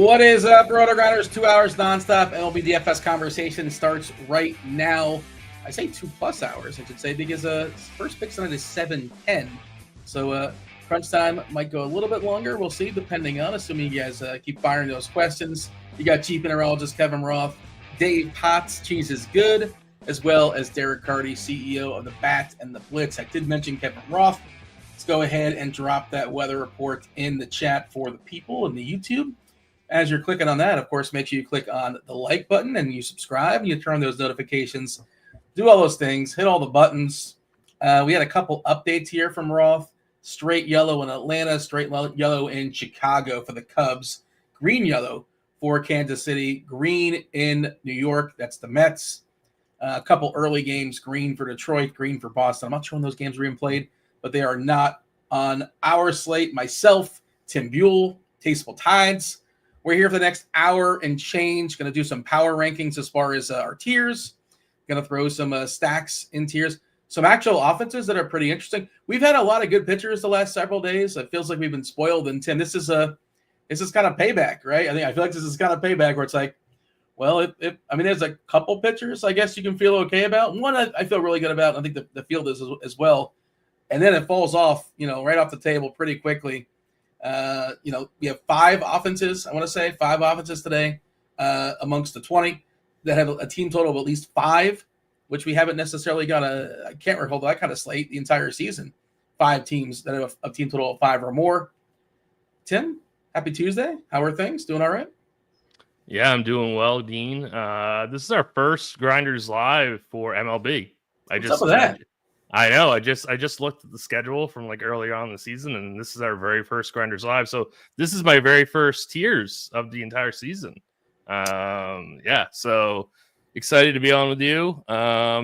What is up, RotoGrinders? 2 hours nonstop MLB DFS conversation starts right now. I say 2+ hours, I should say, because first pick tonight is 7:10. So crunch time might go a little bit longer. We'll see, depending on, assuming you guys keep firing those questions. You got Chief Mineralogist Kevin Roth, Dave Potts, Cheeseisgood, as well as Derek Carty, CEO of the Bat and the Blitz. I did mention Kevin Roth. Let's go ahead and drop that weather report in the chat for the people in the YouTube. As you're clicking on that, of course, make sure you click on the like button and you subscribe and you turn those notifications. Do all those things. Hit all the buttons. We had a couple updates here from Roth. Straight yellow in Atlanta, straight yellow in Chicago for the Cubs. Green yellow for Kansas City. Green in New York. That's the Mets. A couple early games. Green for Detroit. Green for Boston. I'm not sure when those games were being played, but they are not on our slate. Myself, Tim Buell, Tasteful Tides. We're here for the next hour and change. Going to do some power rankings as far as our tiers. Going to throw some stacks in tiers. Some actual offenses that are pretty interesting. We've had a lot of good pitchers the last several days. It feels like we've been spoiled. And Tim, this is kind of payback, right? I feel like this is kind of payback where it's like, well, there's a couple pitchers I guess you can feel okay about. One I feel really good about. I think the field is as well. And then it falls off, right off the table pretty quickly. We have 5 offenses. I want to say 5 offenses today amongst the 20 that have a team total of at least 5, which we haven't necessarily got I can't recall that kind of slate the entire season. 5 teams that have a team total of 5 or more. Tim, happy Tuesday. How are things? Doing all right? Yeah, I'm doing well, Dean. This is our first Grinders Live for MLB. What's up with that? I know. I just looked at the schedule from earlier on in the season, and this is our very first Grinders Live. So this is my very first tiers of the entire season. So excited to be on with you.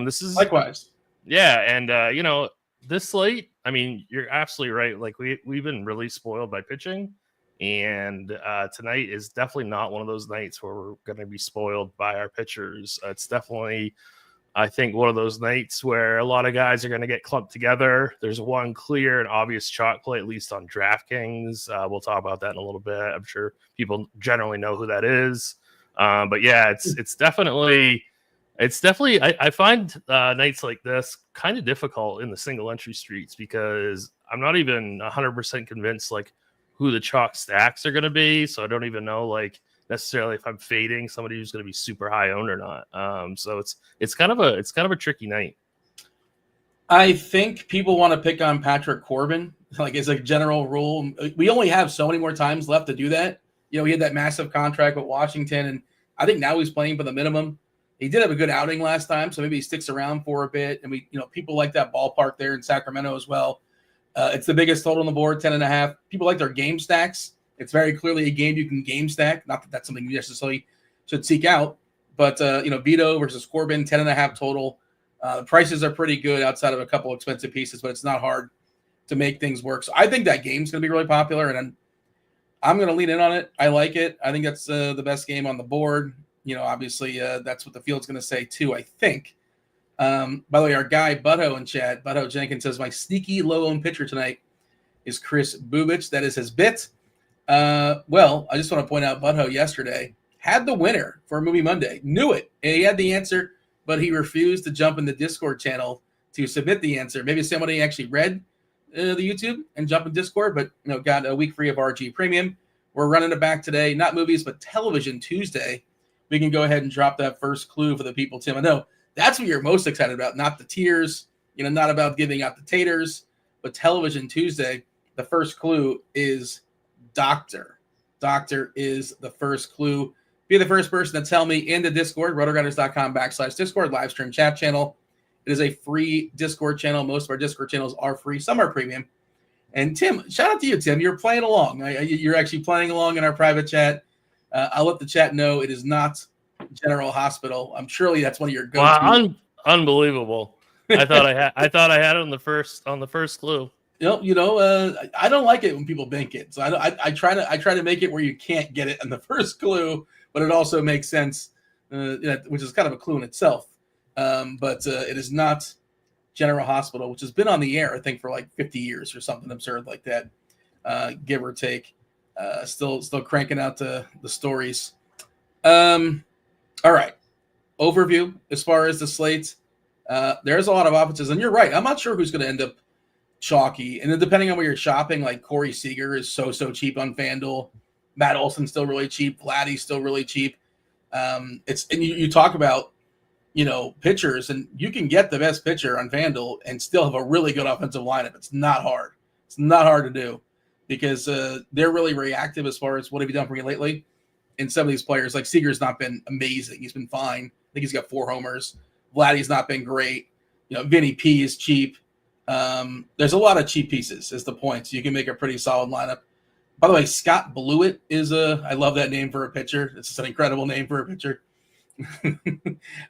This is likewise. Yeah, and this slate, you're absolutely right. We've been really spoiled by pitching, and tonight is definitely not one of those nights where we're going to be spoiled by our pitchers. It's definitely, I think, one of those nights where a lot of guys are going to get clumped together. There's one clear and obvious chalk play, at least on DraftKings. We'll talk about that in a little bit. I'm sure people generally know who that is. But yeah, it's definitely. I find nights like this kind of difficult in the single entry streets because I'm not even 100% convinced who the chalk stacks are going to be. So I don't even know necessarily if I'm fading somebody who's going to be super high owned or not. So it's kind of a tricky night. I think people want to pick on Patrick Corbin, as a general rule. We only have so many more times left to do that. He had that massive contract with Washington, and I think now he's playing for the minimum. He did have a good outing last time, so maybe he sticks around for a bit. And people like that ballpark there in Sacramento as well. It's the biggest total on the board, 10.5. People like their game stacks. It's very clearly a game you can game stack. Not that that's something you necessarily should seek out, but Vito versus Corbin, 10.5 total. The prices are pretty good outside of a couple expensive pieces, but it's not hard to make things work. So I think that game's going to be really popular, and I'm going to lean in on it. I like it. I think that's the best game on the board. Obviously that's what the field's going to say too, I think. By the way, our guy Butto in chat, Butto Jenkins says, my sneaky low-owned pitcher tonight is Chris Bubich. That is his bit. Well, I just want to point out Butto yesterday had the winner for Movie Monday. Knew it. He had the answer, but he refused to jump in the Discord channel to submit the answer. Maybe somebody actually read the YouTube and jumped in Discord, but got a week free of RG Premium. We're running it back today. Not movies, but television Tuesday. We can go ahead and drop that first clue for the people, Tim. I know that's what you're most excited about, not the tiers, not about giving out the taters, but television Tuesday. The first clue is Doctor. Doctor is the first clue. Be the first person to tell me in the Discord, rotogrinders.com/Discord, live stream chat channel. It is a free Discord channel. Most of our Discord channels are free. Some are premium. And Tim, shout out to you, Tim. You're playing along. You're actually playing along in our private chat. I'll let the chat know it is not General Hospital. I'm surely that's one of your go-to. Wow, unbelievable! I thought I had it on the first clue. I don't like it when people bank it. So I try to make it where you can't get it on the first clue, but it also makes sense, which is kind of a clue in itself. But it is not General Hospital, which has been on the air, I think, for 50 years or something absurd like that, give or take. Still cranking out the stories. All right. Overview as far as the slates. There's a lot of offenses, and you're right. I'm not sure who's going to end up chalky. And then depending on where you're shopping, like Corey Seager is so cheap on FanDuel. Matt Olson's still really cheap. Vladdy's still really cheap. And you talk about, pitchers, and you can get the best pitcher on FanDuel and still have a really good offensive lineup. It's not hard. It's not hard to do because they're really reactive as far as what have you done for me lately. And some of these players, like Seager's not been amazing. He's been fine. I think he's got 4 homers. Vladdy's not been great. Vinny P is cheap. There's a lot of cheap pieces is the point. So you can make a pretty solid lineup. By the way, Scott Blewett is I love that name for a pitcher. It's just an incredible name for a pitcher.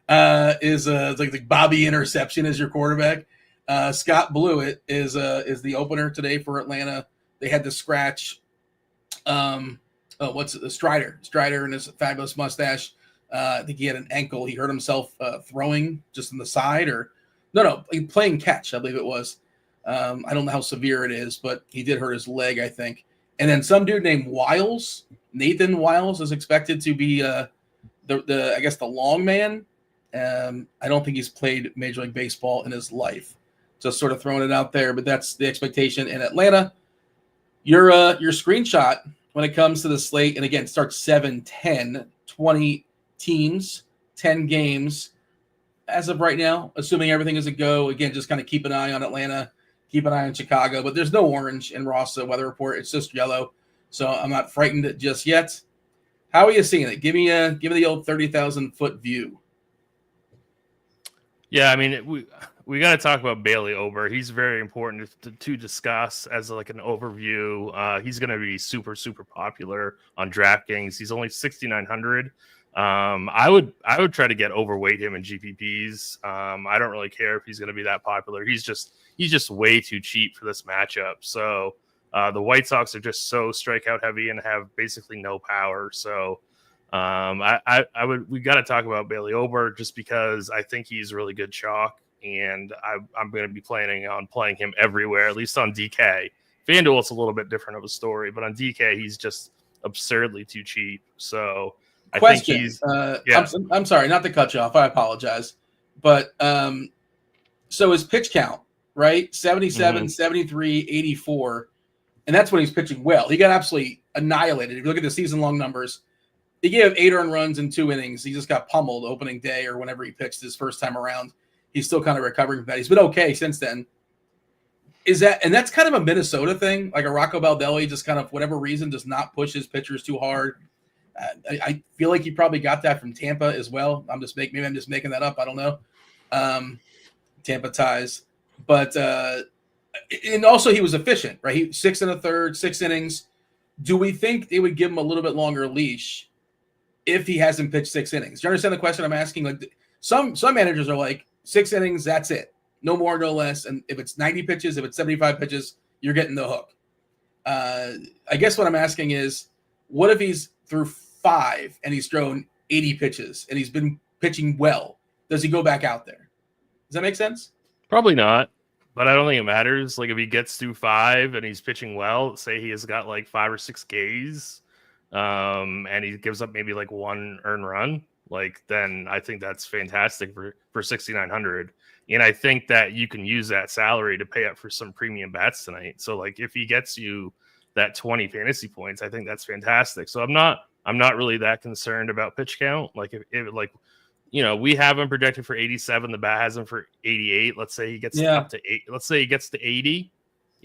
It's like Bobby Interception as your quarterback. Scott Blewett is the opener today for Atlanta. They had to scratch what's it? Strider and his fabulous mustache. I think he had an ankle. He hurt himself throwing just on the side playing catch, I believe it was. I don't know how severe it is, but he did hurt his leg, I think. And then some dude named Wiles, Nathan Wiles, is expected to be the long man. I don't think he's played Major League Baseball in his life. Just sort of throwing it out there, but that's the expectation in Atlanta. Your screenshot when it comes to the slate, and again, starts 7-10, 20 teams, 10 games. As of right now, assuming everything is a go, again, just kind of keep an eye on Atlanta, keep an eye on Chicago, but there's no orange in Ross weather report. It's just yellow. So I'm not frightened just yet. How are you seeing it? Give me the old 30,000 foot view. Yeah, I mean, we got to talk about Bailey Ober. He's very important to discuss as like an overview. He's going to be super popular on DraftKings. He's only 6,900. I would try to get overweight him in GPPs. I don't really care if he's going to be that popular. He's just way too cheap for this matchup. So the White Sox are just so strikeout heavy and have basically no power. So we got to talk about Bailey Ober just because I think he's really good chalk, and I'm going to be planning on playing him everywhere, at least on DK. FanDuel, it's a little bit different of a story, but on DK, he's just absurdly too cheap. So Question. I think he's, I'm sorry, not to cut you off. I apologize. But so his pitch count, right? 77, 73, 84. And that's when he's pitching well. He got absolutely annihilated. If you look at the season-long numbers, he gave 8 earned runs in 2 innings. He just got pummeled opening day or whenever he pitched his first time around. He's still kind of recovering from that. He's been okay since then. And that's kind of a Minnesota thing, like a Rocco Baldelli just kind of, whatever reason, does not push his pitchers too hard. I feel like he probably got that from Tampa as well. Maybe I'm just making that up. I don't know. Tampa ties, but and also he was efficient, right? He 6 1/3, 6 innings. Do we think they would give him a little bit longer leash if he hasn't pitched 6 innings? Do you understand the question I'm asking? Like some managers are like 6 innings, that's it, no more, no less. And if it's 90 pitches, if it's 75 pitches, you're getting the hook. I guess what I'm asking is, what if he's through 5 and he's thrown 80 pitches and he's been pitching well? Does he go back out there? Does that make sense? Probably not, but I don't think it matters. Like if he gets through 5 and he's pitching well, say he has got like 5 or 6 Ks, and he gives up maybe like 1 earned run, like then I think that's fantastic for 6,900. And I think that you can use that salary to pay up for some premium bats tonight. So like if he gets you that 20 fantasy points, I think that's fantastic. So I'm not really that concerned about pitch count. Like if like, we have him projected for 87. The bat has him for 88. Let's say he gets up to 8. Let's say he gets to 80.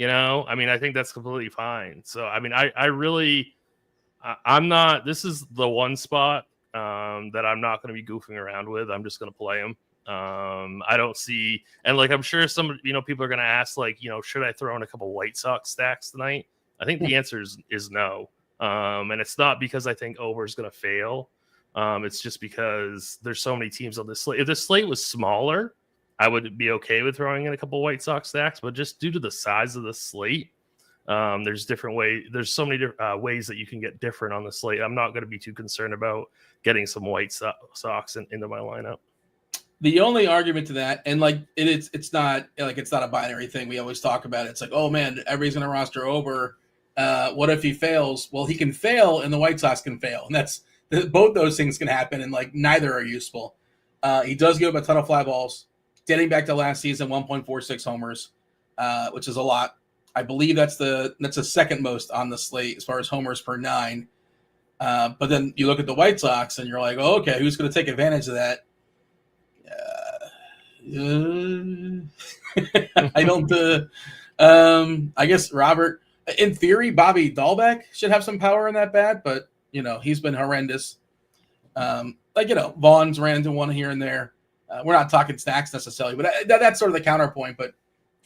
I mean, I think that's completely fine. So, I mean, I'm not, this is the one spot that I'm not going to be goofing around with. I'm just going to play him. I don't see, and like, I'm sure some, people are going to ask like, should I throw in a couple White Sox stacks tonight? I think the answer is no. And it's not because I think Ober is going to fail. It's just because there's so many teams on this slate. If the slate was smaller, I would be okay with throwing in a couple White Sox stacks, but just due to the size of the slate, there's different ways. There's so many ways that you can get different on the slate. I'm not going to be too concerned about getting some White Sox into my lineup. The only argument to that, and like it's not a binary thing. We always talk about it. It's like, oh man, everybody's going to roster Ober. What if he fails? Well, he can fail, and the White Sox can fail, and both those things can happen, and like neither are useful. He does give up a ton of fly balls. Dating back to last season, 1.46 homers, which is a lot. I believe that's the second most on the slate as far as homers per 9. But then you look at the White Sox, and you're like, oh, okay, who's going to take advantage of that? I don't. I guess Robert. In theory, Bobby Dahlbeck should have some power in that bat, but he's been horrendous. Vaughn's ran into one here and there. We're not talking stacks necessarily, but that's sort of the counterpoint. But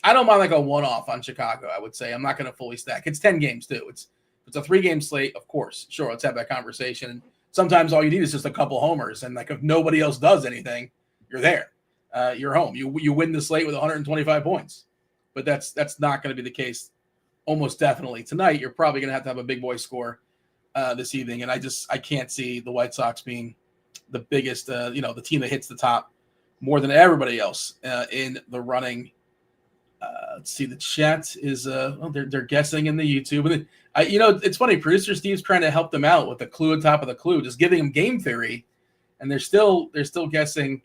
I don't mind like a one-off on Chicago. I would say I'm not going to fully stack. It's 10 games too. It's a 3-game slate, of course. Sure, let's have that conversation. And sometimes all you need is just a couple homers, and like if nobody else does anything, you're there. You're home. You win the slate with 125 points. But that's not going to be the case. Almost definitely tonight. You're probably going to have a big boy score this evening, and I can't see the White Sox being the biggest, the team that hits the top more than everybody else in the running. Let's see. The chat is they're guessing in the YouTube. It's funny. Producer Steve's trying to help them out with the clue on top of the clue, just giving them game theory, and they're still guessing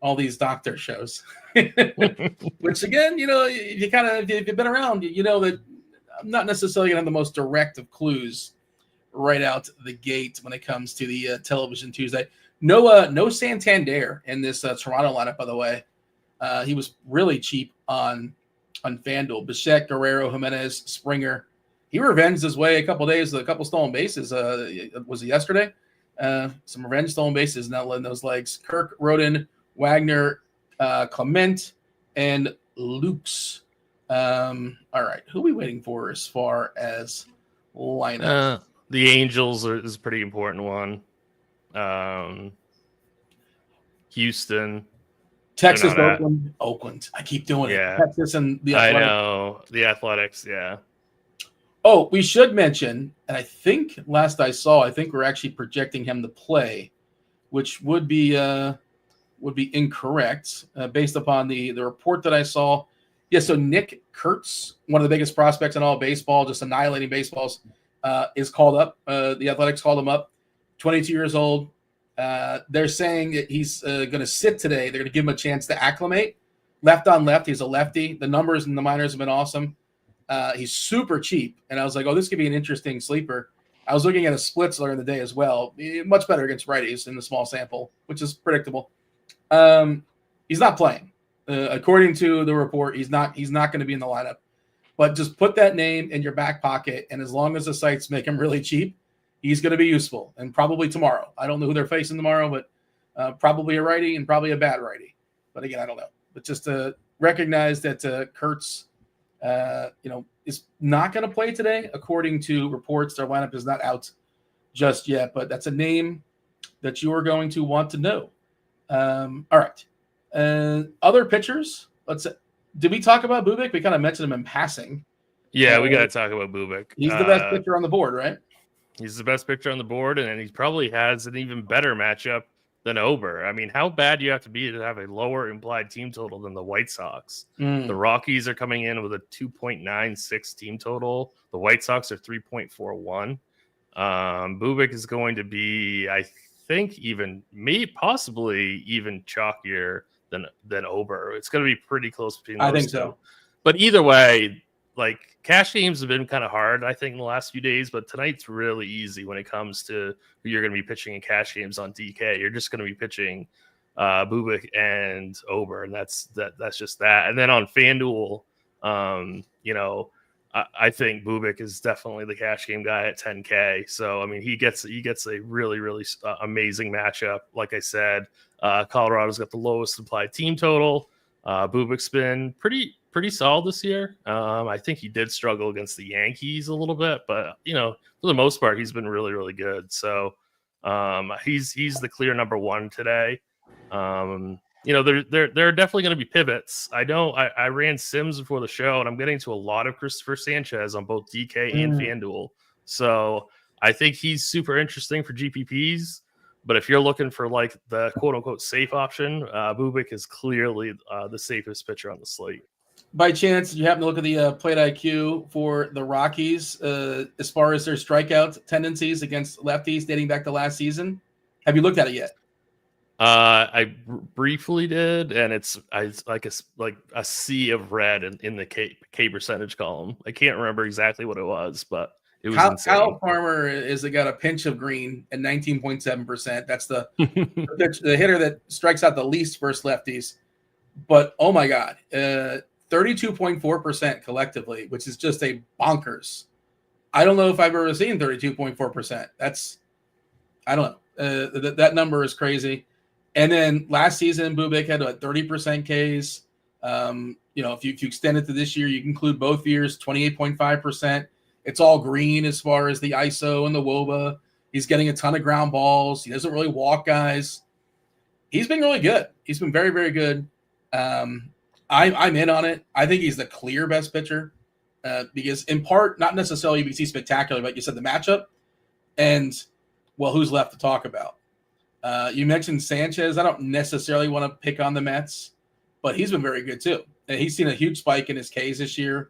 all these doctor shows. Which again, if you've been around, you know that I'm not necessarily going to have the most direct of clues right out the gate when it comes to the television Tuesday. No Santander in this Toronto lineup, by the way. He was really cheap on FanDuel. Bichette, Guerrero, Jimenez, Springer. He revenged his way a couple days with a couple stolen bases. Was it yesterday? Some revenge stolen bases, not letting those legs. Kirk, Rodin, Wagner, Clement, and Lukes. All right. Who are we waiting for as far as lineup? The Angels is a pretty important one. Houston. Texas, Oakland. I keep doing it. Texas and the Athletics. I know. The Athletics, yeah. Oh, we should mention, and I think last I saw, we're actually projecting him to play, which would be incorrect based upon the report that I saw. Yeah, so Nick Kurtz, one of the biggest prospects in all of baseball, just annihilating baseballs, is called up. The Athletics called him up, 22 years old. They're saying that he's going to sit today. They're going to give him a chance to acclimate. Left on left, he's a lefty. The numbers in the minors have been awesome. He's super cheap, and I was like, oh, this could be an interesting sleeper. I was looking at his splits earlier in the day as well. Much better against righties in the small sample, which is predictable. He's not playing. According to the report, he's not going to be in the lineup. But just put that name in your back pocket, and as long as the sites make him really cheap, he's going to be useful, and probably tomorrow. I don't know who they're facing tomorrow, but probably a righty and probably a bad righty. But again, I don't know. But just to recognize that Kurtz, is not going to play today. According to reports, their lineup is not out just yet, but that's a name that you are going to want to know. All right. Other pitchers. Did we talk about Bubic? We kind of mentioned him in passing. Yeah, we got to talk about Bubic. He's the best pitcher on the board, right? He's the best pitcher on the board, and he probably has an even better matchup than Ober. I mean, how bad do you have to be to have a lower implied team total than the White Sox? The Rockies are coming in with a 2.96 team total. The White Sox are 3.41. Bubic is going to be, I think, possibly even chalkier than Ober. It's going to be pretty close between those I think two. so. But either way, like, cash games have been kind of hard, I think, in the last few days, but tonight's really easy when it comes to who you're going to be pitching in cash games on DK. You're just going to be pitching Bubic and Ober, and that's just that. And then on FanDuel, I think Bubic is definitely the cash game guy at 10K. So I mean, he gets a really, really amazing matchup. Like I said, Colorado's got the lowest implied team total. Bubic's been pretty solid this year. I think he did struggle against the Yankees a little bit, but for the most part, he's been really, really good. So he's the clear number one today. There are definitely going to be pivots. I ran Sims before the show, and I'm getting to a lot of Christopher Sanchez on both DK and FanDuel. So I think he's super interesting for GPPs. But if you're looking for like the quote unquote safe option, Bubic is clearly the safest pitcher on the slate. by chance, did you happen to look at the plate IQ for the Rockies as far as their strikeout tendencies against lefties dating back to last season? Have you looked at it yet? I briefly did, and it's like a sea of red in the K percentage column. I can't remember exactly what it was, but it was insane. Kyle Farmer is got a pinch of green at 19.7%. That's the hitter that strikes out the least versus lefties. But oh my God, 32.4% collectively, which is just a bonkers. I don't know if I've ever seen 32.4%. I don't know. That number is crazy. And then last season, Bubic had 30% Ks. If you extend it to this year, you can include both years, 28.5%. It's all green as far as the ISO and the WOBA. He's getting a ton of ground balls. He doesn't really walk guys. He's been really good. He's been very, very good. I'm in on it. I think he's the clear best pitcher because in part, not necessarily because he's spectacular, but you said the matchup and, well, who's left to talk about? You mentioned Sanchez. I don't necessarily want to pick on the Mets, but he's been very good too. And he's seen a huge spike in his Ks this year.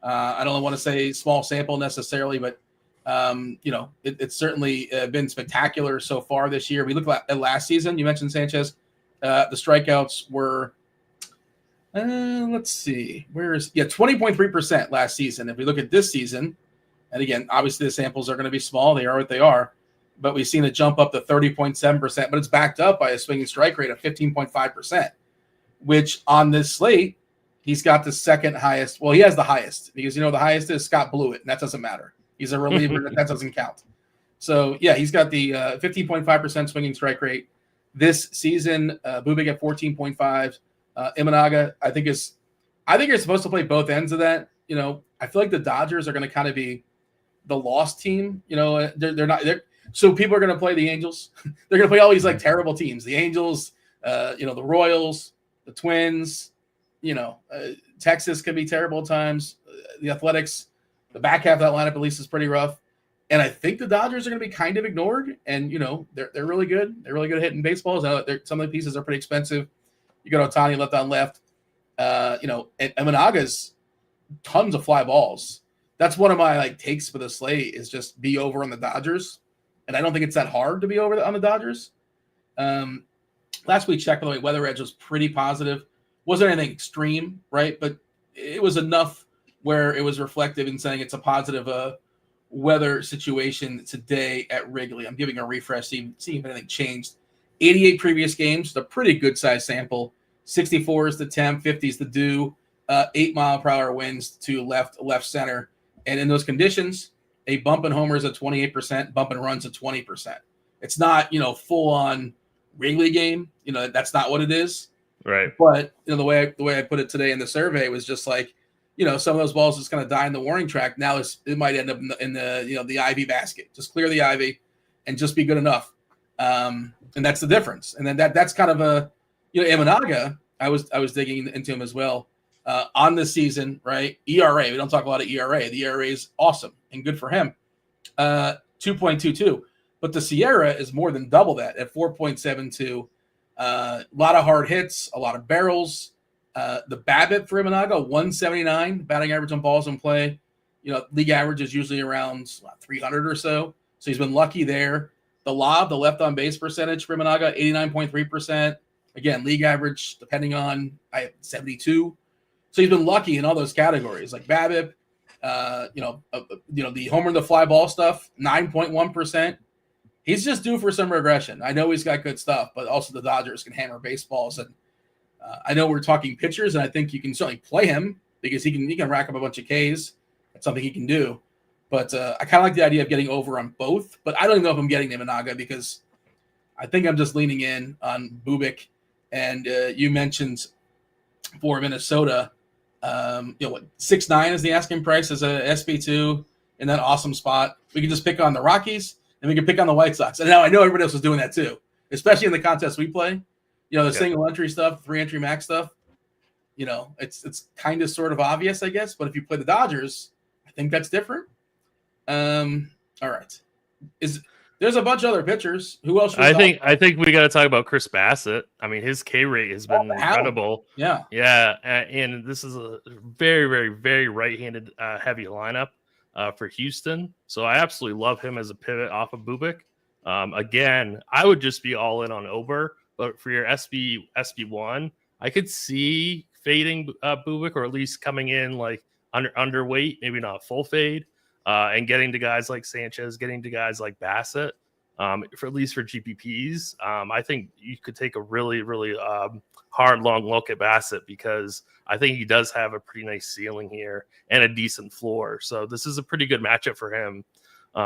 I don't want to say small sample necessarily, but it's certainly been spectacular so far this year. We look at last season. You mentioned Sanchez. The strikeouts were, let's see, 20.3% last season. If we look at this season, and again, obviously the samples are going to be small. They are what they are. But we've seen it jump up to 30.7%, but it's backed up by a swinging strike rate of 15.5%, which on this slate, he's got the second highest. Well, he has the highest because, the highest is Scott Blewett, and that doesn't matter. He's a reliever, that doesn't count. So, yeah, he's got the 15.5% swinging strike rate this season. Bubic at 14.5. Imanaga, I think you're supposed to play both ends of that. I feel like the Dodgers are going to kind of be the lost team. They're not – so people are going to play the Angels. They're going to play all these terrible teams. The Angels, the Royals, the Twins, Texas can be terrible at times. The Athletics, the back half of that lineup at least is pretty rough. And I think the Dodgers are going to be kind of ignored. And, they're really good. They're really good at hitting baseballs. Some of the pieces are pretty expensive. You got Ohtani left on left. And Imanaga's tons of fly balls. That's one of my takes for the slate is just be over on the Dodgers. And I don't think it's that hard to be over on the Dodgers. Last week check, by the way, Weather Edge was pretty positive. Wasn't anything extreme, right? But it was enough where it was reflective in saying it's a positive weather situation today at Wrigley. I'm giving a refresh, see if anything changed. 88 previous games, a pretty good size sample. 64 is the temp, 50 is the dew, 8-mile-per-hour winds to left center. And in those conditions, a bump in homers at 28%, bump in runs at 20%. It's not, full on Wrigley game. That's not what it is. Right. But the way I put it today in the survey was just some of those balls just going to die in the warning track. Now it might end up in the ivy basket. Just clear the ivy and just be good enough. And that's the difference. And then that's kind of a Imanaga. I was digging into him as well. On this season, right? ERA. We don't talk a lot of ERA. The ERA is awesome and good for him. 2.22. But the Sierra is more than double that at 4.72. A lot of hard hits, a lot of barrels. The BABIP for Imanaga, 179. Batting average on balls in play. League average is usually around 300 or so. So he's been lucky there. The lob, the left on base percentage for Imanaga, 89.3%. Again, league average, depending on 72. So he's been lucky in all those categories, like BABIP, the homer and the fly ball stuff, 9.1%. He's just due for some regression. I know he's got good stuff, but also the Dodgers can hammer baseballs. And I know we're talking pitchers, and I think you can certainly play him because he can rack up a bunch of Ks. That's something he can do. But I kind of like the idea of getting over on both. But I don't even know if I'm getting Imanaga because I think I'm just leaning in on Bubic. And you mentioned for Minnesota, 6.9 is the asking price as a SB2 in that awesome spot. We can just pick on the Rockies and we can pick on the White Sox. And now I know everybody else is doing that too, especially in the contest we play. Single entry stuff, 3-entry max stuff. It's kind of sort of obvious, I guess. But if you play the Dodgers, I think that's different. All right. There's There's a bunch of other pitchers. Who else? Should we I think we got to talk about Chris Bassett. I mean, his K rate has been incredible. Yeah, yeah, and this is a very, very, very right-handed heavy lineup for Houston. So I absolutely love him as a pivot off of Bubik. Again, I would just be all in on Ober, but for your SB1, I could see fading Bubik, or at least coming in like underweight, maybe not full fade, and getting to guys like Sanchez, getting to guys like Bassett, for at least for GPPs. I think you could take a really, really hard, long look at Bassett, because I think he does have a pretty nice ceiling here and a decent floor. So this is a pretty good matchup for him.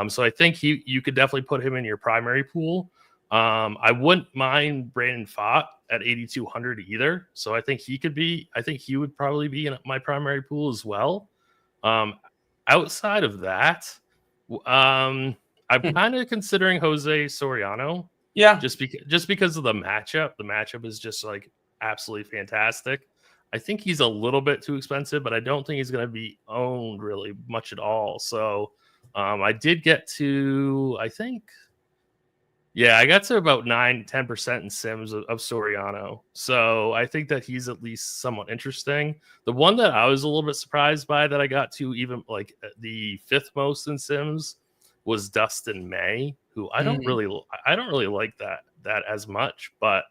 So I think you could definitely put him in your primary pool. I wouldn't mind Brandon Pfaadt at 8,200 either. So I think he would probably be in my primary pool as well. Outside of that, I'm kind of considering Jose Soriano. yeah. Just because of the matchup. The matchup is just like absolutely fantastic. I think he's a little bit too expensive, but I don't think he's going to be owned really much at all. So I did get to, I got to about 9-10% in sims of Soriano. So I think that he's at least somewhat interesting. The one that I was a little bit surprised by that I got to even like the 5th most in sims was Dustin May, who I don't really like that as much, but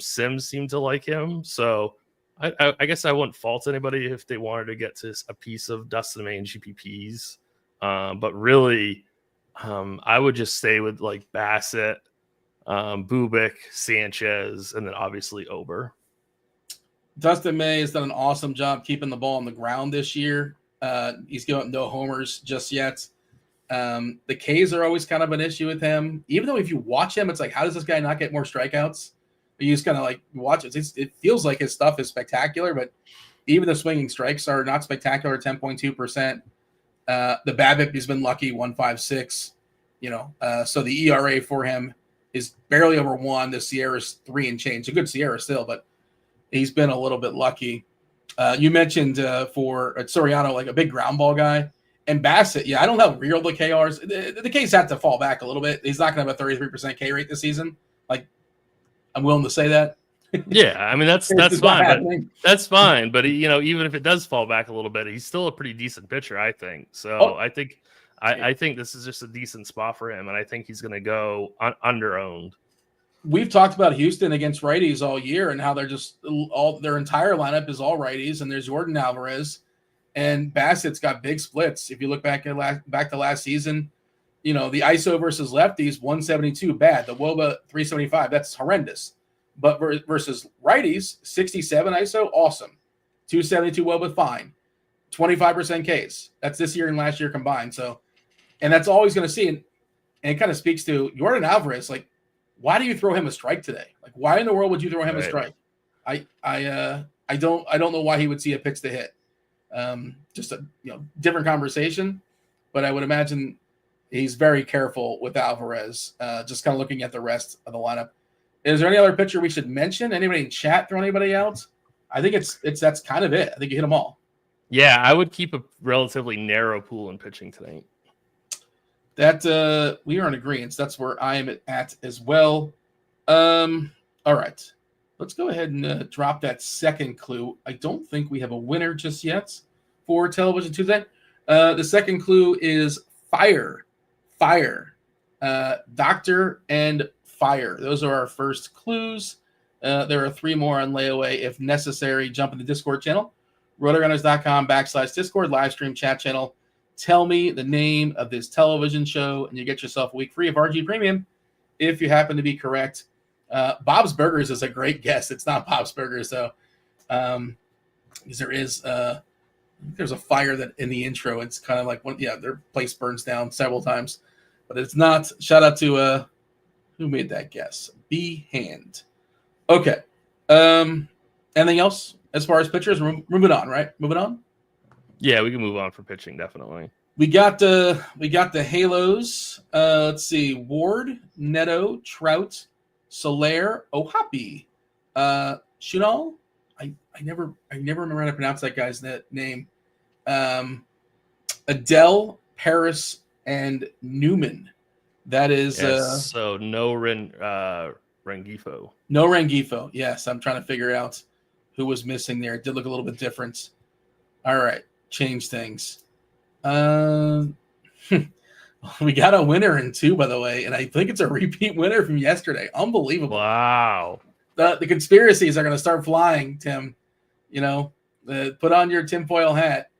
sims seem to like him. So I guess I wouldn't fault anybody if they wanted to get to a piece of Dustin May and GPPs. But really, I would just stay with like Bassett, Bubik, Sanchez, and then obviously Ober. Dustin May has done an awesome job keeping the ball on the ground this year. He's going no homers just yet. The Ks are always kind of an issue with him. Even though if you watch him, it's like, how does this guy not get more strikeouts? But you just kind of like watch it. It feels like his stuff is spectacular, but even the swinging strikes are not spectacular, 10.2%. The BABIP has been lucky, 1.56. So the ERA for him is barely over 1. The Sierra's 3 and change. A good Sierra still, but he's been a little bit lucky. You mentioned for Soriano, like a big ground ball guy. And Bassett, I don't know how real the KRs. The Ks have to fall back a little bit. He's not going to have a 33% K rate this season. Like, I'm willing to say that. Yeah, I mean that's fine. That's fine. But even if it does fall back a little bit, he's still a pretty decent pitcher, I think. So I think this is just a decent spot for him, and I think he's going to go under owned. We've talked about Houston against righties all year, and how they're just their entire lineup is all righties, and there's Jordan Alvarez, and Bassett's got big splits. If you look back to last season, the ISO versus lefties 172 bad, the WOBA 375 that's horrendous. But versus righties, 67 ISO, awesome. 272 WOBA, fine. 25% Ks. That's this year and last year combined. So, and that's all he's going to see. And it kind of speaks to Jordan Alvarez. Like, why do you throw him a strike today? Like, why in the world would you throw him a strike? I don't know why he would see a pitch to hit. Just a different conversation. But I would imagine he's very careful with Alvarez. Just kind of looking at the rest of the lineup. Is there any other pitcher we should mention? Anybody in chat throw anybody else? I think that's kind of it. I think you hit them all. Yeah, I would keep a relatively narrow pool in pitching tonight. That we are in agreement. That's where I am at as well. All right. Let's go ahead and drop that second clue. I don't think we have a winner just yet for Television Tuesday. The second clue is fire. Doctor and fire. Those are our first clues. There are 3 more on layaway if necessary. Jump in the Discord channel, RotoGrinders.com/Discord, live stream chat channel. Tell me the name of this television show, and you get yourself a week free of RG Premium if you happen to be correct. Bob's Burgers is a great guess. It's not Bob's Burgers, though. Because there's a fire that in the intro. It's kind of like their place burns down several times, but it's not. Shout out to who made that guess? B Hand. Okay. Anything else as far as pitchers? Moving on, right? Moving on. Yeah, we can move on for pitching, definitely. We got the Halos. Let's see. Ward, Neto, Trout, Soler, Ohapi, Shunal. I never remember how to pronounce that guy's name. Adele, Paris, and Newman. That is so no Rengifo. No Rengifo. Yes, I'm trying to figure out who was missing there. It did look a little bit different. All right, change things. We got a winner in 2, by the way, and I think it's a repeat winner from yesterday. Unbelievable. Wow. The conspiracies are going to start flying, Tim. You know, put on your tinfoil hat.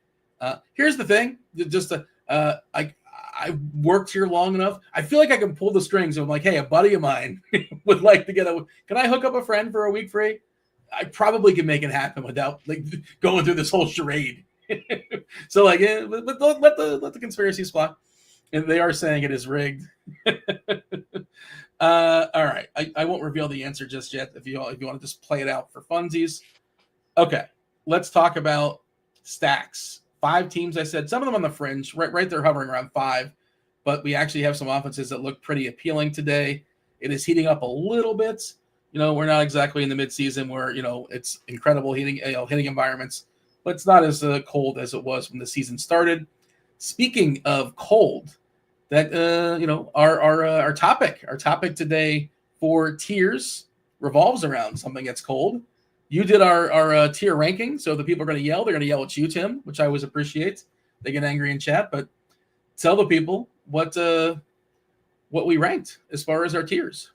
Here's the thing. I worked here long enough. I feel like I can pull the strings. I'm like, hey, a buddy of mine would like to can I hook up a friend for a week free? I probably can make it happen without like going through this whole charade. So like, let the conspiracies fly. And they are saying it is rigged. All right. I won't reveal the answer just yet if you want to just play it out for funsies. Okay. Let's talk about stacks. 5 teams, I said. Some of them on the fringe. Right there hovering around 5. But we actually have some offenses that look pretty appealing today. It is heating up a little bit. You know, we're not exactly in the midseason where, you know, it's incredible hitting environments. But it's not as cold as it was when the season started. Speaking of cold, that our topic today for tiers revolves around something that's cold. You did our tier ranking, so the people are going to yell. They're going to yell at you, Tim, which I always appreciate. They get angry in chat, but tell the people what we ranked as far as our tiers.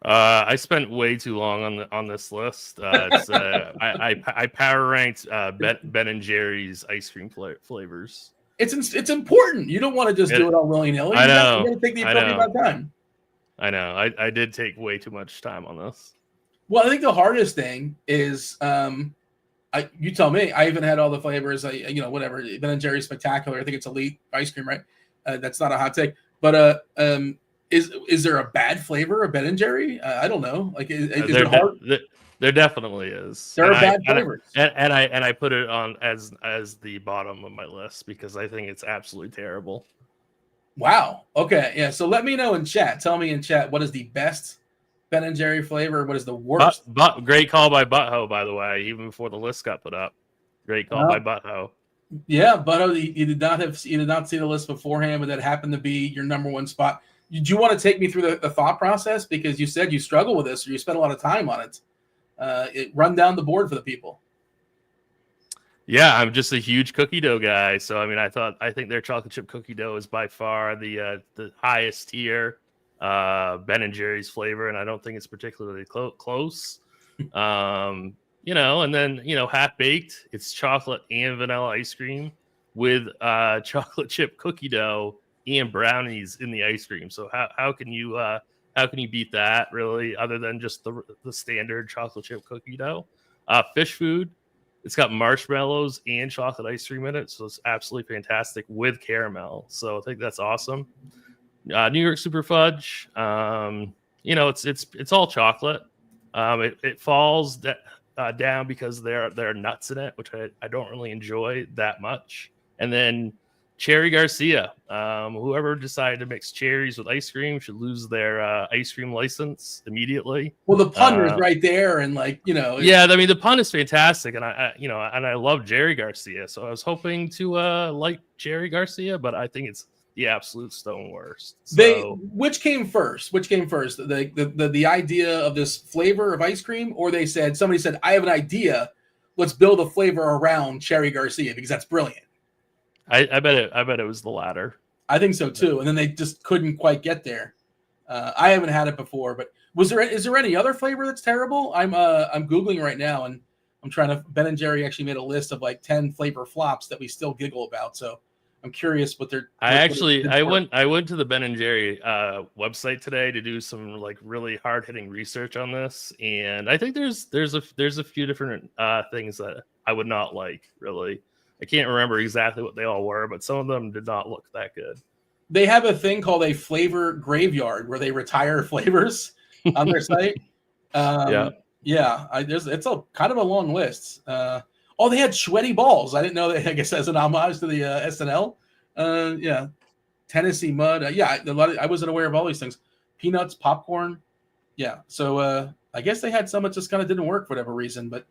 I spent way too long on this list. I power ranked Ben and Jerry's ice cream flavors. It's important. You don't want to just do it all willy-nilly. I know. You got to take the appropriate amount of time. I know. I did take way too much time on this. Well, I think the hardest thing is, you tell me. I even had all the flavors. Whatever. Ben and Jerry's spectacular. I think it's elite ice cream, right? That's not a hot take, but is there a bad flavor of Ben and Jerry? I don't know. Like, is it hard? There definitely is. There are bad flavors, and I put it on as the bottom of my list because I think it's absolutely terrible. Wow. Okay. Yeah. So let me know in chat. Tell me in chat what is the best Ben and Jerry flavor. What is the worst? Great call by Butthole, by the way. Even before the list got put up, great call by Butthole. Yeah, Butthole. You did not see the list beforehand, but that happened to be your number one spot. Do you want to take me through the thought process because you said you struggle with this or you spent a lot of time on it? Run down the board for the people. Yeah, I'm just a huge cookie dough guy. So I mean, I think their chocolate chip cookie dough is by far the highest tier Ben and Jerry's flavor, and I don't think it's particularly close. And then half baked, it's chocolate and vanilla ice cream with chocolate chip cookie dough and brownies in the ice cream. So how can you beat that really, other than just the standard chocolate chip cookie dough? Fish food, it's got marshmallows and chocolate ice cream in it, so it's absolutely fantastic with caramel. So I think that's awesome. New York Super Fudge, it's all chocolate. It falls down because there are nuts in it, which I don't really enjoy that much. And then Cherry Garcia. Whoever decided to mix cherries with ice cream should lose their ice cream license immediately. Well, the pun is right there, and yeah, I mean the pun is fantastic, and I love Jerry Garcia, so I was hoping to like Jerry Garcia, but I think it's the absolute stone worst. So, which came first? The idea of this flavor of ice cream, or somebody said, I have an idea, let's build a flavor around Cherry Garcia because that's brilliant. I bet it was the latter. I think so too. And then they just couldn't quite get there. I haven't had it before, but is there any other flavor that's terrible? I'm Googling right now, and I'm trying to. Ben and Jerry actually made a list of like 10 flavor flops that we still giggle about. So I'm curious what they're. I went to the Ben and Jerry website today to do some like really hard hitting research on this, and I think there's a few different things that I would not like really. I can't remember exactly what they all were, but some of them did not look that good. They have a thing called a flavor graveyard where they retire flavors on their site. It's a kind of a long list. They had sweaty balls. I didn't know that. I guess as an homage to the SNL. Tennessee mud. I wasn't aware of all these things. Peanuts, popcorn. Yeah. So I guess they had some that just kind of didn't work for whatever reason. But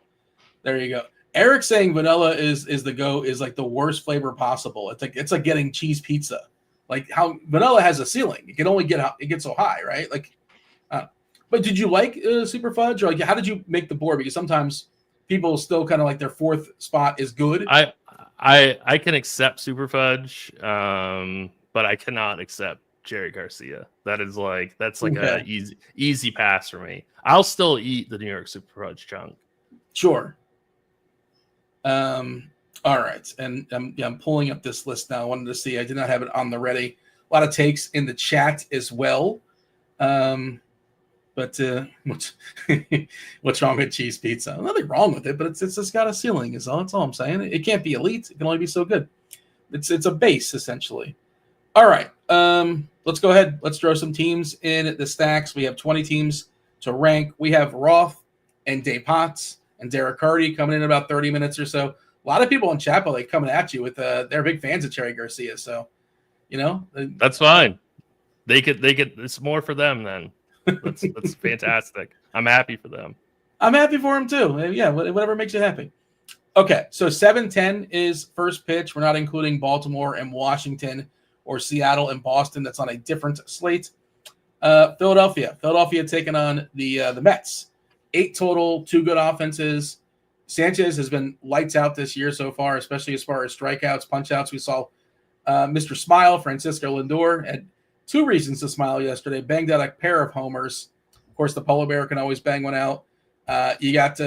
there you go. Eric saying vanilla is like the worst flavor possible. It's like getting cheese pizza. Like how vanilla has a ceiling. It can only get so high, right? Like, but did you like Super Fudge, or like how did you make the board? Because sometimes people still kind of like their fourth spot is good. I can accept Super Fudge, but I cannot accept Jerry Garcia. That's like Okay. a easy pass for me. I'll still eat the New York Super Fudge chunk. Sure. All right, and I'm pulling up this list now. I wanted to see. I did not have it on the ready. A lot of takes in the chat as well. But what's wrong with cheese pizza? Nothing wrong with it, but it's just got a ceiling. That's all I'm saying. It can't be elite. It can only be so good. It's a base essentially. All right. Let's go ahead. Let's throw some teams in the stacks. We have 20 teams to rank. We have Roth and Day Potts and Derek Carty coming in about 30 minutes or so. A lot of people in chat like coming at you with they're big fans of Cherry Garcia. So, that's fine. They could. It's more for them then. That's fantastic. I'm happy for them. I'm happy for him too. Yeah, whatever makes you happy. Okay, so 7:10 is first pitch. We're not including Baltimore and Washington or Seattle and Boston. That's on a different slate. Philadelphia taking on the Mets. 8 total, 2 good offenses. Sanchez has been lights out this year so far, especially as far as strikeouts, punch-outs. We saw Mr. Smile, Francisco Lindor, had 2 reasons to smile yesterday. Banged out a pair of homers. Of course, the Polar Bear can always bang one out. You got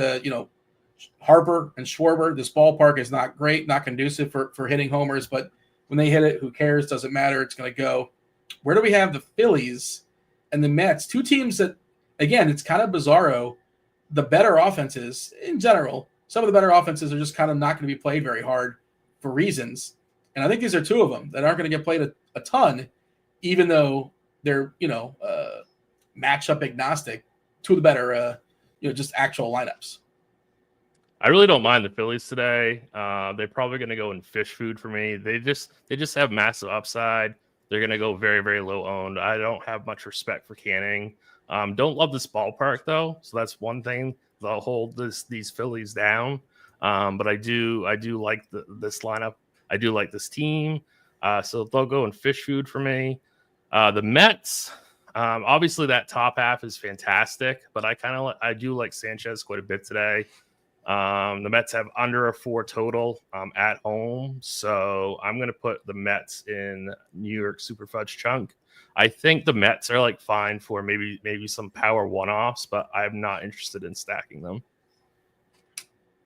Harper and Schwarber. This ballpark is not great, not conducive for hitting homers, but when they hit it, who cares? Doesn't matter. It's going to go. Where do we have the Phillies and the Mets? 2 teams that, again, it's kind of bizarro. The better offenses, in general, some of the better offenses are just kind of not going to be played very hard for reasons. And I think these are 2 of them that aren't going to get played a ton, even though they're, matchup agnostic. 2 of the better, just actual lineups. I really don't mind the Phillies today. They're probably going to go in fish food for me. They just have massive upside. They're going to go very, very low owned. I don't have much respect for Canning. Don't love this ballpark though, so that's one thing that'll hold these Phillies down. But I do like this lineup. I do like this team. So they'll go in fish food for me. The Mets, obviously that top half is fantastic, but I do like Sanchez quite a bit today. The Mets have under a 4 total at home, so I'm going to put the Mets in New York Super Fudge chunk. I think the Mets are fine for maybe some power one-offs, but I'm not interested in stacking them.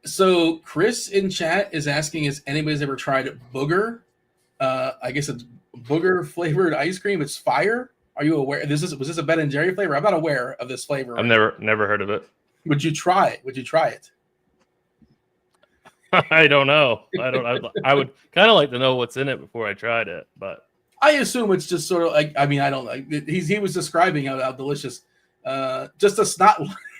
So Chris in chat is asking, has anybody's ever tried booger? I guess it's booger flavored ice cream. It's fire. Are you aware? Was this a Ben and Jerry flavor? I'm not aware of this flavor. I've never heard of it. Would you try it? Would you try it? I don't know. I would kind of like to know what's in it before I tried it, but I assume it's just sort of like, I don't like. He was describing how delicious, just a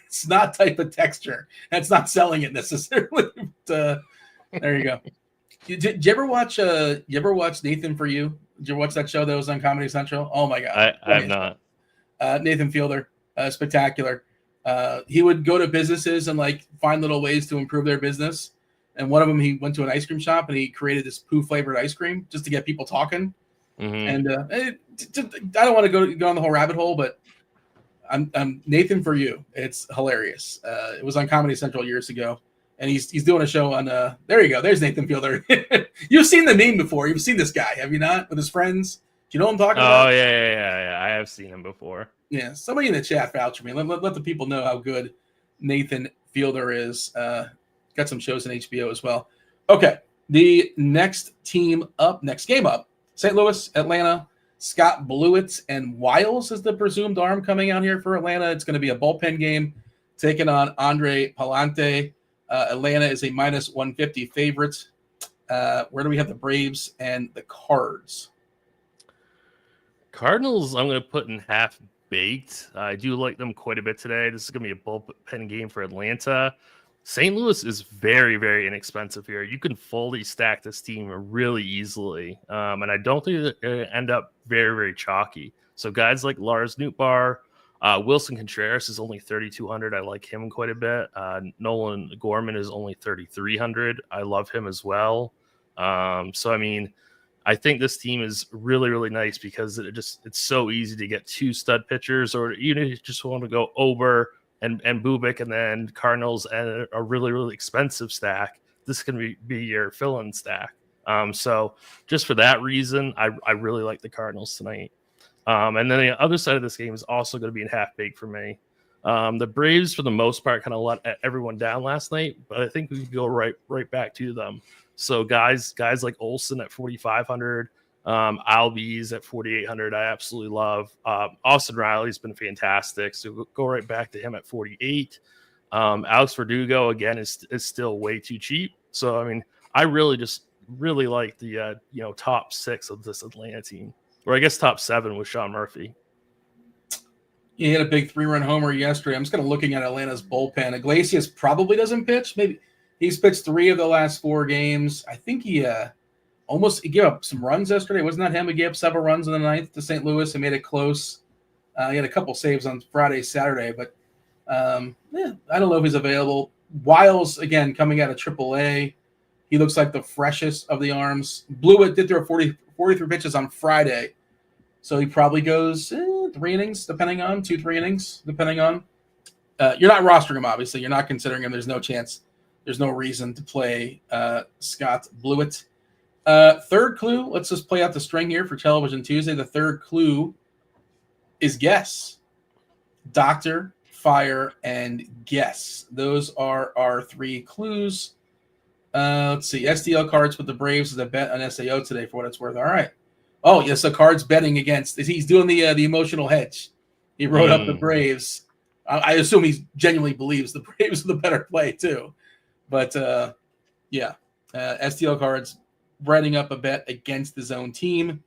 snot type of texture. That's not selling it necessarily. But, there you go. Did you ever watch Nathan For You? Did you watch that show that was on Comedy Central? Oh my god, I have not. Nathan Fielder, spectacular. He would go to businesses and find little ways to improve their business. And one of them, he went to an ice cream shop and he created this poo flavored ice cream just to get people talking. Mm-hmm. And I don't want to go on the whole rabbit hole, but I'm Nathan For You. It's hilarious. It was on Comedy Central years ago, and he's doing a show on. There you go. There's Nathan Fielder. You've seen the meme before. You've seen this guy, have you not? With his friends. Do you know what I'm talking about? Oh yeah. I have seen him before. Yeah. Somebody in the chat vouch for me. Let the people know how good Nathan Fielder is. Got some shows on HBO as well. Okay. The next game up, St. Louis, Atlanta. Scott Blewett and Wiles is the presumed arm coming out here for Atlanta. It's going to be a bullpen game taking on Andre Palante. Atlanta is a minus 150 favorite. Where do we have the Braves and the Cards? Cardinals, I'm going to put in half baked. I do like them quite a bit today. This is going to be a bullpen game for Atlanta. St. Louis is very, very inexpensive here. You can fully stack this team really easily. And I don't think that it end up very, very chalky. So guys like Lars Nootbaar, Wilson Contreras is only 3,200. I like him quite a bit. Nolan Gorman is only 3,300. I love him as well. So, I mean, I think this team is really, really nice because it's so easy to get 2 stud pitchers, or even if you just want to go over and Bubik and then Cardinals and a really, really expensive stack. This can be your fill-in stack. So just for that reason, I really like the Cardinals tonight. And then the other side of this game is also going to be in half-baked for me. The Braves, for the most part, kind of let everyone down last night, but I think we can go right back to them. So guys like Olsen at 4,500, Albies at 4,800, I absolutely love. Austin Riley's been fantastic, so go right back to him at 48. Alex Verdugo again is still way too cheap. So I mean, I really like the top 6 of this Atlanta team, or I guess top 7 with Sean Murphy. He hit a big 3-run homer yesterday. I'm just kind of looking at Atlanta's bullpen. Iglesias probably doesn't pitch. Maybe he's pitched 3 of the last 4 games. I think he gave up some runs yesterday. Wasn't that him? He gave up several runs in the 9th to St. Louis and made it close. He had a couple saves on Friday, Saturday, but I don't know if he's available. Wiles, again, coming out of AAA. He looks like the freshest of the arms. Blewett did throw 43 pitches on Friday. So he probably goes 3 innings, depending on 2-3 innings, depending on. You're not rostering him, obviously. You're not considering him. There's no chance. There's no reason to play Scott Blewett. Third clue. Let's just play out the string here for Television Tuesday. The third clue is guess. Doctor, fire, and guess. Those are our 3 clues. Let's see. SDL cards with the Braves is a bet on SAO today for what it's worth. All right. Oh, yes, the Cards betting against. He's doing the emotional hedge. He wrote up the Braves. I assume he genuinely believes the Braves are the better play, too. But, STL Cards writing up a bet against his own team.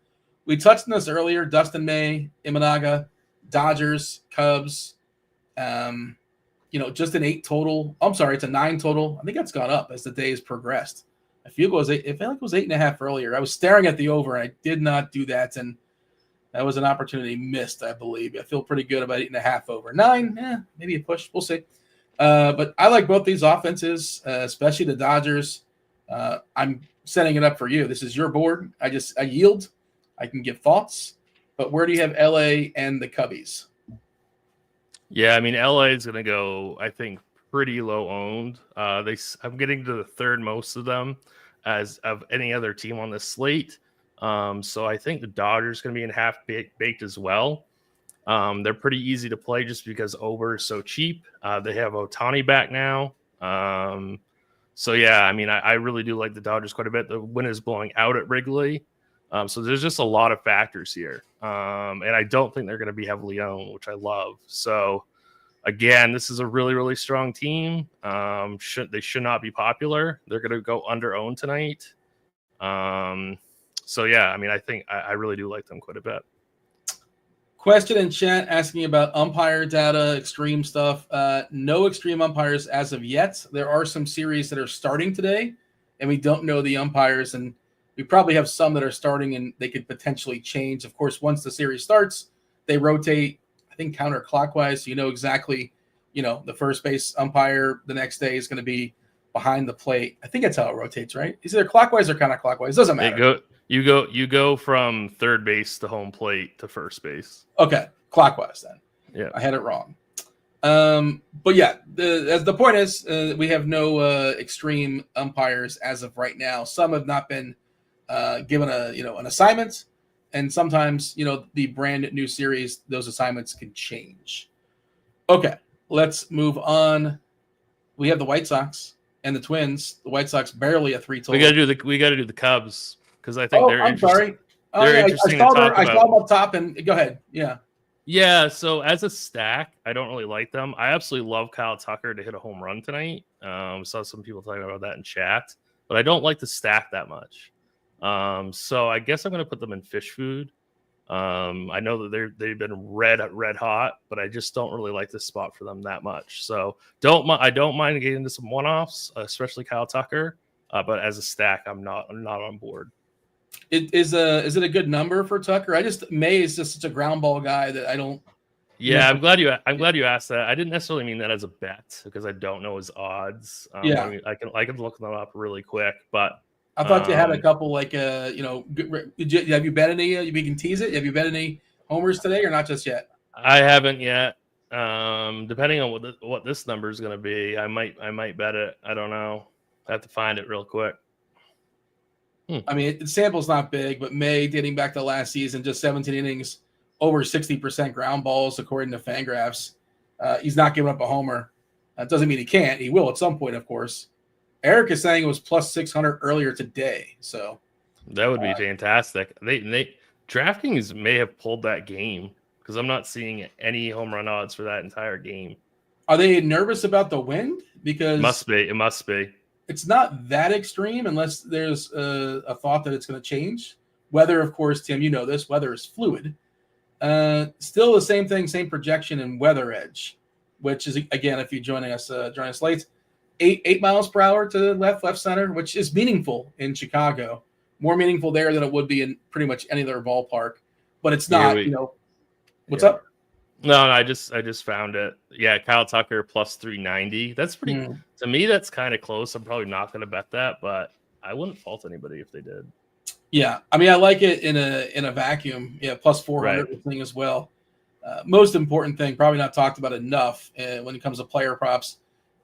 We touched on this earlier. Dustin May, Imanaga, Dodgers, Cubs. Just an 8 total. I'm sorry, it's a 9 total. I think that's gone up as the days progressed. I feel it was 8. It felt like it was 8.5 earlier. I was staring at the over, and I did not do that, and that was an opportunity missed, I believe. I feel pretty good about 8.5 over 9. Maybe a push. We'll see. But I like both these offenses, especially the Dodgers. I'm setting it up for you. This is your board. I yield. I can give thoughts. But where do you have LA and the Cubbies? Yeah, I mean, LA is going to go, I think, pretty low owned. I'm getting to the 3rd most of them as of any other team on the slate. So I think the Dodgers going to be in half baked as well. They're pretty easy to play just because over is so cheap. They have Ohtani back now. So yeah, I mean, I really do like the Dodgers quite a bit. The wind is blowing out at Wrigley. So there's just a lot of factors here. And I don't think they're going to be heavily owned, which I love. So again, this is a really, really strong team. They should not be popular. They're going to go under owned tonight. So yeah, I mean, I think I really do like them quite a bit. Question in chat asking about umpire data, extreme stuff. No extreme umpires as of yet. There are some series that are starting today, and we don't know the umpires, and we probably have some that are starting and they could potentially change. Of course, once the series starts, they rotate, I think, counterclockwise. So you know exactly, the first base umpire the next day is going to be behind the plate. I think that's how it rotates, right? Is either clockwise or counterclockwise. It doesn't matter. You go from third base to home plate to first base. Okay, clockwise then. Yeah, I had it wrong. But yeah, the point is we have no extreme umpires as of right now. Some have not been given an assignment, and sometimes the brand new series, those assignments can change. Okay, let's move on. We have the White Sox and the Twins. The White Sox barely a 3 total. We got to do the Cubs because I think they're interesting. Sorry. They're interesting to talk about. I saw them up top, and go ahead. Yeah. Yeah, so as a stack, I don't really like them. I absolutely love Kyle Tucker to hit a home run tonight. Saw some people talking about that in chat, but I don't like the stack that much. So I guess I'm going to put them in fish food. I know that they've been red hot, but I just don't really like this spot for them that much. So I don't mind getting into some one-offs, especially Kyle Tucker. But as a stack, I'm not on board. Is it a good number for Tucker? May is just such a ground ball guy that I don't. Yeah, I'm glad you asked that. I didn't necessarily mean that as a bet because I don't know his odds. Yeah, I can look them up really quick, but I thought you had a couple like have you bet any? You can tease it. Have you bet any homers today or not just yet? I haven't yet. Depending on what this number is going to be, I might bet it. I don't know. I have to find it real quick. I mean, the sample's not big, but May, dating back to last season, just 17 innings, over 60% ground balls, according to Fangraphs. He's not giving up a homer. That doesn't mean he can't. He will at some point, of course. Eric is saying it was plus 600 earlier today. So that would be fantastic. They DraftKings may have pulled that game because I'm not seeing any home run odds for that entire game. Are they nervous about the wind? Because it must be. It's not that extreme unless there's a thought that it's going to change. Weather, of course, Tim, you know this. Weather is fluid. Still the same thing, same projection in Weather Edge, which is, again, if you're joining us late, 8 miles per hour to left center, which is meaningful in Chicago. More meaningful there than it would be in pretty much any other ballpark. But it's not, What's up? No, I just found it. Yeah, Kyle Tucker plus 390. That's pretty. To me, that's kind of close. I'm probably not going to bet that, but I wouldn't fault anybody if they did. Yeah, I mean, I like it in a vacuum. Yeah, plus 400 thing as well. Most important thing, probably not talked about enough when it comes to player props,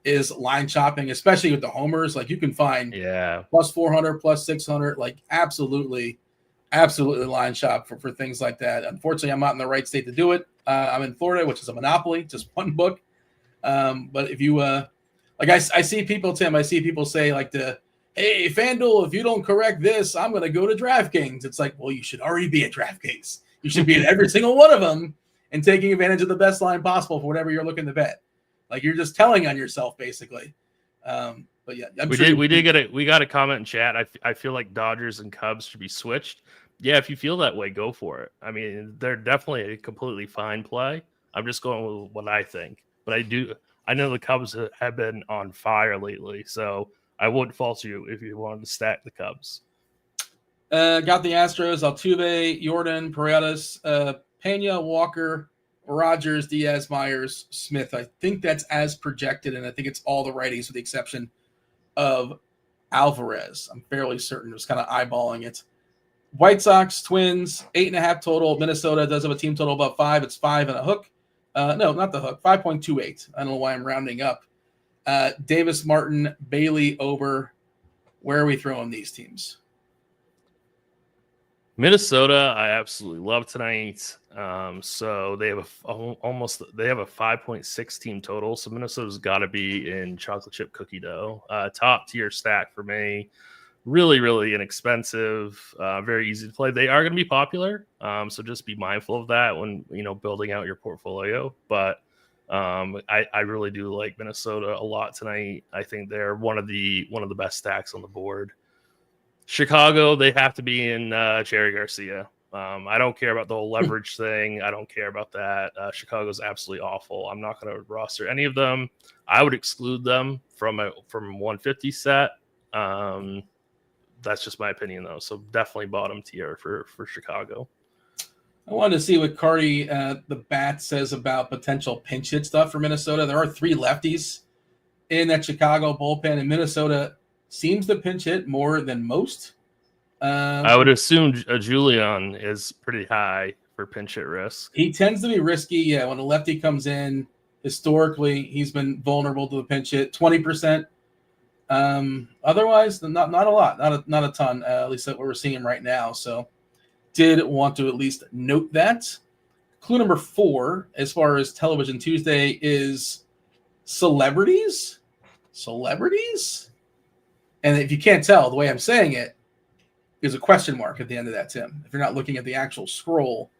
is line chopping, especially with the homers. Like you can find plus 400, plus 600, like absolutely line shop for things like that. Unfortunately, I'm not in the right state to do it. I'm in Florida, which is a monopoly, just one book. But if you I see people, Tim, I see people say like hey, FanDuel, if you don't correct this, I'm going to go to DraftKings. It's like, well, you should already be at DraftKings. You should be at every single one of them and taking advantage of the best line possible for whatever you're looking to bet. Like you're just telling on yourself, basically. But yeah, we got a comment in chat. I feel like Dodgers and Cubs should be switched. Yeah, if you feel that way, go for it. I mean, they're definitely a completely fine play. I'm just going with what I think. But I know the Cubs have been on fire lately, so I wouldn't fault you if you wanted to stack the Cubs. Got the Astros, Altuve, Jordan, Paredes, Pena, Walker, Rogers, Diaz, Myers, Smith. I think that's as projected, and I think it's all the righties with the exception of Alvarez. I'm fairly certain. Just kind of eyeballing it. White Sox, Twins, 8.5 total. Minnesota does have a team total above 5. It's 5 and a hook. No, not the hook. 5.28. I don't know why I'm rounding up. Davis, Martin, Bailey, Ober. Where are we throwing these teams? Minnesota, I absolutely love tonight. So they have a 5.6 team total. So Minnesota's got to be in chocolate chip cookie dough. Top tier stack for me. Really, really inexpensive. Very easy to play. They are going to be popular. So just be mindful of that when building out your portfolio. But I really do like Minnesota a lot tonight. I think they're one of the best stacks on the board. Chicago, they have to be in Jerry Garcia. I don't care about the whole leverage thing. I don't care about that. Chicago's absolutely awful. I'm not going to roster any of them. I would exclude them from 150 set. That's just my opinion, though. So definitely bottom tier for Chicago. I wanted to see what Carty, the bat, says about potential pinch hit stuff for Minnesota. There are 3 lefties in that Chicago bullpen, and Minnesota seems to pinch hit more than most. I would assume Julian is pretty high for pinch hit risk. He tends to be risky. Yeah, when a lefty comes in, historically, he's been vulnerable to the pinch hit. 20%. Otherwise, not a lot, not a ton. At least that we're seeing right now. So, did want to at least note that. Clue number 4, as far as Television Tuesday, is celebrities. And if you can't tell, the way I'm saying it, there's a question mark at the end of that, Tim. If you're not looking at the actual scroll,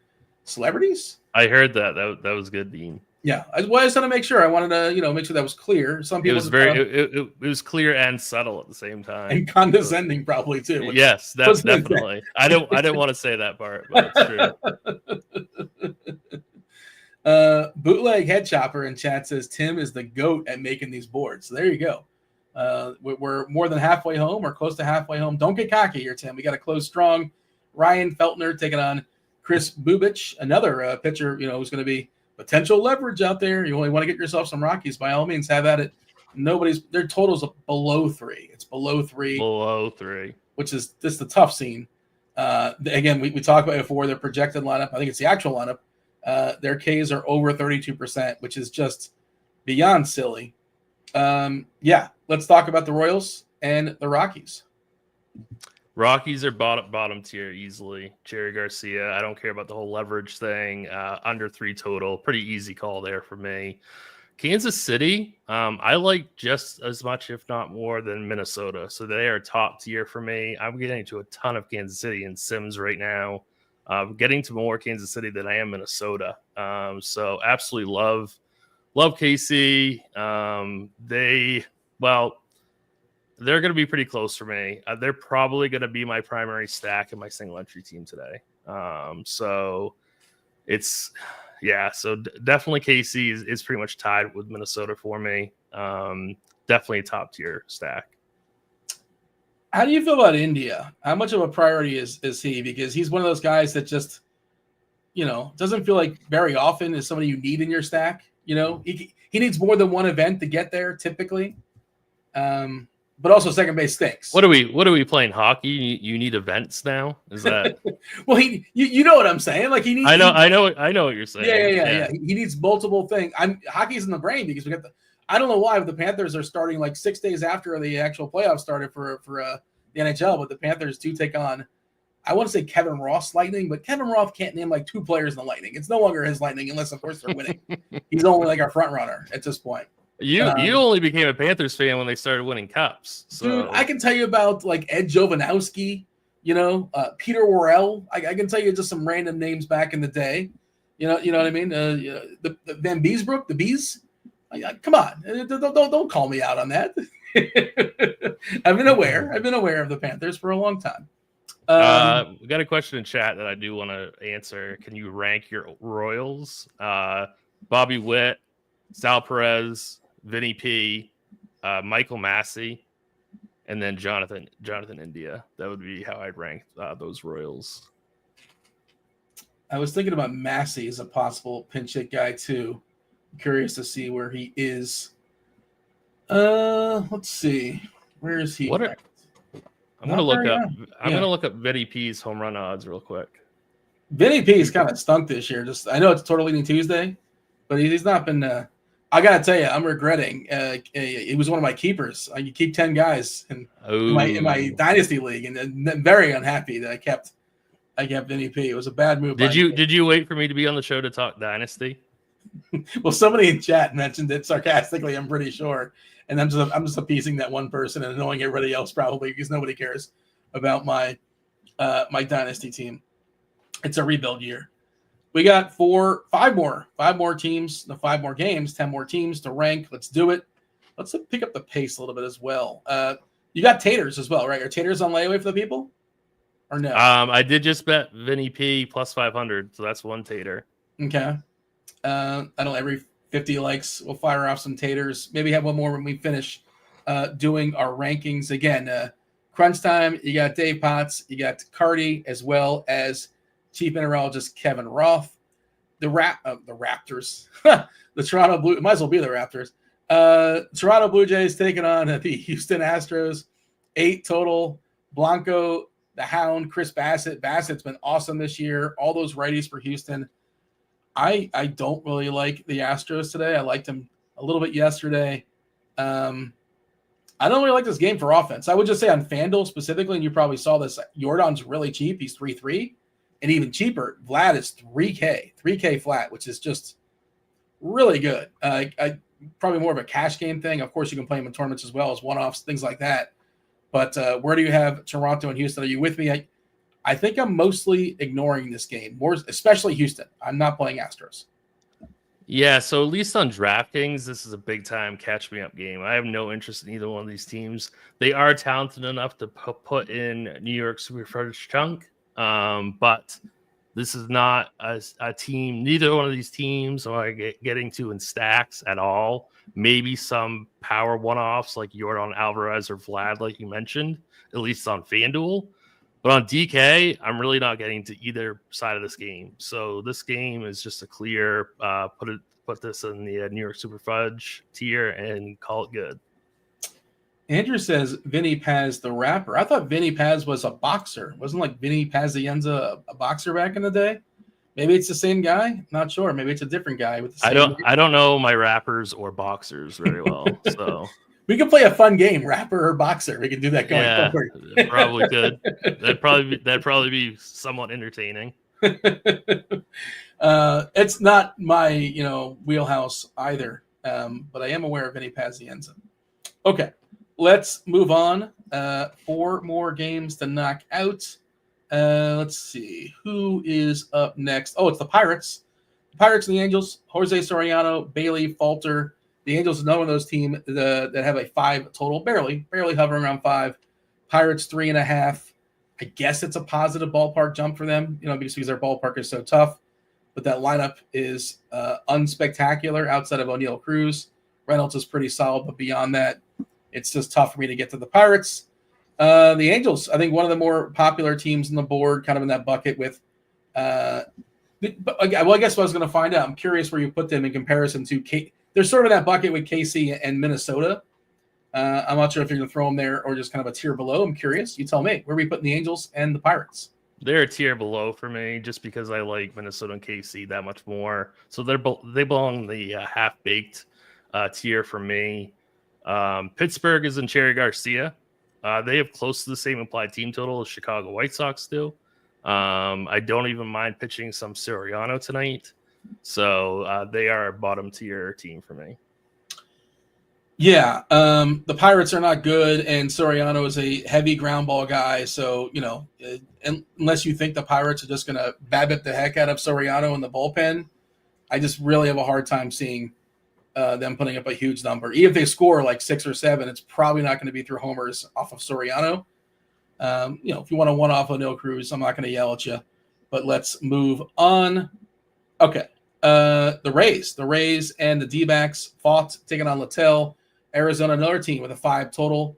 celebrities. I heard that. That was good, Dean. Yeah, I just wanted to make sure. I wanted to, make sure that was clear. Some people it was clear and subtle at the same time, and condescending probably too. Yes, that's definitely. I didn't want to say that part, but it's true. Bootleg Head Chopper in chat says Tim is the GOAT at making these boards. So there you go. We're more than halfway home or close to halfway home. Don't get cocky here, Tim. We got to close strong. Ryan Feltner taking on Chris Bubich, another pitcher, who's going to be potential leverage out there. You only want to get yourself some Rockies. By all means, have at it. Their totals below 3. It's below 3. Below 3. which is just the tough scene. Again, we talked about it before, their projected lineup. I think it's the actual lineup. Their Ks are over 32%, which is just beyond silly. Let's talk about the Royals and the Rockies. Rockies are bottom tier easily. Jerry Garcia, I don't care about the whole leverage thing. Under 3 total. Pretty easy call there for me. Kansas City, I like just as much, if not more, than Minnesota. So they are top tier for me. I'm getting to a ton of Kansas City in Sims right now. Getting to more Kansas City than I am Minnesota. So absolutely love KC. They're going to be pretty close for me. They're probably going to be my primary stack in my single entry team today. So definitely KC is pretty much tied with Minnesota for me. Definitely a top tier stack. How do you feel about India? How much of a priority is he? Because he's one of those guys that just, doesn't feel like very often is somebody you need in your stack. He needs more than one event to get there typically. But also second base stinks. What are we playing hockey? You need events now? Is that well? You know what I'm saying? Like he needs. I know what you're saying. Yeah. He needs multiple things. Hockey's in the brain because we got I don't know why, but the Panthers are starting like 6 days after the actual playoffs started for the NHL. But the Panthers do take on, I want to say Kevin Roth's Lightning, but Kevin Roth can't name like 2 players in the Lightning. It's no longer his Lightning unless of course they're winning. He's only like our front runner at this point. You only became a Panthers fan when they started winning cups. So. Dude, I can tell you about like Ed Jovanowski, Peter Worrell. I can tell you just some random names back in the day. You know what I mean? The Van Beesbrook, the Bees. Come on, don't call me out on that. I've been aware of the Panthers for a long time. We got a question in chat that I do want to answer. Can you rank your Royals? Bobby Witt, Sal Perez, Vinny P, Michael Massey, and then Jonathan India. That would be how I'd rank those Royals. I was thinking about Massey as a possible pinch hit guy too. I'm curious to see where he is. Let's see. Where is he? I'm gonna look up Vinny P's home run odds real quick. Vinny P's kind of stunk this year. I know it's Total Leading Tuesday, but he's not been. I gotta tell you, I'm regretting. It was one of my keepers. You keep 10 guys in my dynasty league, and I'm very unhappy that I kept Vinny P. It was a bad move. Did you wait for me to be on the show to talk dynasty? Well, somebody in chat mentioned it sarcastically. I'm pretty sure, and I'm just appeasing that one person and annoying everybody else probably because nobody cares about my dynasty team. It's a rebuild year. We got 5 more teams, 5 more games, 10 more teams to rank. Let's do it. Let's pick up the pace a little bit as well. You got taters as well, right? Are taters on layaway for the people or no? I did just bet Vinny P plus 500, so that's one tater. Okay. I don't. Every 50 likes, we'll fire off some taters. Maybe have one more when we finish doing our rankings again. Crunch time. You got Dave Potts. You got Carty as well as Chief Mineralogist Kevin Roth. The Raptors. The Toronto Blue. It might as well be the Raptors. Toronto Blue Jays taking on the Houston Astros. 8 total. Blanco, the Hound, Chris Bassett. Bassett's been awesome this year. All those righties for Houston. I don't really like the Astros today. I liked them a little bit yesterday. I don't really like this game for offense. I would just say on FanDuel specifically, and you probably saw this, Jordan's really cheap. He's 3.3. And even cheaper, Vlad is 3K flat, which is just really good. Probably more of a cash game thing. Of course, you can play them in tournaments as well as one-offs, things like that. But where do you have Toronto and Houston? Are you with me? I think I'm mostly ignoring this game, more especially Houston. I'm not playing Astros. Yeah, so at least on DraftKings, this is a big-time catch-me-up game. I have no interest in either one of these teams. They are talented enough to put in New York Superfudge chunk, but this is not a team. Neither one of these teams are getting to in stacks at all. Maybe some power one-offs like Jordan Alvarez or Vlad, like you mentioned, at least on FanDuel. But on DK, I'm really not getting to either side of this game. So this game is just a clear put this in the New York Super Fudge tier and call it good. Andrew says Vinny Paz the rapper. I thought Vinny Paz was a boxer. Wasn't like Vinny Pazienza a boxer back in the day? Maybe it's the same guy. Not sure. Maybe it's a different guy with the same name. I don't know my rappers or boxers very well, so we could play a fun game, rapper or boxer. We can do that going forward. Probably could. That'd probably be somewhat entertaining. It's not my wheelhouse either, but I am aware of Vinny Pazienza. Okay, let's move on. 4 more games to knock out. Let's see. Who is up next? Oh, it's the Pirates. The Pirates and the Angels. Jose Soriano, Bailey, Falter. The Angels is another one of those teams that have a 5 total, barely hovering around 5. Pirates 3.5. I guess it's a positive ballpark jump for them, because their ballpark is so tough. But that lineup is unspectacular outside of O'Neal Cruz. Reynolds is pretty solid, but beyond that, it's just tough for me to get to the Pirates. The Angels, I think one of the more popular teams on the board, kind of in that bucket with I guess what I was going to find out. I'm curious where you put them in comparison to they're sort of in that bucket with KC and Minnesota. I'm not sure if you're going to throw them there or just kind of a tier below. I'm curious. You tell me. Where are we putting the Angels and the Pirates? They're a tier below for me just because I like Minnesota and KC that much more. So they belong in the half-baked tier for me. Pittsburgh is in Cherry Garcia. They have close to the same implied team total as Chicago White Sox do. I don't even mind pitching some Soriano tonight. So they are a bottom tier team for me. Yeah, the Pirates are not good, and Soriano is a heavy ground ball guy. So, unless you think the Pirates are just going to BABIP the heck out of Soriano in the bullpen, I just really have a hard time seeing them putting up a huge number. Even if they score like 6 or 7, it's probably not going to be through homers off of Soriano. If you want to one-off O'Neal Cruz, I'm not going to yell at you. But let's move on. Okay. The Rays and the D-backs fought, taking on Littell. Arizona, another team with a 5 total.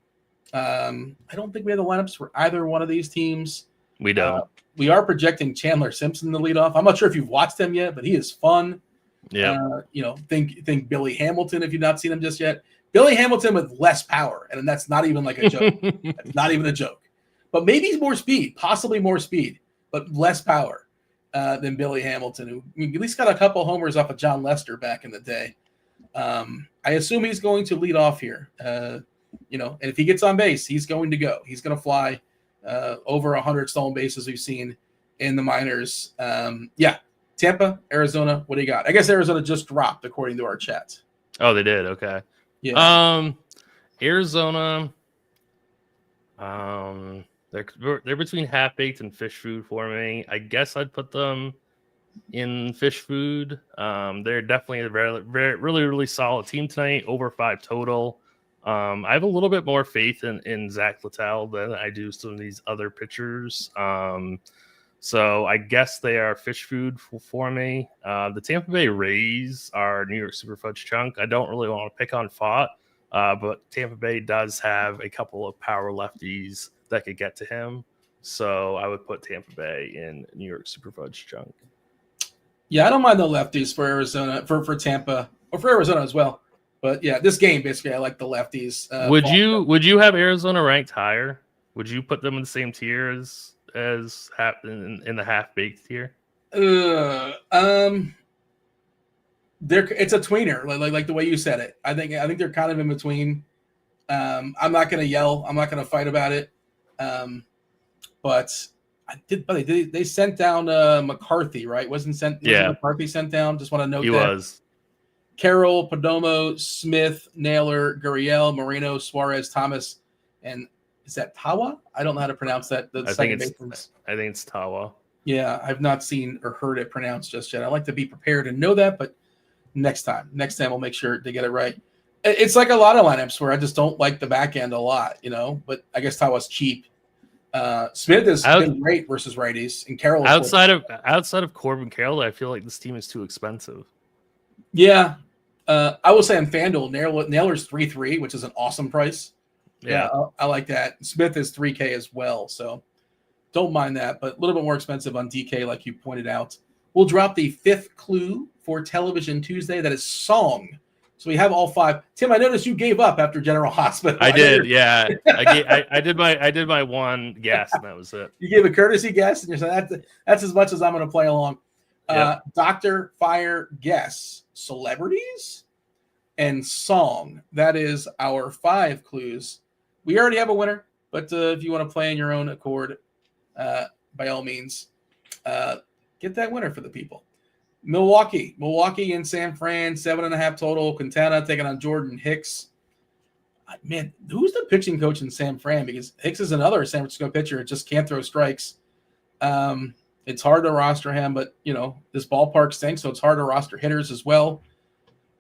I don't think we have the lineups for either one of these teams. We don't. We are projecting Chandler Simpson to lead off. I'm not sure if you've watched him yet, but he is fun. Yeah. Think Billy Hamilton if you've not seen him just yet. Billy Hamilton with less power, and that's not even like a joke. That's not even a joke. But maybe more speed, possibly more speed, but less power than Billy Hamilton, who at least got a couple homers off of John Lester back in the day. I assume he's going to lead off here. And if he gets on base, he's going to go. He's going to fly over 100 stolen bases we've seen in the minors. Tampa, Arizona, what do you got? I guess Arizona just dropped according to our chat. Oh, they did. Okay. Yeah. Arizona. They're between half-baked and fish food for me. I guess I'd put them in fish food. They're definitely a really solid team tonight, over 5 total. I have a little bit more faith in Zach Littell than I do some of these other pitchers. So I guess they are fish food for me. The Tampa Bay Rays are New York Super Fudge Chunk. I don't really want to pick on Fott, but Tampa Bay does have a couple of power lefties that could get to him. So I would put Tampa Bay in New York Super Fudge Chunk. Yeah, I don't mind the lefties for Arizona, for Tampa, or for Arizona as well. But yeah, this game basically, I like the lefties. Would you have Arizona ranked higher? Would you put them in the same tier as in the half-baked tier? It's a tweener, like the way you said it. I think they're kind of in between. I'm not going to yell. I'm not going to fight about it. But they sent down McCarthy, right? Wasn't McCarthy sent down? Just want to note he that. Was. Carroll, Perdomo, Smith, Naylor, Gurriel, Moreno, Suarez, Thomas, and is that Tawa? I don't know how to pronounce that. I think it's Tawa. Yeah, I've not seen or heard it pronounced just yet. I like to be prepared and know that, but next time we'll make sure to get it right. It's like a lot of lineups where I just don't like the back end a lot, but I guess Tawa's cheap. Smith has been great versus righties, and Carroll outside of Corbin Carroll, I feel like this team is too expensive. Yeah, I will say on FanDuel, Naylor's 3.3, which is an awesome price. Yeah, I like that. Smith is 3K as well, so don't mind that, but a little bit more expensive on DK, like you pointed out. We'll drop the 5th clue for Television Tuesday. That is Song So we have all 5. Tim, I noticed you gave up after General Hospital. I did, yeah. I did my one guess, and that was it. You gave a courtesy guess, and you're saying that's as much as I'm going to play along. Yep. Dr. Fire guess celebrities and song. That is our 5 clues. We already have a winner, but if you want to play in your own accord, by all means, get that winner for the people. Milwaukee and San Fran, 7.5 total. Quintana taking on Jordan Hicks. Man, who's the pitching coach in San Fran? Because Hicks is another San Francisco pitcher. It just can't throw strikes. It's hard to roster him, but, this ballpark stinks, so it's hard to roster hitters as well.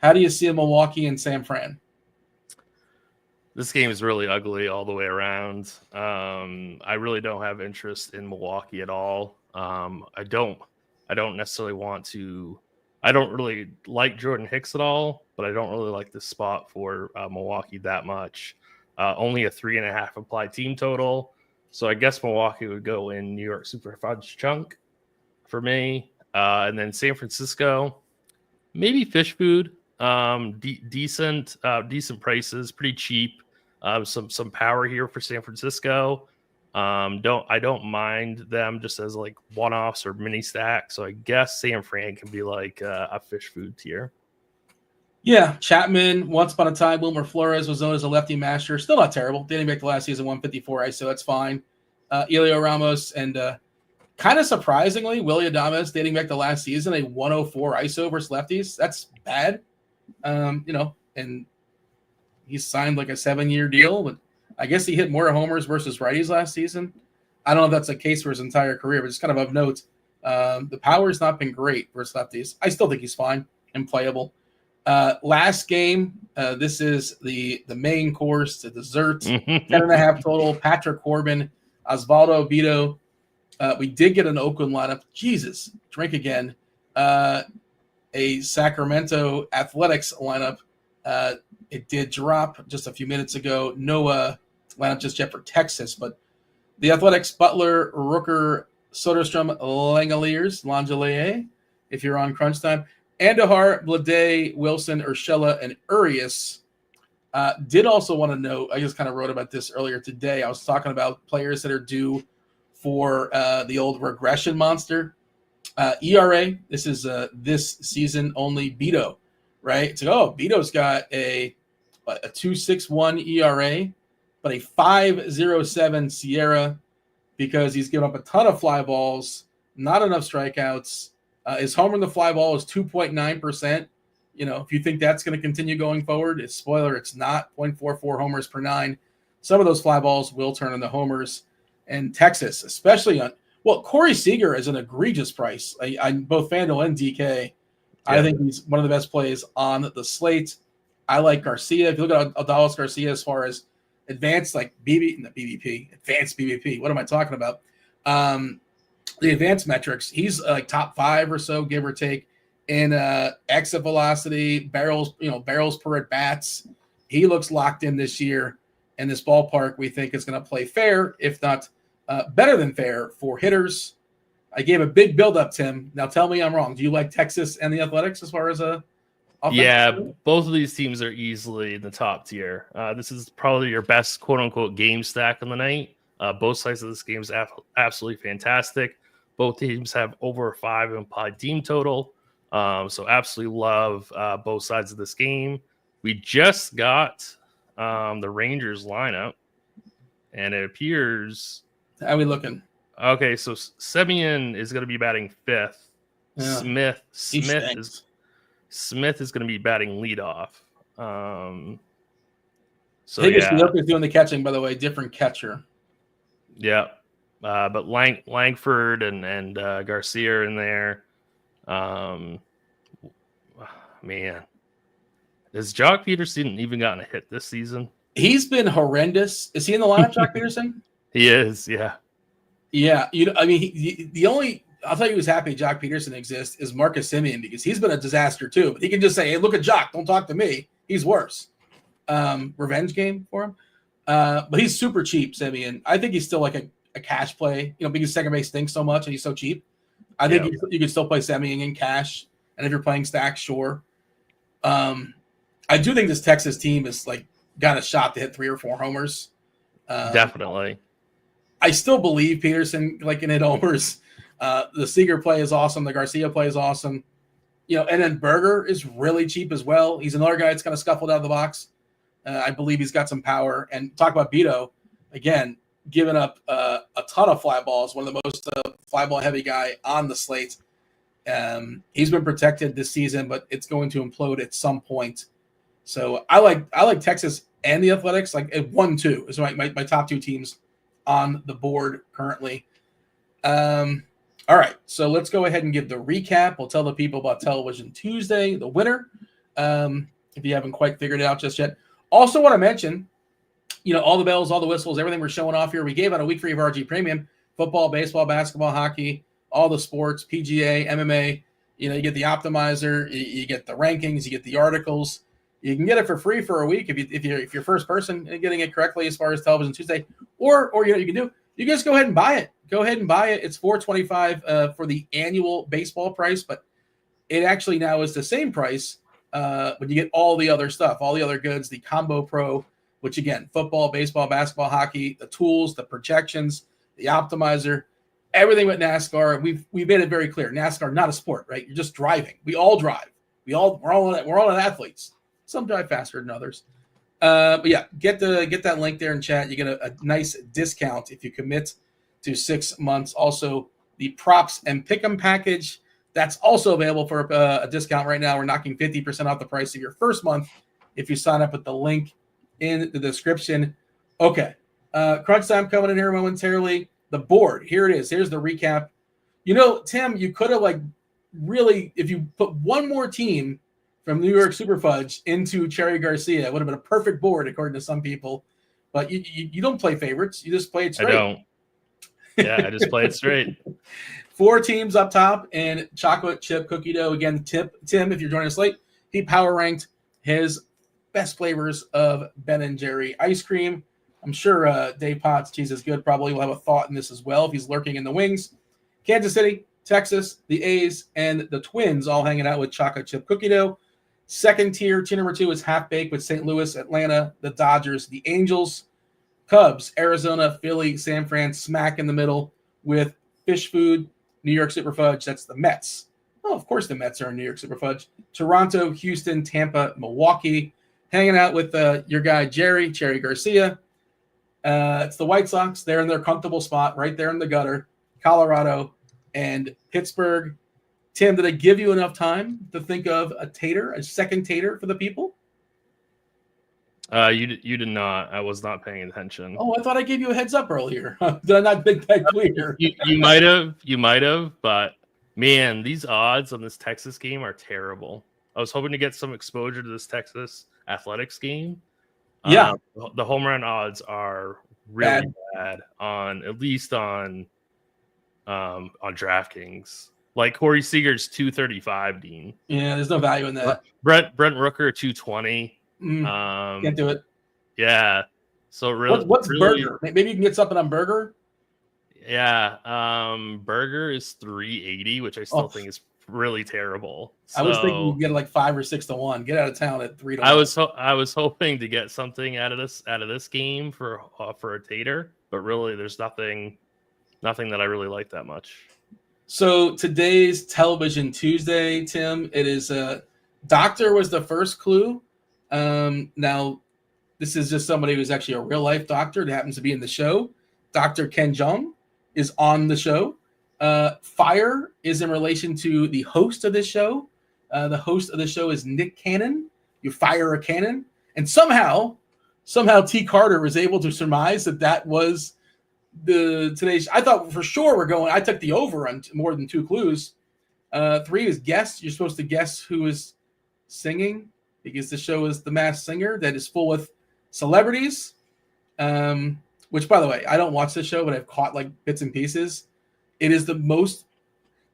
How do you see Milwaukee and San Fran? This game is really ugly all the way around. I really don't have interest in Milwaukee at all. I don't necessarily want to. I don't really like Jordan Hicks at all, but I don't really like the spot for Milwaukee that much. Only a 3.5 applied team total. So I guess Milwaukee would go in New York Super Fudge chunk for me. And then San Francisco, maybe fish food. Decent prices, pretty cheap. Some power here for San Francisco. I don't mind them just as like one-offs or mini stack. So I guess San Fran can be like a fish food tier. Yeah, Chapman, once upon a time, Wilmer Flores was known as a lefty master. Still not terrible. Dating back to last season, 154 ISO, that's fine. Elio Ramos, and kind of surprisingly, Willy Adames, dating back to last season, a 104 ISO versus lefties. That's bad. And he signed like a 7-year deal, but I guess he hit more homers versus righties last season. I don't know if that's the case for his entire career, but it's kind of note. The power's not been great versus lefties. I still think he's fine and playable. Last game, this is the main course, the dessert, 10.5 total. Patrick Corbin, Osvaldo Bido. We did get an Oakland lineup. Jesus, drink again. A Sacramento Athletics lineup. It did drop just a few minutes ago. No lineup just yet for Texas, but the Athletics, Butler, Rooker, Soderstrom, Langeliers, if you're on crunch time. Andahar, Blade, Wilson, Urshela, and Urias. Did also want to note, I just kind of wrote about this earlier today. I was talking about players that are due for the old regression monster. ERA, this is this season only Bido, right? It's like, Bito's got a 2.61 ERA, but a 5.07 Sierra because he's given up a ton of fly balls, not enough strikeouts. His homer in the fly ball is 2.9%. If you think that's going to continue going forward, it's spoiler, it's not. 0.44 homers per 9. Some of those fly balls will turn into homers. And Texas, especially Corey Seager is an egregious price. On both FanDuel and DK. Yeah. I think he's one of the best plays on the slate. I like Garcia. If you look at Adalis Garcia as far as advanced, like advanced BBP. What am I talking about? The advanced metrics, he's like top 5 or so, give or take, in exit velocity, barrels per at bats. He looks locked in this year, and this ballpark we think is going to play fair, if not better than fair, for hitters. I gave a big build-up, Tim. Now tell me I'm wrong. Do you like Texas and the Athletics as far as a both of these teams are easily in the top tier. This is probably your best quote-unquote game stack on the night. Both sides of this game is absolutely fantastic. Both teams have over 5 implied team total. So absolutely love both sides of this game. We just got the Rangers lineup, and it appears... How are we looking? Okay, so Semien is going to be batting 5th. Yeah. Smith is going to be batting leadoff. Yoko's doing the catching, by the way, different catcher. Yeah. But Langford and Garcia in there. Man. Has Jock Peterson even gotten a hit this season? He's been horrendous. Is he in the lineup, Jock Peterson? He is, yeah. Yeah, I'll tell you who's happy Jock Peterson exists is Marcus Semien, because he's been a disaster too. But he can just say, "Hey, look at Jock. Don't talk to me. He's worse." Revenge game for him. But he's super cheap, Semien. I think he's still like a cash play, because second base stinks so much and he's so cheap. I think you could still play Semien in cash. And if you're playing stacks, sure. I do think this Texas team is like got a shot to hit 3 or 4 homers. Definitely. I still believe Peterson can hit homers. The Seager play is awesome. The Garcia play is awesome. And then Berger is really cheap as well. He's another guy that's kind of scuffled out of the box. I believe he's got some power. And talk about Beto, again, giving up a ton of fly balls, one of the most fly ball heavy guy on the slate. He's been protected this season, but it's going to implode at some point. So I like Texas and the Athletics, like at 1-2 is my top 2 teams on the board currently. All right, so let's go ahead and give the recap. We'll tell the people about Television Tuesday, the winner, if you haven't quite figured it out just yet. Also want to mention, all the bells, all the whistles, everything we're showing off here. We gave out a week free of RG Premium, football, baseball, basketball, hockey, all the sports, PGA, MMA. You get the optimizer, you get the rankings, you get the articles. You can get it for free for a week if you're first person getting it correctly as far as Television Tuesday, or you can just go ahead and buy it. Go ahead and buy it. It's $4.25 for the annual baseball price, but it actually now is the same price when you get all the other stuff, all the other goods, the Combo Pro, which again, football, baseball, basketball, hockey, the tools, the projections, the optimizer, everything with NASCAR. We've made it very clear. NASCAR not a sport, right? You're just driving. We all drive. We're all athletes. Some drive faster than others. But yeah, get that link there in chat. You get a nice discount if you commit to 6 months. Also, the props and pick'em package, that's also available for a discount right now. We're knocking 50% off the price of your first month if you sign up with the link in the description. Okay, crunch time coming in here momentarily. The board, here it is. Here's the recap. Tim, you could have really, if you put one more team from New York Super Fudge into Cherry Garcia, it would have been a perfect board according to some people. But you don't play favorites. You just play it straight. I don't. Yeah, I just play it straight. 4 teams up top and chocolate chip cookie dough. Again, Tim, if you're joining us late, he power ranked his best flavors of Ben & Jerry ice cream. I'm sure Dave Potts, Cheeseisgood, probably will have a thought in this as well if he's lurking in the wings. Kansas City, Texas, the A's, and the Twins all hanging out with chocolate chip cookie dough. Second tier number 2 is half baked with St. Louis, Atlanta, the Dodgers, the Angels, Cubs, Arizona, Philly, San Fran, smack in the middle with Fish Food, New York Super Fudge. That's the Mets. Oh, of course the Mets are in New York Super Fudge. Toronto, Houston, Tampa, Milwaukee. Hanging out with your guy, Cherry Garcia. It's the White Sox. They're in their comfortable spot right there in the gutter. Colorado and Pittsburgh. Tim, did I give you enough time to think of a second tater for the people? You did not. I was not paying attention. Oh, I thought I gave you a heads up earlier. Did I not make that clear? You might have, but man, these odds on this Texas game are terrible. I was hoping to get some exposure to this Texas Athletics game. Yeah, the home run odds are really bad on at least on DraftKings. Like Corey Seager's 235, Dean. Yeah, there's no value in that. Brent Rooker 220. Can't do it. Yeah. So really, what's Burger? Maybe you can get something on Burger. Yeah. Burger is 380, which I still think is really terrible. So, I was thinking you could get like 5 or 6 to 1. Get out of town at 3 to 1. I was hoping to get something out of this game for a tater, but really there's nothing that I really like that much. So today's Television Tuesday, Tim, it is doctor was the first clue. Now, this is just somebody who's actually a real life doctor that happens to be in the show. Dr. Ken Jeong is on the show. Fire is in relation to the host of this show. The host of the show is Nick Cannon. You fire a cannon. And somehow T. Carter was able to surmise that was today's. I thought for sure I took the over on more than 2 clues. 3 is guess. You're supposed to guess who is singing because the show is The Masked Singer that is full with celebrities. Which, by the way, I don't watch this show, but I've caught like bits and pieces. It is the most.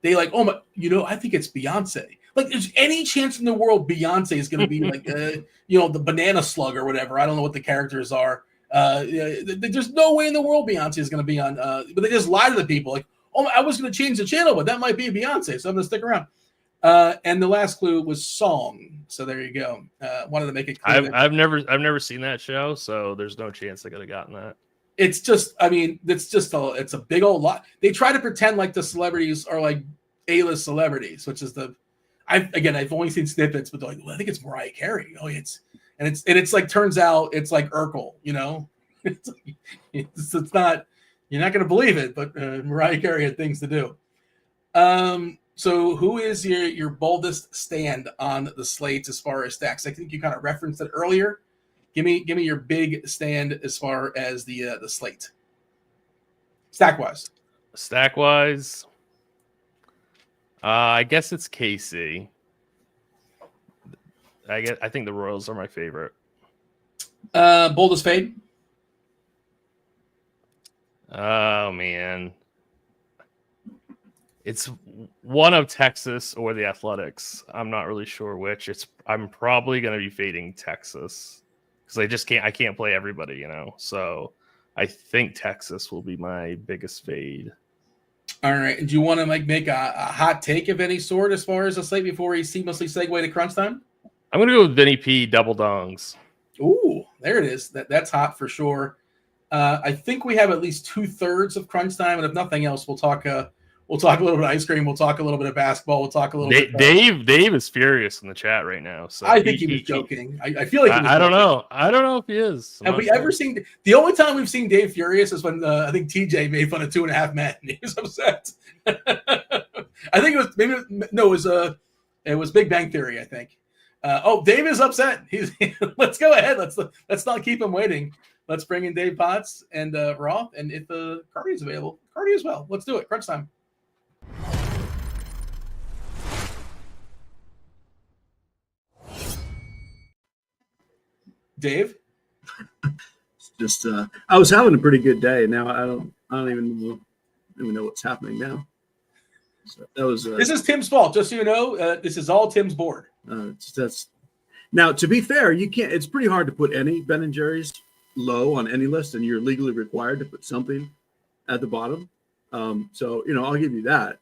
They like, oh my, I think it's Beyonce. Like, there's any chance in the world Beyonce is going to be like, the banana slug or whatever. I don't know what the characters are. There's no way in the world Beyonce is going to be on. But they just lie to the people. Like, oh, I was going to change the channel, but that might be Beyonce, so I'm going to stick around. And the last clue was song. So there you go. Wanted to make it clear. I've never seen that show, so there's no chance I could have gotten that. It's just, I mean, it's a big old lot. They try to pretend like the celebrities are like A-list celebrities, which is I've only seen snippets, but they're like, well, I think it's Mariah Carey. Oh, it's like, turns out it's like Urkel, you know, it's not, you're not going to believe it, but Mariah Carey had things to do. So who is your boldest stand on the slates as far as stacks? I think you kind of referenced it earlier. Give me your big stand as far as the slate. Stack wise. I guess it's KC. I think the Royals are my favorite. Boldest fade. Oh man. It's one of Texas or the Athletics. I'm not really sure which. I'm probably going to be fading Texas because I can't play everybody, you know. So I think Texas will be my biggest fade. All right. And do you want to make a hot take of any sort as far as the slate before we seamlessly segue to crunch time? I'm going to go with Vinny P double dongs. Ooh, there it is. That's hot for sure. I think we have at least 2/3 of crunch time, and if nothing else, we'll talk a little bit of ice cream. We'll talk a little bit of basketball. We'll talk a little bit. Dave is furious in the chat right now. So I think he was joking. I feel like I don't know. I don't know if he is. Have we ever seen the only time we've seen Dave furious is when I think TJ made fun of 2.5 Men. He was upset. I think it was Big Bang Theory. I think. Dave is upset. Let's go ahead. Let's not keep him waiting. Let's bring in Dave Potts and Roth, and if Carty is available, Carty as well. Let's do it. Crunch time. Dave? Just I was having a pretty good day. Now I don't even know what's happening now. So that was this is Tim's fault, just so you know. This is all Tim's board. That's now, to be fair, you can't. It's pretty hard to put any Ben and Jerry's low on any list, and you're legally required to put something at the bottom. So I'll give you that.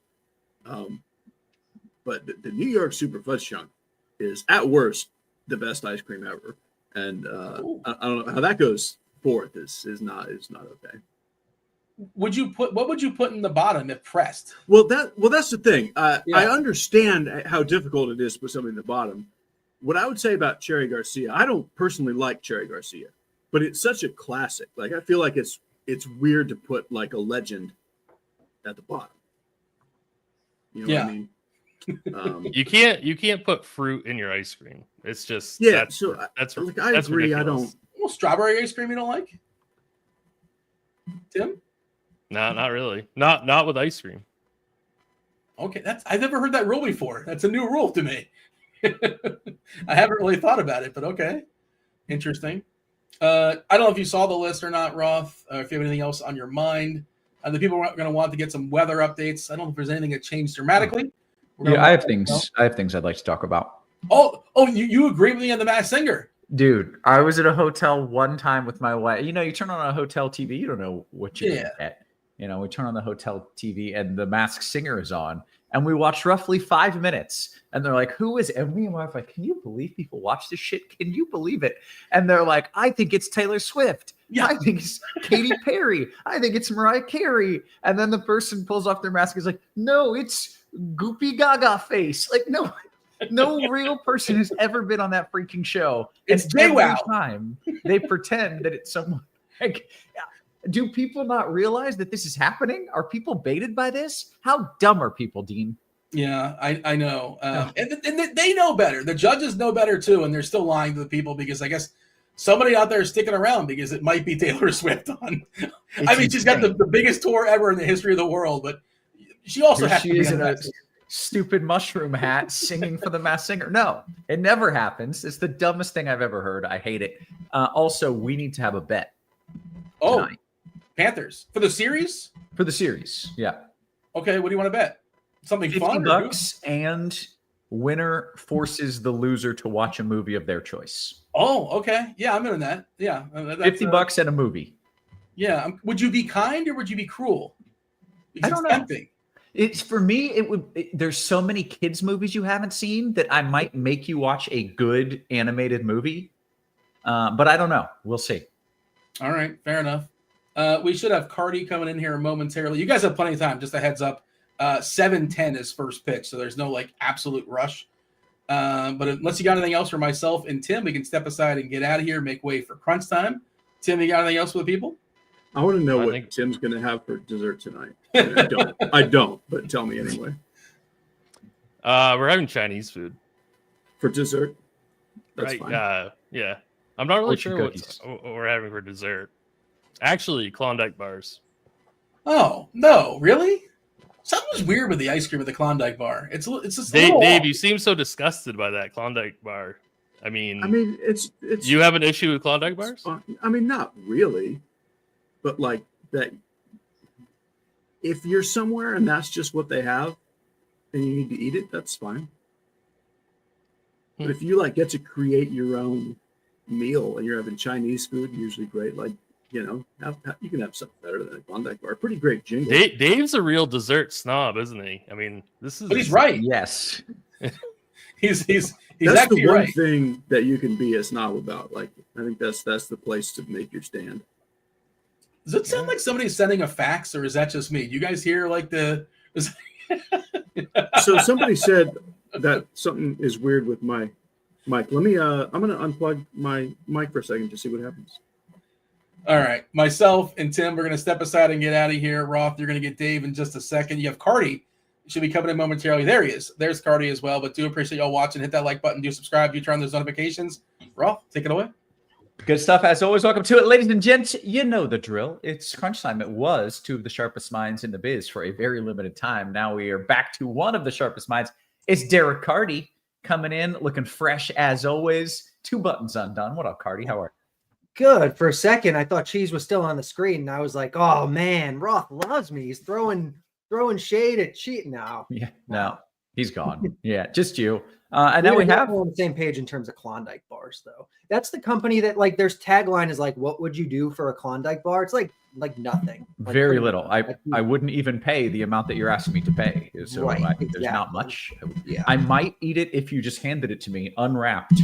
But the New York Super Fudge Chunk is at worst the best ice cream ever, and I don't know how that goes forth. Is not okay. What would you put in the bottom if pressed? Well, that's the thing. I understand how difficult it is to put something in the bottom. What I would say about Cherry Garcia, I don't personally like Cherry Garcia, but it's such a classic. Like, I feel like it's weird to put like a legend at the bottom. You know what I mean? You can't put fruit in your ice cream. It's just that's I agree. Ridiculous. I don't. Well, strawberry ice cream you don't like, Tim? No, not really. Not with ice cream. Okay, I've never heard that rule before. That's a new rule to me. I haven't really thought about it, but okay, interesting. I don't know if you saw the list or not, Roth. If you have anything else on your mind, the people are going to want to get some weather updates. I don't know if there's anything that changed dramatically. I have things. I have things I'd like to talk about. Oh, you agree with me on the Masked Singer? Dude, I was at a hotel one time with my wife. You turn on a hotel TV, you don't know what you're gonna get. We turn on the hotel TV and the Masked Singer is on, and we watched roughly 5 minutes. And they're like, "Who is?" And me and my wife are like, "Can you believe people watch this shit? Can you believe it?" And they're like, "I think it's Taylor Swift. Yeah, I think it's Katy Perry. I think it's Mariah Carey." And then the person pulls off their mask and is like, "No, it's Goopy Gaga face." Like, no real person has ever been on that freaking show. It's every time they pretend that it's someone. Like, do people not realize that this is happening? Are people baited by this? How dumb are people, Dean? Yeah, I know. And they know better. The judges know better too, and they're still lying to the people because I guess somebody out there is sticking around because it might be Taylor Swift on. I mean, she's got the biggest tour ever in the history of the world, but she also has to be in a stupid mushroom hat singing for the Masked Singer. No, it never happens. It's the dumbest thing I've ever heard. I hate it. Also, we need to have a bet. Tonight. Panthers for the series? For the series, yeah. Okay, what do you want to bet? Something fun? $50 and winner forces the loser to watch a movie of their choice. Oh, okay. Yeah, I'm in that. Yeah. $50 and a movie. Yeah. Would you be kind or would you be cruel? Because I don't know. Tempting. It's for me. There's so many kids movies you haven't seen that I might make you watch a good animated movie. But I don't know. We'll see. All right, fair enough. We should have Carty coming in here momentarily. You guys have plenty of time. Just a heads up. 7:10 is first pitch, so there's no like absolute rush. But unless you got anything else for myself and Tim, we can step aside and get out of here, make way for crunch time. Tim, you got anything else for the people? I want to know what Tim's going to have for dessert tonight. I don't, but tell me anyway. We're having Chinese food For dessert? That's right? fine. Yeah. I'm not really Fortune sure cookies. what we're having for dessert. Actually, Klondike bars. Oh, no, really? Something's weird with the ice cream at the Klondike bar. It's just Dave, you seem so disgusted by that Klondike bar. I mean, it's you have an issue with Klondike bars? I mean, not really, but like that. If you're somewhere and that's just what they have, and you need to eat it, that's fine. But if you like get to create your own meal and you're having Chinese food, usually great. Like, you know, you can have something better than a Klondike bar. Pretty great jingle. Dave's a real dessert snob, isn't he? I mean, this is. But he's right. Yes. He's That's actually the one right. thing that you can be a snob about. Like, I think that's the place to make your stand. Does it sound like somebody's sending a fax, or is that just me? You guys hear like the? So somebody said that something is weird with my mic. Let me. I'm going to unplug my mic for a second to see what happens. All right, myself and Tim, we're going to step aside and get out of here. Roth, you're going to get Dave in just a second. You have Carty. Should be coming in momentarily. There he is. There's Carty as well. But do appreciate y'all watching. Hit that like button. Do subscribe. Do turn on those notifications. Roth, take it away. Good stuff as always. Welcome to it, ladies and gents. You know the drill. It's crunch time. It was two of the sharpest minds in the biz for a very limited time. Now we are back to one of the sharpest minds. It's Derek Carty coming in, looking fresh as always. 2 buttons undone. What up, Carty? How are you? Good. For a second, I thought Cheese was still on the screen, and I was like, "Oh man, Roth loves me. He's throwing shade at Cheat now." Yeah, no, he's gone. Yeah, just you. And now we have on the same page in terms of Klondike bars, though. That's the company that like their tagline is like, "What would you do for a Klondike bar?" It's like nothing. Like, very little. I wouldn't even pay the amount that you're asking me to pay. So Right, I think there's exactly. not much. Yeah. I might eat it if you just handed it to me unwrapped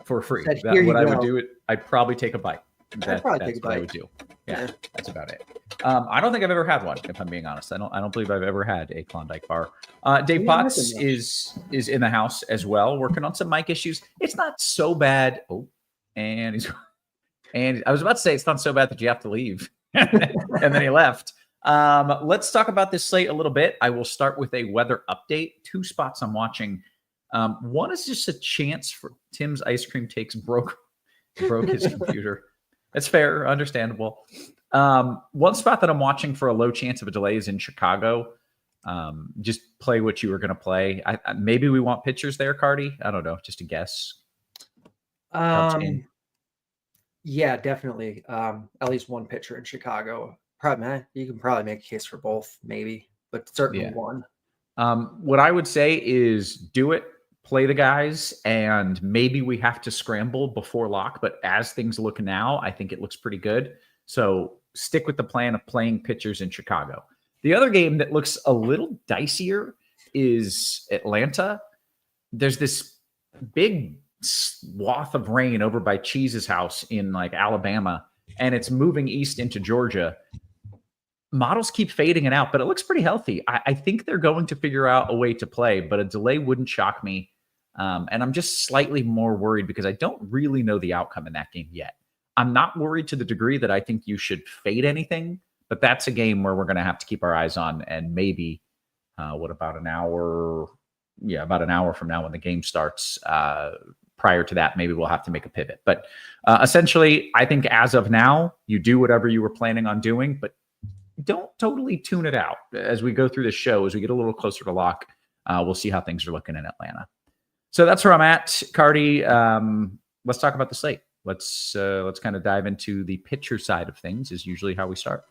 for free. Said, That, "Here what you I would go." do it. I'd probably take a bite. I'd probably That's take a what I bite. would do. Yeah, Yeah. that's about it. I don't think I've ever had one, if I'm being honest. I don't believe I've ever had a Klondike bar. Dave Yeah, Potts nothing is in the house as well, working on some mic issues. It's not so bad. Oh, and I was about to say it's not so bad that you have to leave, and then he left. Let's talk about this slate a little bit. I will start with a weather update. 2 spots I'm watching. One is just a chance for Tim's ice cream takes broke his computer. It's fair, understandable. One spot that I'm watching for a low chance of a delay is in Chicago. Just play what you were going to play. Maybe we want pitchers there, Carty. I don't know, just a guess. Yeah, definitely. At least one pitcher in Chicago. Probably, you can probably make a case for both, maybe, but certainly one. What I would say is do it, play the guys, and maybe we have to scramble before lock. But as things look now, I think it looks pretty good. So stick with the plan of playing pitchers in Chicago. The other game that looks a little dicier is Atlanta. There's this big swath of rain over by Cheese's house in like Alabama, and it's moving east into Georgia. Models keep fading it out, but it looks pretty healthy. I think they're going to figure out a way to play, but a delay wouldn't shock me. And I'm just slightly more worried because I don't really know the outcome in that game yet. I'm not worried to the degree that I think you should fade anything, but that's a game where we're going to have to keep our eyes on. And maybe, about an hour? Yeah, about an hour from now when the game starts. Prior to that, maybe we'll have to make a pivot. But essentially, I think as of now, you do whatever you were planning on doing, but don't totally tune it out. As we go through the show, as we get a little closer to lock, we'll see how things are looking in Atlanta. So that's where I'm at, Carty. Let's talk about the slate. Let's kind of dive into the pitcher side of things. Is usually how we start.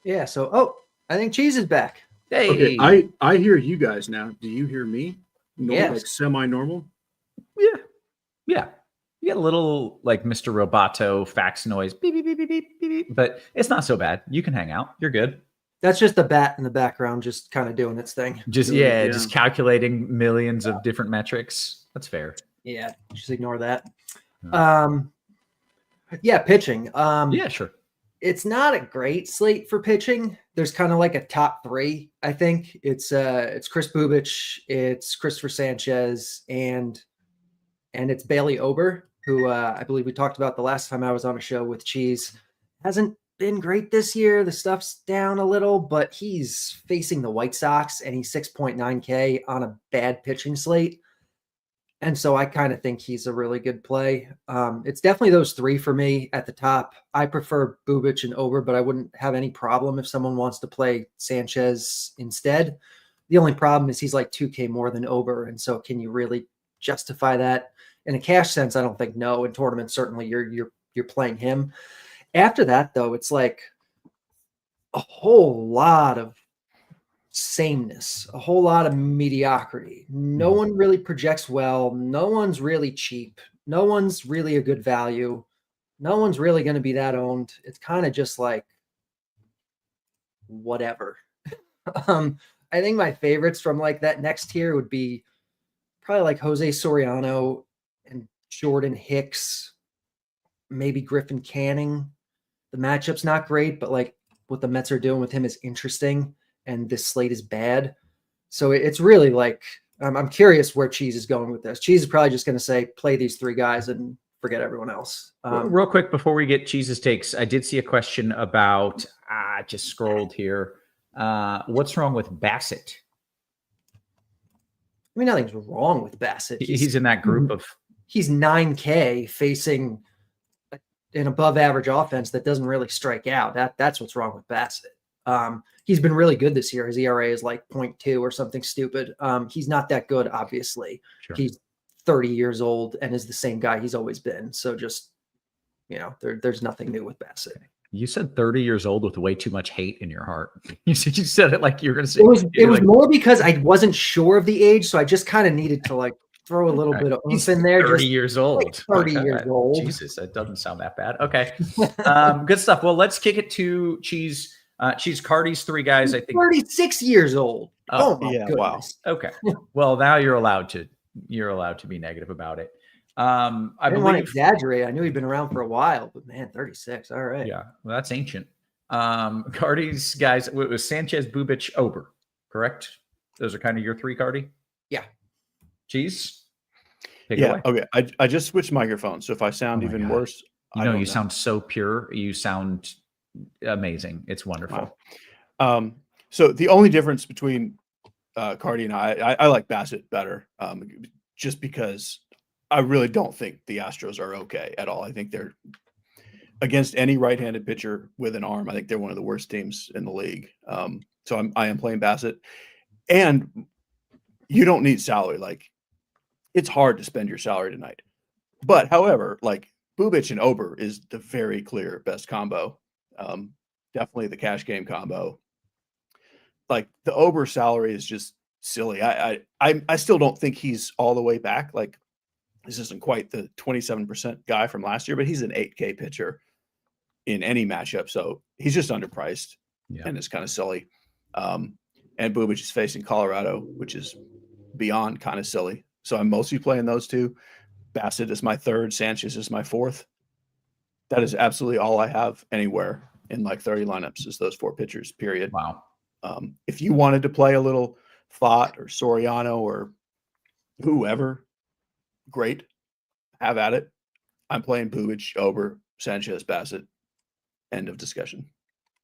Yeah. So, I think Cheese is back. Hey, Okay, I hear you guys now. Do you hear me? Yes. Like semi-normal? yeah. You get a little like Mr. Roboto fax noise, beep, beep, beep, beep, beep, beep, but it's not so bad. You can hang out. You're good. That's just the bat in the background, just kind of doing its thing. Just just calculating millions of different metrics. That's fair. Yeah, just ignore that. Yeah. Pitching. Yeah, sure. It's not a great slate for pitching. There's kind of like a top 3, I think. It's Chris Bubich, it's Christopher Sanchez, and it's Bailey Ober, who I believe we talked about the last time I was on a show with Cheese. Hasn't been great this year. The stuff's down a little, but he's facing the White Sox and he's 6.9K on a bad pitching slate. And so I kind of think he's a really good play. It's definitely those 3 for me at the top. I prefer Bubich and Ober, but I wouldn't have any problem if someone wants to play Sanchez instead. The only problem is he's like 2K more than Ober. And so can you really justify that? In a cash sense, I don't think no. In tournaments, certainly you're playing him. After that, though, it's like a whole lot of sameness, a whole lot of mediocrity. No one really projects well. No one's really cheap. No one's really a good value. No one's really going to be that owned. It's kind of just like whatever. I think my favorites from like that next tier would be probably like Jose Soriano and Jordan Hicks, maybe Griffin Canning. The matchup's not great, but like what the Mets are doing with him is interesting. And this slate is bad. So it's really like, I'm curious where Cheese is going with this. Cheese is probably just going to say, play these 3 guys and forget everyone else. Real quick, before we get Cheese's takes, I did see a question about, I just scrolled here. What's wrong with Bassett? I mean, nothing's wrong with Bassett. He's in that group of... He's 9K facing an above average offense that doesn't really strike out. That's what's wrong with Bassett. He's been really good this year. His ERA is like 0.2 or something stupid. He's not that good, obviously. Sure. He's 30 years old and is the same guy he's always been. So just, there's nothing new with Bassett. You said 30 years old with way too much hate in your heart. You said it like you were going to say. It was more because I wasn't sure of the age, so I just kind of needed to like throw a little bit of oomph in there. 30 years old. Like 30 years old. Jesus, that doesn't sound that bad. Okay. Good stuff. Well, let's kick it to Cheese. Cheese Carty's 3 guys, I think. 36 years old. Oh my goodness. Wow. Okay. Well, now you're allowed to be negative about it. I didn't want to exaggerate. I knew he'd been around for a while, but man, 36. All right. Yeah. Well, that's ancient. Carty's guys, it was Sanchez, Bubich, Ober, correct? Those are kind of your 3, Carty? Yeah. Cheese? Take it away. Okay. I just switched microphones, so if I sound even worse, you sound so pure. You sound amazing. It's wonderful. Wow. So the only difference between Carty and I like Bassett better, just because I really don't think the Astros are okay at all. I think they're against any right-handed pitcher with an arm. I think they're one of the worst teams in the league. So I am playing Bassett, and you don't need salary. Like, it's hard to spend your salary tonight. But however, like Bubich and Ober is the very clear best combo. Definitely the cash game combo. Like the Ober salary is just silly. I still don't think he's all the way back. Like, this isn't quite the 27% guy from last year, but he's an 8K pitcher in any matchup. So he's just underpriced and it's kind of silly. And Bubich is facing Colorado, which is beyond kind of silly. So I'm mostly playing those 2. Bassett is my 3rd. Sanchez is my 4th. That is absolutely all I have anywhere in like 30 lineups is those 4 pitchers, period. Wow. If you wanted to play a little Thought or Soriano or whoever, great. Have at it. I'm playing Bubich, Ober, Sanchez, Bassett. End of discussion.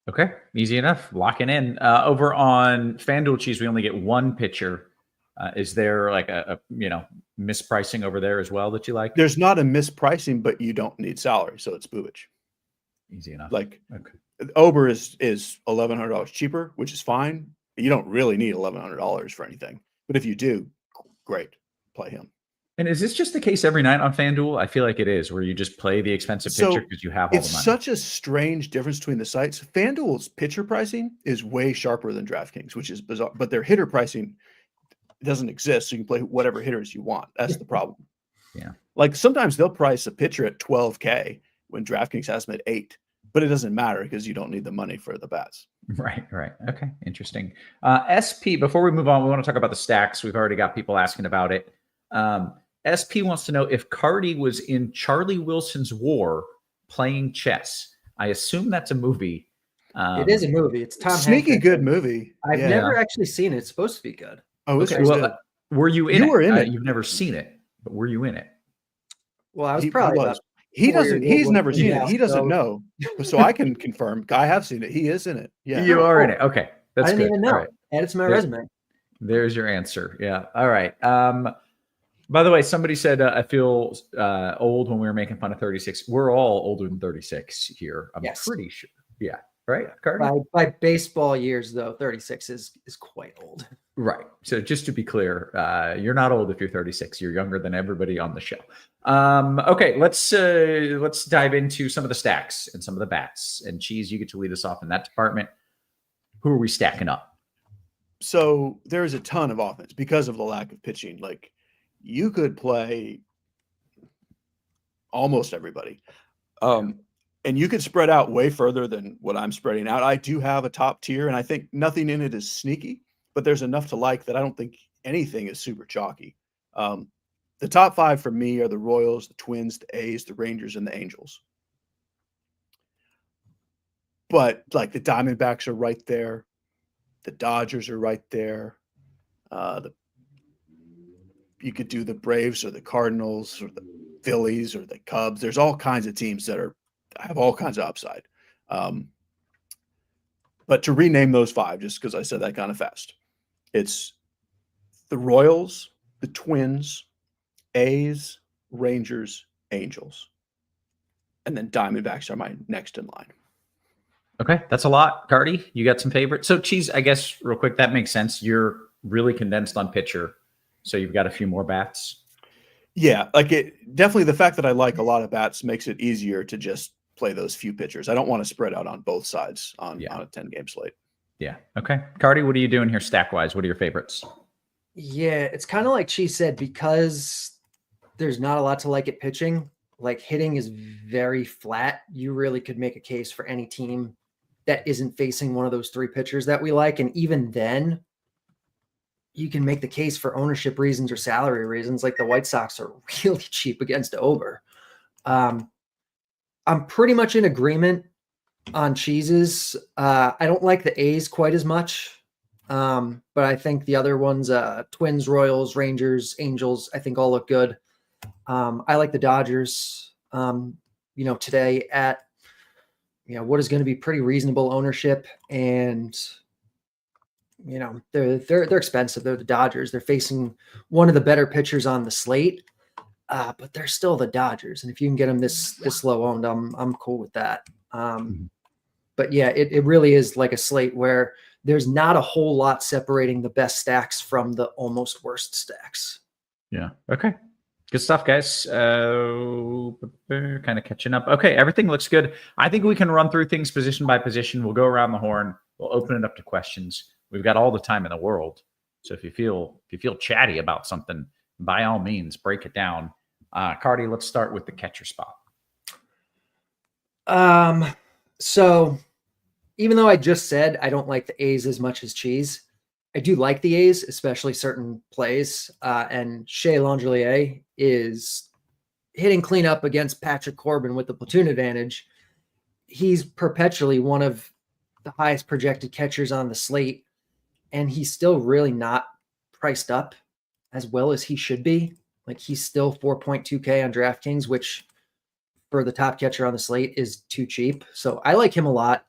Okay. Easy enough. Locking in. Over on FanDuel Cheese, we only get 1 pitcher. Is there like a mispricing over there as well that you like? There's not a mispricing, but you don't need salary. So it's Bubich. Easy enough. Like, Ober is $1,100 cheaper, which is fine. You don't really need $1,100 for anything. But if you do, great. Play him. And is this just the case every night on FanDuel? I feel like it is, where you just play the expensive pitcher because you have all the money. It's such a strange difference between the sites. FanDuel's pitcher pricing is way sharper than DraftKings, which is bizarre. But their hitter pricing doesn't exist, so you can play whatever hitters you want. That's the problem. Yeah. Like sometimes they'll price a pitcher at $12K when DraftKings has them at $8. but it doesn't matter because you don't need the money for the bats. Right. Okay, interesting. SP, before we move on, we want to talk about the stacks. We've already got people asking about it. SP wants to know if Carty was in Charlie Wilson's War playing chess. I assume that's a movie. It is a movie. It's Tom Sneaky Hanks. good movie. I've never actually seen it. It's supposed to be good. Oh, okay. Well, were you in it? You were in it. You've never seen it, but were you in it? Well, I was probably about He doesn't. He's never seen it. He doesn't so- know. So I can confirm. I have seen it. He is in it. Yeah. You are in it. Okay. That's I didn't good. even know. All right. Add it to my resume. There's your answer. Yeah. All right. By the way, somebody said I feel old when we were making fun of 36. We're all older than 36 here. I'm pretty sure. Yeah. Right, Carty? By baseball years, though, 36 is quite old. Right. So just to be clear, you're not old if you're 36. You're younger than everybody on the show. Okay, let's dive into some of the stacks and some of the bats. And Cheese, you get to lead us off in that department. Who are we stacking up? So there's a ton of offense because of the lack of pitching. Like you could play almost everybody. And you could spread out way further than what I'm spreading out. I do have a top tier, and I think nothing in it is sneaky, but there's enough to like that I don't think anything is super chalky. The top 5 for me are the Royals, the Twins, the A's, the Rangers, and the Angels. But like the Diamondbacks are right there. The Dodgers are right there. You could do the Braves or the Cardinals or the Phillies or the Cubs. There's all kinds of teams that have all kinds of upside. But to rename those 5, just because I said that kind of fast, it's the Royals, the Twins, A's, Rangers, Angels. And then Diamondbacks are my next in line. Okay, that's a lot. Carty, you got some favorites? So, Cheese, I guess real quick, that makes sense. You're really condensed on pitcher, so you've got a few more bats. Yeah, like it definitely the fact that I like a lot of bats makes it easier to just play those few pitchers. I don't want to spread out on both sides on a 10-game slate. Yeah. Okay. Carty, what are you doing here stack-wise? What are your favorites? Yeah, it's kind of like she said, because there's not a lot to like at pitching. Like hitting is very flat. You really could make a case for any team that isn't facing one of those 3 pitchers that we like. And even then, you can make the case for ownership reasons or salary reasons. Like the White Sox are really cheap against over. I'm pretty much in agreement on Cheeses. I don't like the A's quite as much. But I think the other ones, Twins, Royals, Rangers, Angels, I think all look good. I like the Dodgers, today at, what is going to be pretty reasonable ownership. And, they're expensive. They're the Dodgers. They're facing one of the better pitchers on the slate. But they're still the Dodgers. And if you can get them this low owned, I'm cool with that. But yeah, it really is like a slate where there's not a whole lot separating the best stacks from the almost worst stacks. Yeah. Okay. Good stuff, guys. Kind of catching up. Okay. Everything looks good. I think we can run through things position by position. We'll go around the horn. We'll open it up to questions. We've got all the time in the world. So if you feel chatty about something, by all means, break it down. Carty, let's start with the catcher spot. So even though I just said I don't like the A's as much as Cheese, I do like the A's, especially certain plays. And Shea Langelier is hitting cleanup against Patrick Corbin with the platoon advantage. He's perpetually one of the highest projected catchers on the slate, and he's still really not priced up as well as he should be. Like he's still 4.2K on DraftKings, which for the top catcher on the slate is too cheap. So I like him a lot.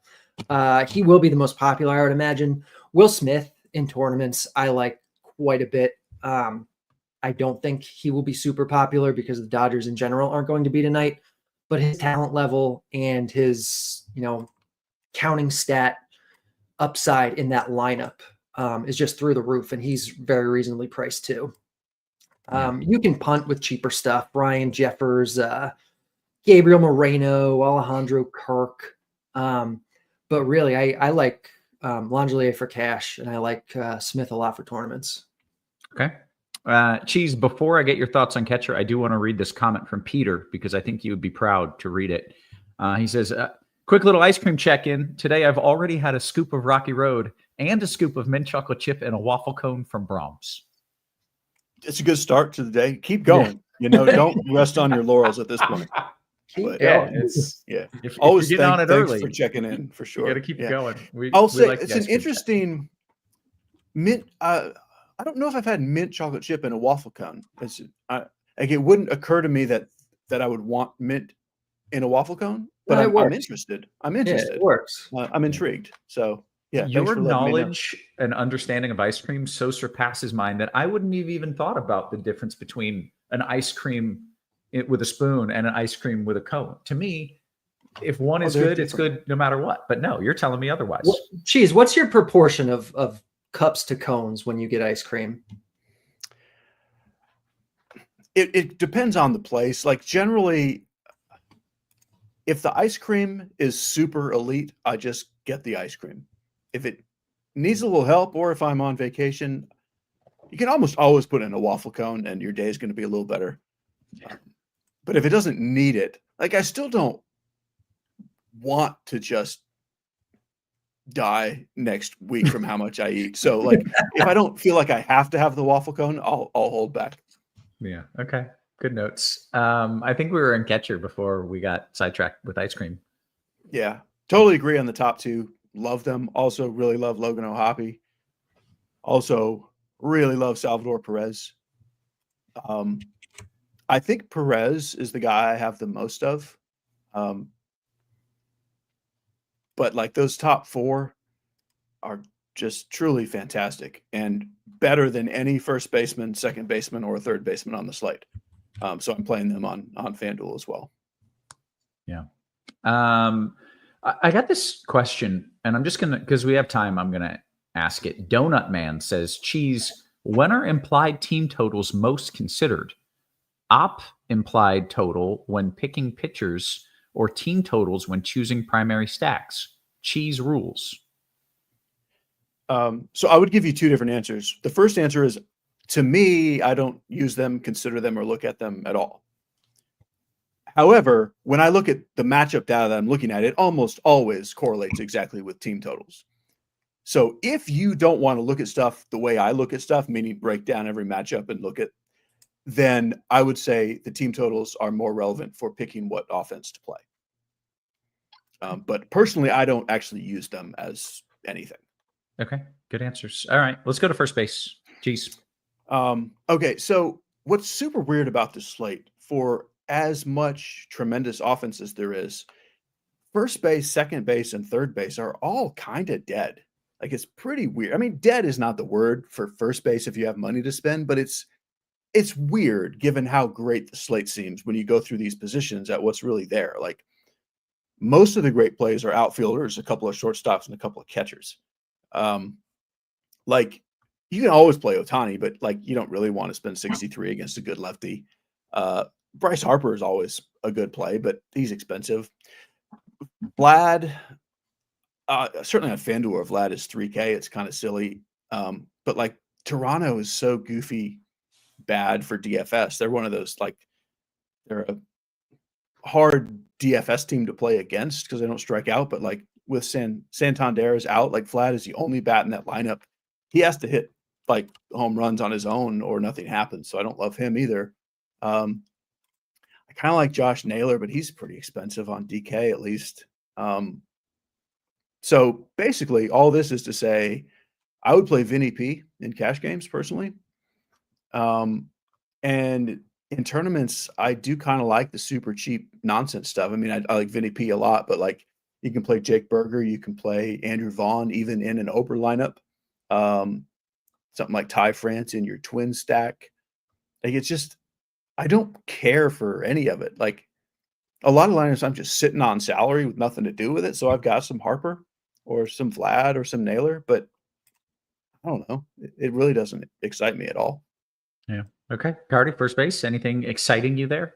He will be the most popular, I would imagine. Will Smith in tournaments, I like quite a bit. I don't think he will be super popular because the Dodgers in general aren't going to be tonight, but his talent level and his, counting stat upside in that lineup is just through the roof, and he's very reasonably priced too. You can punt with cheaper stuff. Ryan Jeffers, Gabriel Moreno, Alejandro Kirk. But really, I like Langelier for cash, and I like Smith a lot for tournaments. Okay. Cheese, before I get your thoughts on catcher, I do want to read this comment from Peter because I think you would be proud to read it. He says, Quick little ice cream check-in. Today, I've already had a scoop of Rocky Road and a scoop of mint chocolate chip and a waffle cone from Brahms. It's a good start to the day. Keep going. Don't rest on your laurels at this point. Keep Yeah, going. If Always you're getting on it thanks early for checking in, for sure. You got to keep it going. I'll say like it's the ice an cream interesting mint. I don't know if I've had mint chocolate chip and a waffle cone. It wouldn't occur to me that I would want mint in a waffle cone, but I'm interested. Yeah, it works. I'm intrigued. So yeah, your knowledge and understanding of ice cream so surpasses mine that I wouldn't have even thought about the difference between an ice cream with a spoon and an ice cream with a cone. To me, if one is good, it's good no matter what. But no, you're telling me otherwise. Cheese, what's your proportion of cups to cones when you get ice cream? It depends on the place. Like generally, if the ice cream is super elite, I just get the ice cream. If it needs a little help, or if I'm on vacation, you can almost always put in a waffle cone and your day is going to be a little better. But if it doesn't need it, like I still don't want to just die next week from how much I eat. So like if I don't feel like I have to have the waffle cone, I'll hold back. Yeah. Okay. Good notes. I think we were in catcher before we got sidetracked with ice cream. Yeah. Totally agree on the top two. Love them. Also really love Logan O'Hoppe. Also really love Salvador Perez. I think Perez is the guy I have the most of. But like those top four are just truly fantastic and better than any first baseman, second baseman, or third baseman on the slate. So I'm playing them on FanDuel as well. Yeah. I got this question, and I'm just gonna, because we have time, I'm gonna ask it. Donut Man says, Cheese, when are implied team totals most considered? Op implied total when picking pitchers, or team totals when choosing primary stacks? Cheese rules. So I would give you two different answers. The first answer is, to me, I don't use them, consider them, or look at them at all. However, when I look at the matchup data that I'm looking at, it almost always correlates exactly with team totals. So if you don't want to look at stuff the way I look at stuff, meaning break down every matchup and look at, then I would say the team totals are more relevant for picking what offense to play. But personally, I don't actually use them as anything. Okay, good answers. All right, let's go to first base. Jeez. Okay, so what's super weird about this slate, for as much tremendous offense as there is, first base, second base, and third base are all kind of dead. Like, it's pretty weird. I mean, dead is not the word for first base if you have money to spend, but it's weird given how great the slate seems when you go through these positions at what's really there. Like, most of the great plays are outfielders, a couple of shortstops, and a couple of catchers. Like, you can always play Ohtani, but like, you don't really want to spend 63 against a good lefty. Bryce Harper is always a good play, but he's expensive. Vlad, certainly on FanDuel, where Vlad is 3K, it's kind of silly. But like, Toronto is so goofy bad for DFS. They're one of those, like, they're a hard DFS team to play against because they don't strike out. But like, with Santander is out, like Vlad is the only bat in that lineup. He has to hit like home runs on his own or nothing happens. So I don't love him either. I kind of like Josh Naylor, but he's pretty expensive on DK at least. So basically all this is to say, I would play Vinny P in cash games personally. And in tournaments, I do kind of like the super cheap nonsense stuff. I mean, I like Vinny P a lot, but like, you can play Jake Berger, you can play Andrew Vaughn, even in an Oprah lineup. Something like Ty France in your twin stack. Like, it's just, I don't care for any of it. Like, a lot of lineups, I'm just sitting on salary with nothing to do with it. So I've got some Harper or some Vlad or some Naylor, but I don't know. It really doesn't excite me at all. Yeah. Okay. Carty, first base. Anything exciting you there?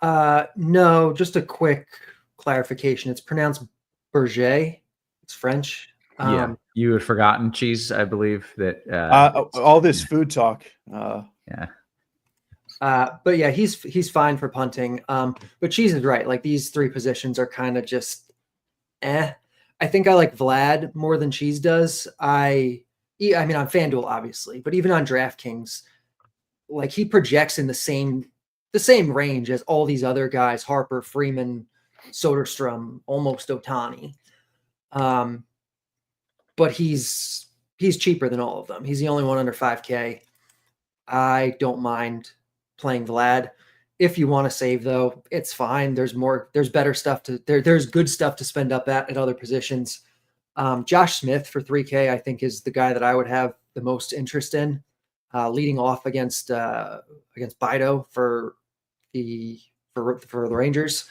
No, just a quick clarification. It's pronounced Berger. It's French. Yeah. You had forgotten, Cheese, I believe that. All this food talk. Yeah. But yeah, he's fine for punting. But Cheese is right. Like, these three positions are kind of just I think I like Vlad more than Cheese does. I mean, on FanDuel, obviously, but even on DraftKings, like he projects in the same range as all these other guys, Harper, Freeman, Soderstrom, almost Ohtani. But he's cheaper than all of them. He's the only one under 5K. I don't mind playing Vlad. If you want to save, though, it's fine. There's better stuff there's good stuff to spend up at other positions. Josh Smith for 3K, I think, is the guy that I would have the most interest in, leading off against Bido for the Rangers.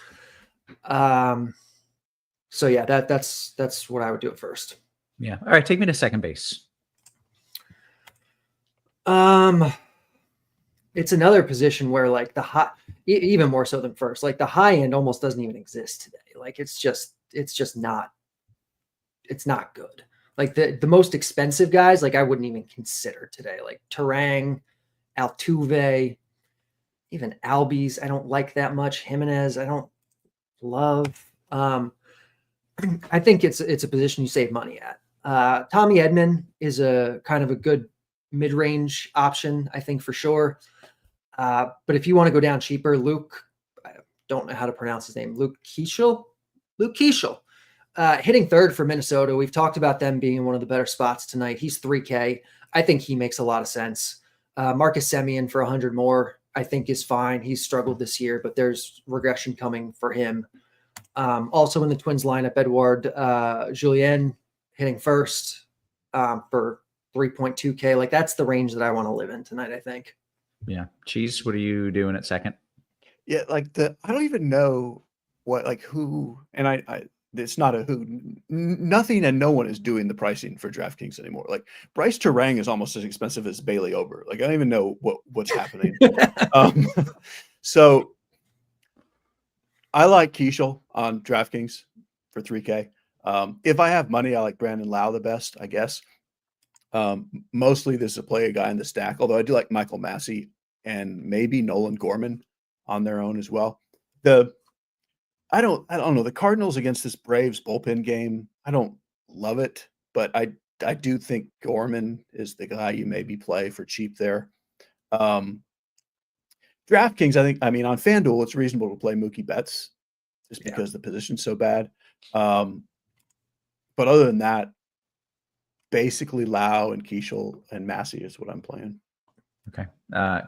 So yeah, that's what I would do at first. Yeah. All right. Take me to second base. It's another position where like even more so than first, like the high end almost doesn't even exist today. Like it's just not good. Like the most expensive guys, like I wouldn't even consider today, like Terang, Altuve, even Albies. I don't like that much. Jimenez, I don't love. I think it's a position you save money at. Tommy Edman is a kind of a good mid-range option, I think, for sure. But if you want to go down cheaper, I don't know how to pronounce his name, Luke Keeschel, hitting third for Minnesota. We've talked about them being in one of the better spots tonight. He's 3K. I think he makes a lot of sense. Marcus Semien for 100 more, I think is fine. He's struggled this year, but there's regression coming for him. Also in the Twins lineup, Edouard Julien hitting first for 3.2K. Like that's the range that I want to live in tonight, I think. Yeah. Cheese, what are you doing at second? Yeah, like I don't even know who, and I it's not a who. Nothing and no one is doing the pricing for DraftKings anymore. Like Bryce Terang is almost as expensive as Bailey Ober. Like I don't even know what's happening. So I like Keeschel on DraftKings for 3K. If I have money, I like Brandon Lau the best, I guess. Mostly this is a play a guy in the stack, although I do like Michael Massey and maybe Nolan Gorman on their own as well. I don't know, the Cardinals against this Braves bullpen game, I don't love it, but I do think Gorman is the guy you maybe play for cheap there. DraftKings, I mean, on FanDuel, it's reasonable to play Mookie Betts just because the position's so bad. But other than that, basically Lau and Keeschel and Massey is what I'm playing. Okay.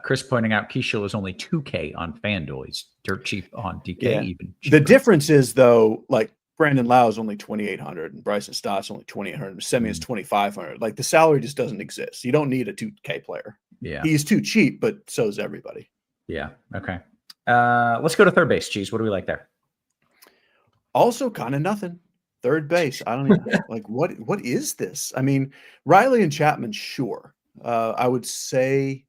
Chris pointing out Keeschel is only 2K on FanDuel. He's dirt cheap on DK. Even cheaper. The difference is, though, like Brandon Lau is only 2,800 and Bryson Stott's only 2,800. Semien is 2,500. Like the salary just doesn't exist. You don't need a 2K player. Yeah. He's too cheap, but so is everybody. Yeah. Okay. Let's go to third base. Cheese. What do we like there? Also kind of nothing. Third base. I don't even like what is this? I mean, Riley and Chapman, sure. I would say,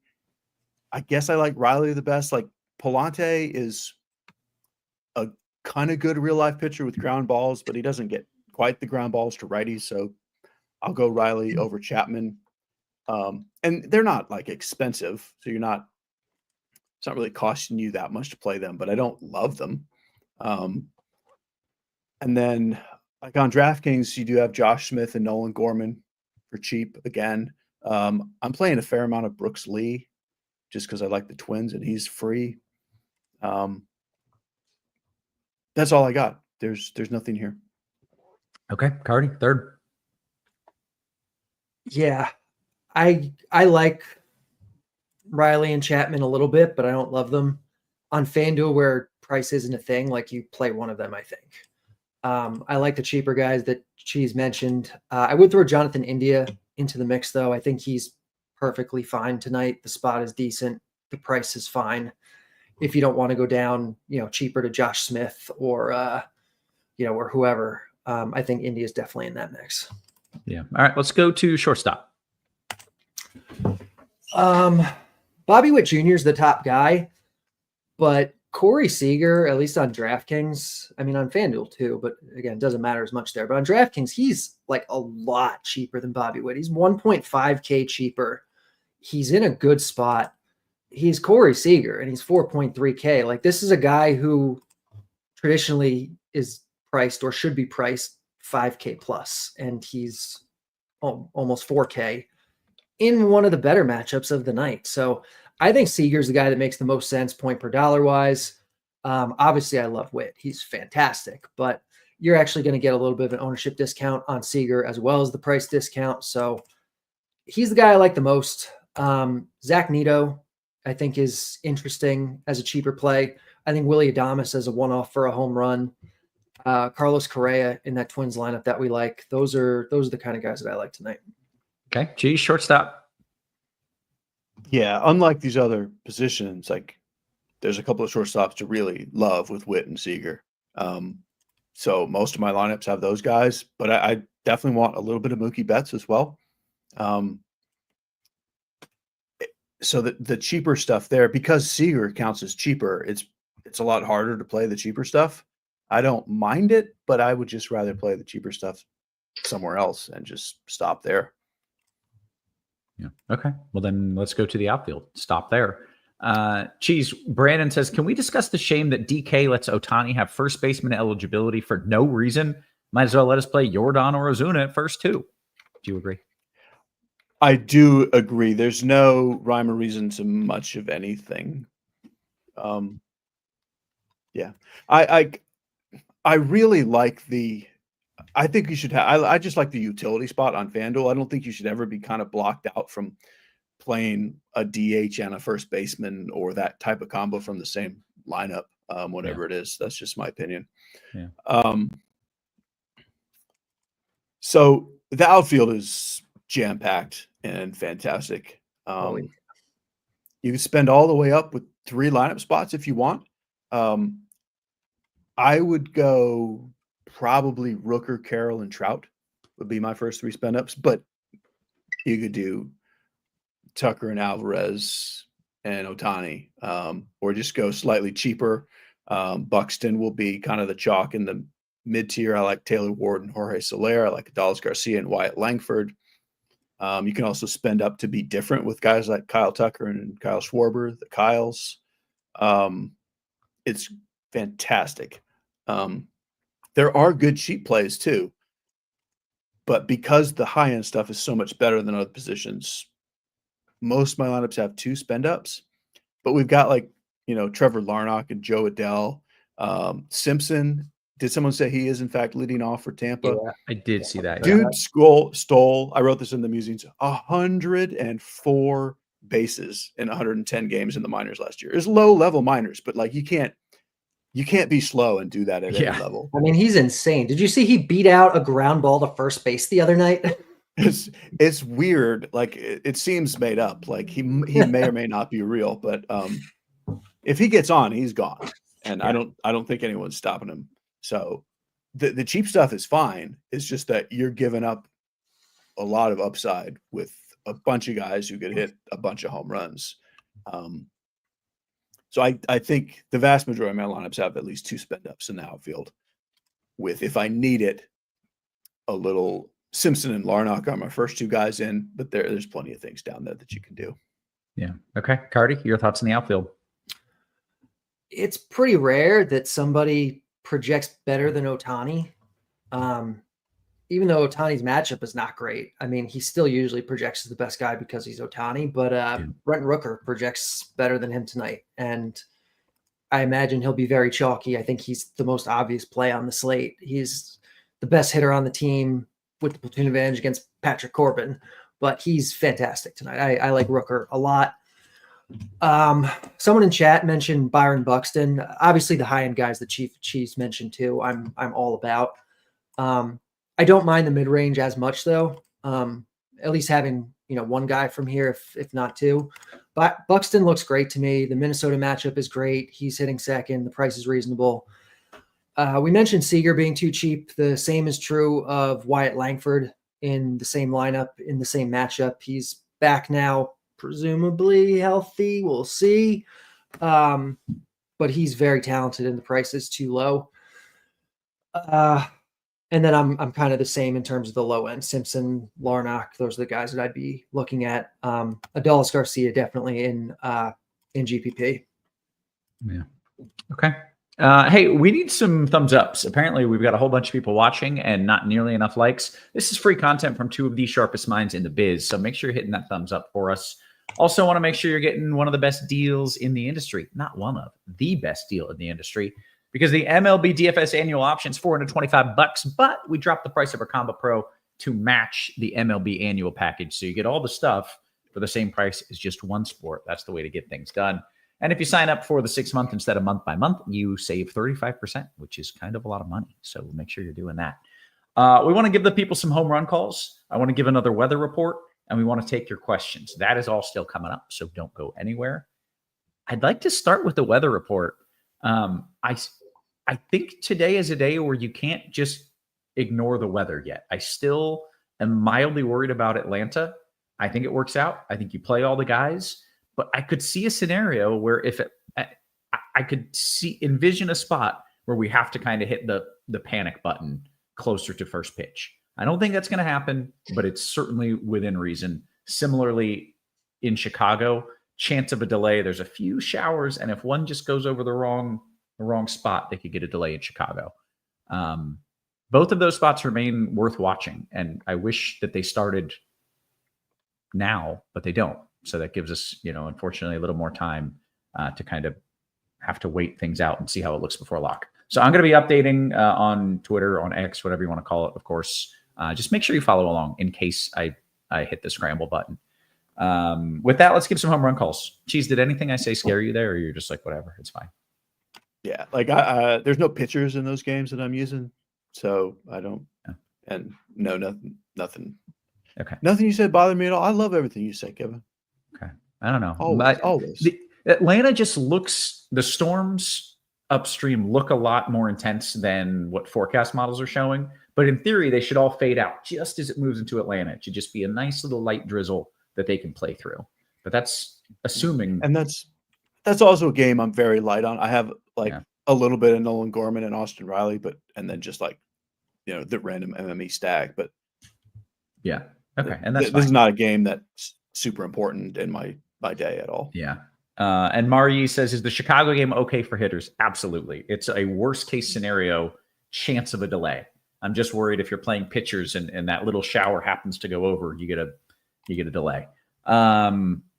I guess I like Riley the best. Like Palante is a kind of good real life pitcher with ground balls, but he doesn't get quite the ground balls to righties. So I'll go Riley over Chapman. And they're not like expensive. So it's not really costing you that much to play them, but I don't love them. And then like on DraftKings, you do have Josh Smith and Nolan Gorman for cheap again. I'm playing a fair amount of Brooks Lee just because I like the Twins and he's free. That's all I got. There's nothing here. Okay. Carty, third. Yeah. I like Riley and Chapman a little bit, but I don't love them. On FanDuel, where price isn't a thing, like you play one of them, I think. I like the cheaper guys that Cheese mentioned. I would throw Jonathan India into the mix, though. I think he's perfectly fine tonight. The spot is decent. The price is fine. If you don't want to go down, cheaper to Josh Smith or, or whoever, I think India is definitely in that mix. Yeah. All right. Let's go to shortstop. Bobby Witt Jr. is the top guy, but Corey Seager, at least on DraftKings, I mean on FanDuel too, but again, it doesn't matter as much there. But on DraftKings, he's like a lot cheaper than Bobby Witt. He's 1.5K cheaper. He's in a good spot. He's Corey Seager, and he's 4.3K. Like this is a guy who traditionally is priced or should be priced 5K plus, and he's almost 4K in one of the better matchups of the night. So I think Seager's the guy that makes the most sense point per dollar wise. Obviously, I love Witt. He's fantastic, but you're actually going to get a little bit of an ownership discount on Seager as well as the price discount. So he's the guy I like the most. Zach Neto, I think, is interesting as a cheaper play. I think Willy Adames as a one-off for a home run. Carlos Correa in that Twins lineup that we like. Those are the kind of guys that I like tonight. Okay. Geez, shortstop. Yeah, unlike these other positions, like there's a couple of shortstops to really love with Witt and Seager. So most of my lineups have those guys, but I definitely want a little bit of Mookie Betts as well. So the cheaper stuff there, because Seager counts as cheaper, it's a lot harder to play the cheaper stuff. I don't mind it, but I would just rather play the cheaper stuff somewhere else and just stop there. Yeah. Okay. Well, then let's go to the outfield. Stop there. Cheese, Brandon says, can we discuss the shame that DK lets Ohtani have first baseman eligibility for no reason? Might as well let us play Yordan or Ozuna at first too. Do you agree? I do agree. There's no rhyme or reason to much of anything. Yeah. I really like I think you should have, I just like the utility spot on FanDuel. I don't think you should ever be kind of blocked out from playing a DH and a first baseman or that type of combo from the same lineup, whatever it is. That's just my opinion. Yeah. So the outfield is jam-packed and fantastic. You can spend all the way up with 3 lineup spots if you want. I would go probably Rooker, Carroll, and Trout would be my first 3 spend ups, but you could do Tucker and Alvarez and Ohtani, or just go slightly cheaper. Buxton will be kind of the chalk in the mid tier. I like Taylor Ward and Jorge Soler. I like Adolis Garcia and Wyatt Langford. You can also spend up to be different with guys like Kyle Tucker and Kyle Schwarber, the Kyles. It's fantastic. There are good cheap plays too, but because the high end stuff is so much better than other positions, most of my lineups have 2 spend ups, but we've got Trevor Larnach and Joe Adele. Simpson, did someone say he is in fact leading off for Tampa? Yeah, I did see that. Dude stole, I wrote this in the musings, 104 bases in 110 games in the minors last year. It's low level minors, but you can't be slow and do that at any level. I mean, he's insane. Did you see he beat out a ground ball to first base the other night? It's weird. It seems made up. He may or may not be real, but if he gets on, he's gone. And I don't think anyone's stopping him. So the cheap stuff is fine. It's just that you're giving up a lot of upside with a bunch of guys who could hit a bunch of home runs. So I think the vast majority of my lineups have at least 2 spend ups in the outfield with, if I need it, a little Simpson and Larnach are my first 2 guys in, but there's plenty of things down there that you can do. Yeah. Okay. Carty, your thoughts on the outfield? It's pretty rare that somebody projects better than Ohtani. Even though Ohtani's matchup is not great. I mean, he still usually projects as the best guy because he's Ohtani, but Brent Rooker projects better than him tonight. And I imagine he'll be very chalky. I think he's the most obvious play on the slate. He's the best hitter on the team with the platoon advantage against Patrick Corbin, but he's fantastic tonight. I like Rooker a lot. Someone in chat mentioned Byron Buxton. Obviously the high-end guys that Chiefs mentioned too, I'm all about. I don't mind the mid-range as much though. At least having, one guy from here, if not 2. But Buxton looks great to me. The Minnesota matchup is great. He's hitting second. The price is reasonable. We mentioned Seager being too cheap. The same is true of Wyatt Langford in the same lineup, in the same matchup. He's back now, presumably healthy. We'll see. But he's very talented and the price is too low. And then I'm kind of the same in terms of the low end. Simpson, Larnach, those are the guys that I'd be looking at. Adolis Garcia definitely in GPP. Yeah. Okay. Hey, we need some thumbs ups. Apparently, we've got a whole bunch of people watching and not nearly enough likes. This is free content from two of the sharpest minds in the biz. So make sure you're hitting that thumbs up for us. Also, want to make sure you're getting one of the best deals in the industry. Not one of, the best deal in the industry. Because the MLB DFS annual option is $425, but we dropped the price of our Combo Pro to match the MLB annual package. So you get all the stuff for the same price as just one sport. That's the way to get things done. And if you sign up for the 6 month instead of month by month, you save 35%, which is kind of a lot of money. So make sure you're doing that. We want to give the people some home run calls. I want to give another weather report, and we want to take your questions. That is all still coming up, so don't go anywhere. I'd like to start with the weather report. I think today is a day where you can't just ignore the weather yet. I still am mildly worried about Atlanta. I think it works out. I think you play all the guys. But I could see a scenario where I could envision a spot where we have to kind of hit the panic button closer to first pitch. I don't think that's going to happen, but it's certainly within reason. Similarly, in Chicago, chance of a delay. There's a few showers, and if one just goes over the wrong spot, they could get a delay in Chicago. Both of those spots remain worth watching, and I wish that they started now, but they don't. So that gives us, unfortunately, a little more time to kind of have to wait things out and see how it looks before lock. So I'm going to be updating on Twitter, on X, whatever you want to call it, of course. Just make sure you follow along in case I hit the scramble button. With that, let's give some home run calls. Cheese, did anything I say scare you there, or you're just like, whatever, it's fine? Yeah, like there's no pitchers in those games that I'm using, so I don't. Yeah. And no, nothing. Okay. Nothing you said bothered me at all. I love everything you say, Kevin. Okay. I don't know. Always. Atlanta just looks, the storms upstream look a lot more intense than what forecast models are showing. But in theory, they should all fade out just as it moves into Atlanta. It should just be a nice little light drizzle that they can play through. But that's assuming. And that's also a game I'm very light on. I have a little bit of Nolan Gorman and Austin Riley, and then just the random MME stack. But yeah. Okay. And this is not a game that's super important in my day at all. Yeah. And Mari says, is the Chicago game okay for hitters? Absolutely. It's a worst case scenario chance of a delay. I'm just worried if you're playing pitchers and that little shower happens to go over, you get a delay.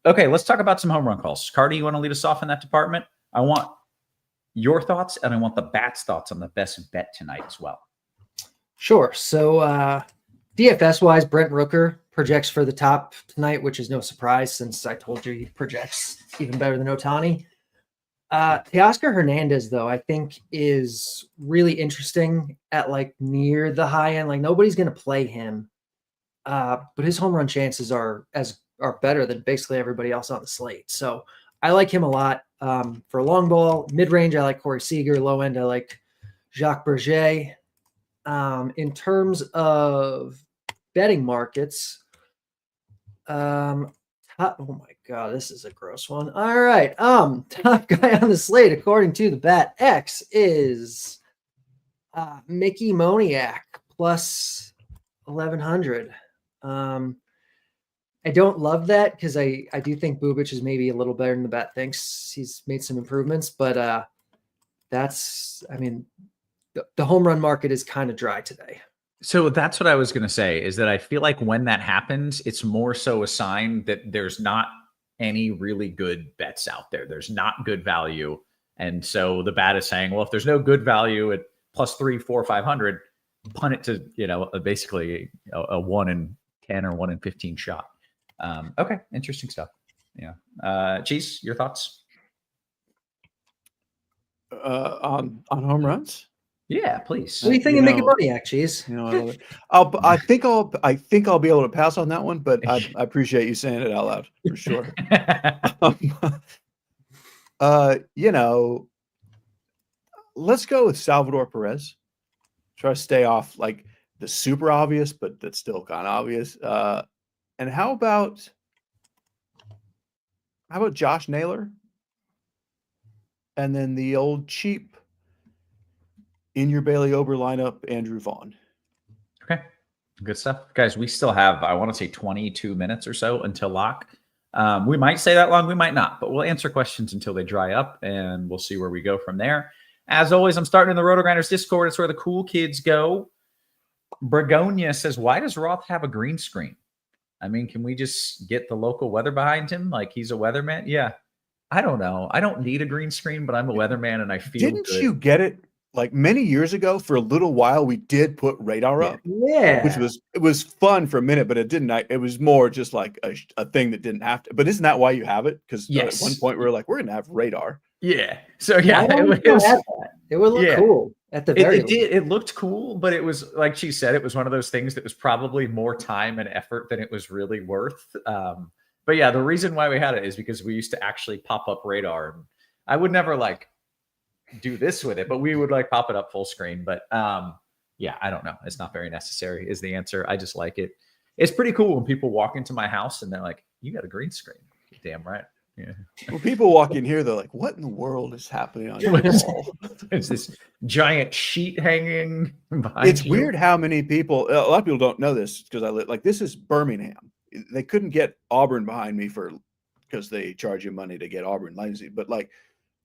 Okay, let's talk about some home run calls. Carty, you want to lead us off in that department? I want your thoughts, and I want the Bats' thoughts on the best bet tonight as well. Sure. So DFS-wise, Brent Rooker projects for the top tonight, which is no surprise since I told you he projects even better than Ohtani. Teoscar Hernandez, though, I think is really interesting at near the high end. Nobody's going to play him, but his home run chances are better than basically everybody else on the slate. So I like him a lot. For long ball, mid range, I like Corey Seager. Low end, I like Jacques Berger. In terms of betting markets, oh my God, this is a gross one. All right. Top guy on the slate, according to the Bet X, is Mickey Moniak plus 1,100. I don't love that because I do think Bubic is maybe a little better than the bet thinks. He's made some improvements, but the home run market is kind of dry today. So that's what I was going to say, is that I feel like when that happens, it's more so a sign that there's not any really good bets out there. There's not good value. And so the bat is saying, well, if there's no good value at plus 3, 4, 500, punt it to, basically a 1 in 10 or 1 in 15 shot. Okay. Interesting stuff. Yeah. Cheese, your thoughts? On home runs? Yeah, please. What do you think of Mickey Moniak, Cheese? I think I'll be able to pass on that one, but I appreciate you saying it out loud for sure. Let's go with Salvador Perez. Try to stay off the super obvious, but that's still kind of obvious. And how about Josh Naylor? And then the old cheap in your Bailey Ober lineup, Andrew Vaughn. Okay. Good stuff. Guys, we still have, I want to say 22 minutes or so until lock. We might say that long, we might not, but we'll answer questions until they dry up and we'll see where we go from there. As always, I'm starting in the RotoGrinders Discord. It's where the cool kids go. Bregonia says, why does Roth have a green screen? I mean, can we just get the local weather behind him? Like he's a weatherman? Yeah. I don't know. I don't need a green screen, but I'm a weatherman and I feel Didn't good. you get it like many years ago? For a little while, we did put radar up, Yeah. it was fun for a minute, but it didn't. It was more just like a thing that didn't have to. But isn't that why you have it? Because Yes. at one point we were like, we're gonna have radar. Yeah. So yeah, Why don't we still have that? It would look cool at the very least. It looked cool, but it was like she said, it was one of those things that was probably more time and effort than it was really worth. But yeah, the reason why we had it is because we used to actually pop up radar. And I would never like do this with it, but we would like pop it up full screen. But yeah, I don't know. It's not very necessary is the answer. I just like it. It's pretty cool when people walk into my house and they're like, you got a green screen. Damn right. Yeah. When people walk in here, they're like, what in the world is happening on your wall? There's this giant sheet hanging behind It's you. weird how many people, a lot of people don't know this because I live like this is Birmingham. They couldn't get Auburn behind me because they charge you money to get Auburn licensing. But like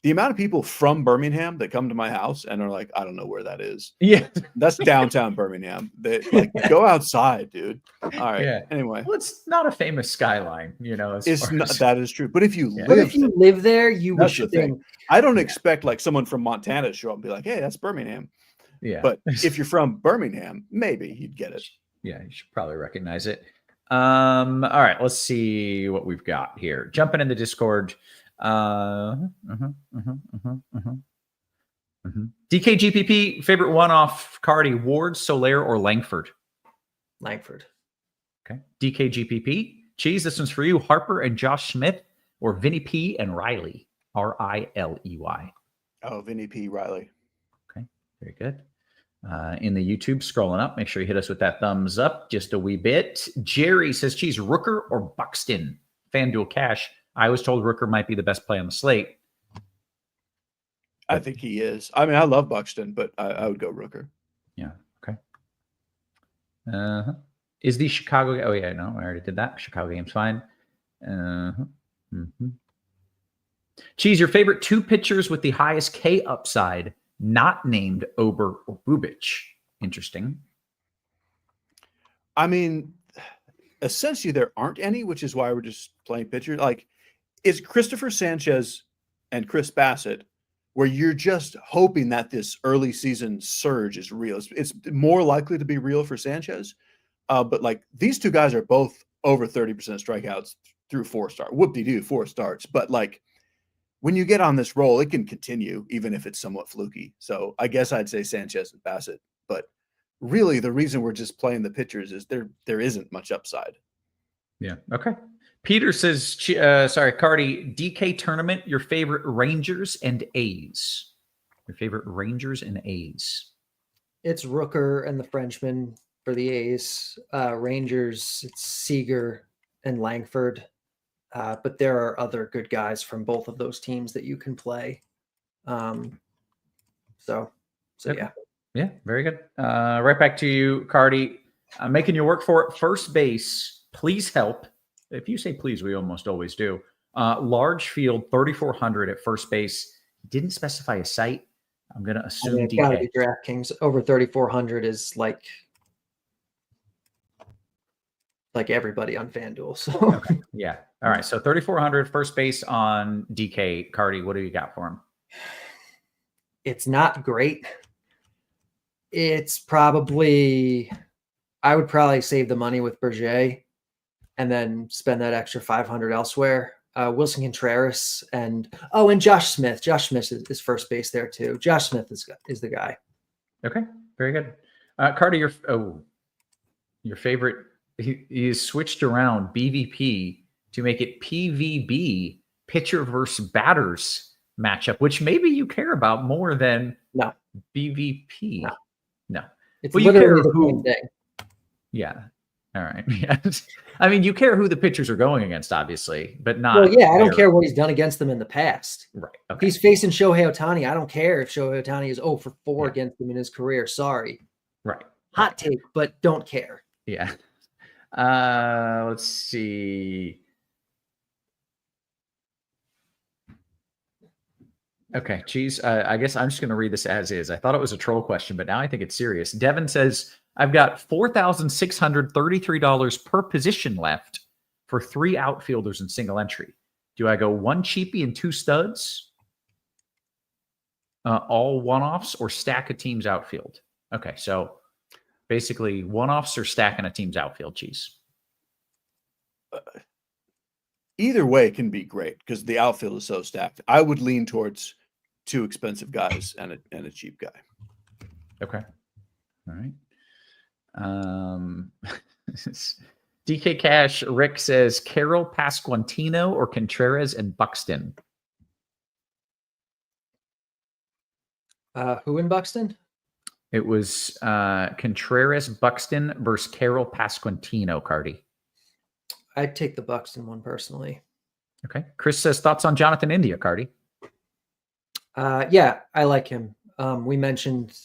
the amount of people from Birmingham that come to my house and are like, I don't know where that is. Yeah. That's downtown Birmingham. They like go outside, dude. All right. Yeah. Anyway. Well, it's not a famous skyline, you know. That is true. But if you But if you live there, you would that's the thing. think. I don't expect like someone from Montana to show up and be like, hey, that's Birmingham. Yeah. But if you're from Birmingham, maybe you'd get it. Yeah, you should probably recognize it. All right, let's see what we've got here. Jumping in the Discord. DKGPP, favorite one-off Carty, Ward, Soler, or Langford? Langford. Okay. DKGPP, Cheese, this one's for you. Harper and Josh Smith, or Vinny P and Riley, Riley. Oh, Vinny P. Riley. Okay, very good. In the YouTube, scrolling up, make sure you hit us with that thumbs up just a wee bit. Jerry says, Cheese, Rooker or Buxton? FanDuel Cash. I was told Rooker might be the best play on the slate. I think he is. I mean, I love Buxton, but I would go Rooker. Yeah. Okay. Is the Chicago? Oh yeah, no, I already did that. Chicago game's fine. Cheese, your favorite two pitchers with the highest K upside, not named Ober or Bubic. Interesting. I mean, essentially there aren't any, which is why we're just playing pitchers. Like, it's Christopher Sanchez and Chris Bassett, where you're just hoping that this early season surge is real. It's more likely to be real for Sanchez. But like these two guys are both over 30% strikeouts through 4 starts. Whoop-de-doo, 4 starts. But like when you get on this roll, it can continue even if it's somewhat fluky. So I guess I'd say Sanchez and Bassett. But really the reason we're just playing the pitchers is there isn't much upside. Yeah. Okay. Peter says, Carty, DK tournament, your favorite Rangers and A's. Your favorite Rangers and A's. It's Rooker and the Frenchman for the A's. Rangers, it's Seager and Langford. But there are other good guys from both of those teams that you can play. So Okay. yeah. Yeah, very good. Right back to you, Carty. I'm making you work for it. First base, please help. If you say please, we almost always do. Large field, 3,400 at first base. Didn't specify a site. I'm going to assume It's got to DK. be DraftKings. Over 3,400 is like everybody on FanDuel. So Okay. Yeah. All right. So 3,400 first base on DK. Carty, what do you got for him? it's not great. It's probably, I would probably save the money with Berger and then spend that extra 500 elsewhere. Wilson Contreras and Josh Smith. Josh Smith is first base there too. Josh Smith is the guy. Okay, very good. Carter, your favorite. He has switched around BVP to make it PVB, pitcher versus batters matchup, which maybe you care about more than BVP. No. It's well, you literally care the same thing. Yeah. All right. Yeah. I mean, you care who the pitchers are going against, obviously, but not. Well, yeah, I don't care what he's done against them in the past. Right. If Okay. he's facing Shohei Ohtani, I don't care if Shohei Ohtani is 0 for 4 against him in his career. Sorry. Right. Hot take, but don't care. Yeah. Let's see. Okay, Cheese. I guess I'm just going to read this as is. I thought it was a troll question, but now I think it's serious. Devin says, I've got $4,633 per position left for 3 outfielders in single entry. Do I go 1 cheapie and 2 studs? All one-offs or stack a team's outfield? Okay, so basically one-offs or stacking a team's outfield, Cheese. Either way can be great because the outfield is so stacked. I would lean towards 2 expensive guys and a cheap guy. Okay. All right. DK Cash, Rick says Carroll, Pasquantino, or Contreras and Buxton. Who in Buxton? It was Contreras, Buxton versus Carroll, Pasquantino, Carty. I'd take the Buxton one personally. Okay. Chris says thoughts on Jonathan India, Carty. Yeah, I like him. We mentioned,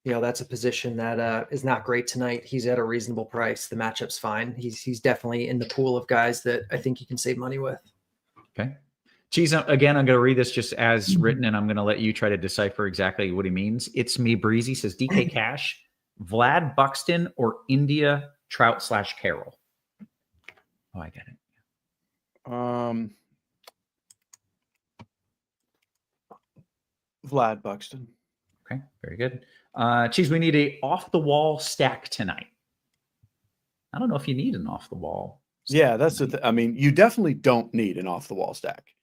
that's a position that is not great tonight. He's at a reasonable price. The matchup's fine. He's definitely in the pool of guys that I think you can save money with. Okay. Cheese, again, I'm going to read this just as written, and I'm going to let you try to decipher exactly what he means. It's me, Breezy, says DK Cash, Vlad Buxton, or India Trout / Carroll. Oh, I get it. Vlad Buxton. Okay, very good. Cheese, we need a off-the-wall stack tonight. I don't know if you need an off-the-wall. Yeah, that's I mean, you definitely don't need an off-the-wall stack.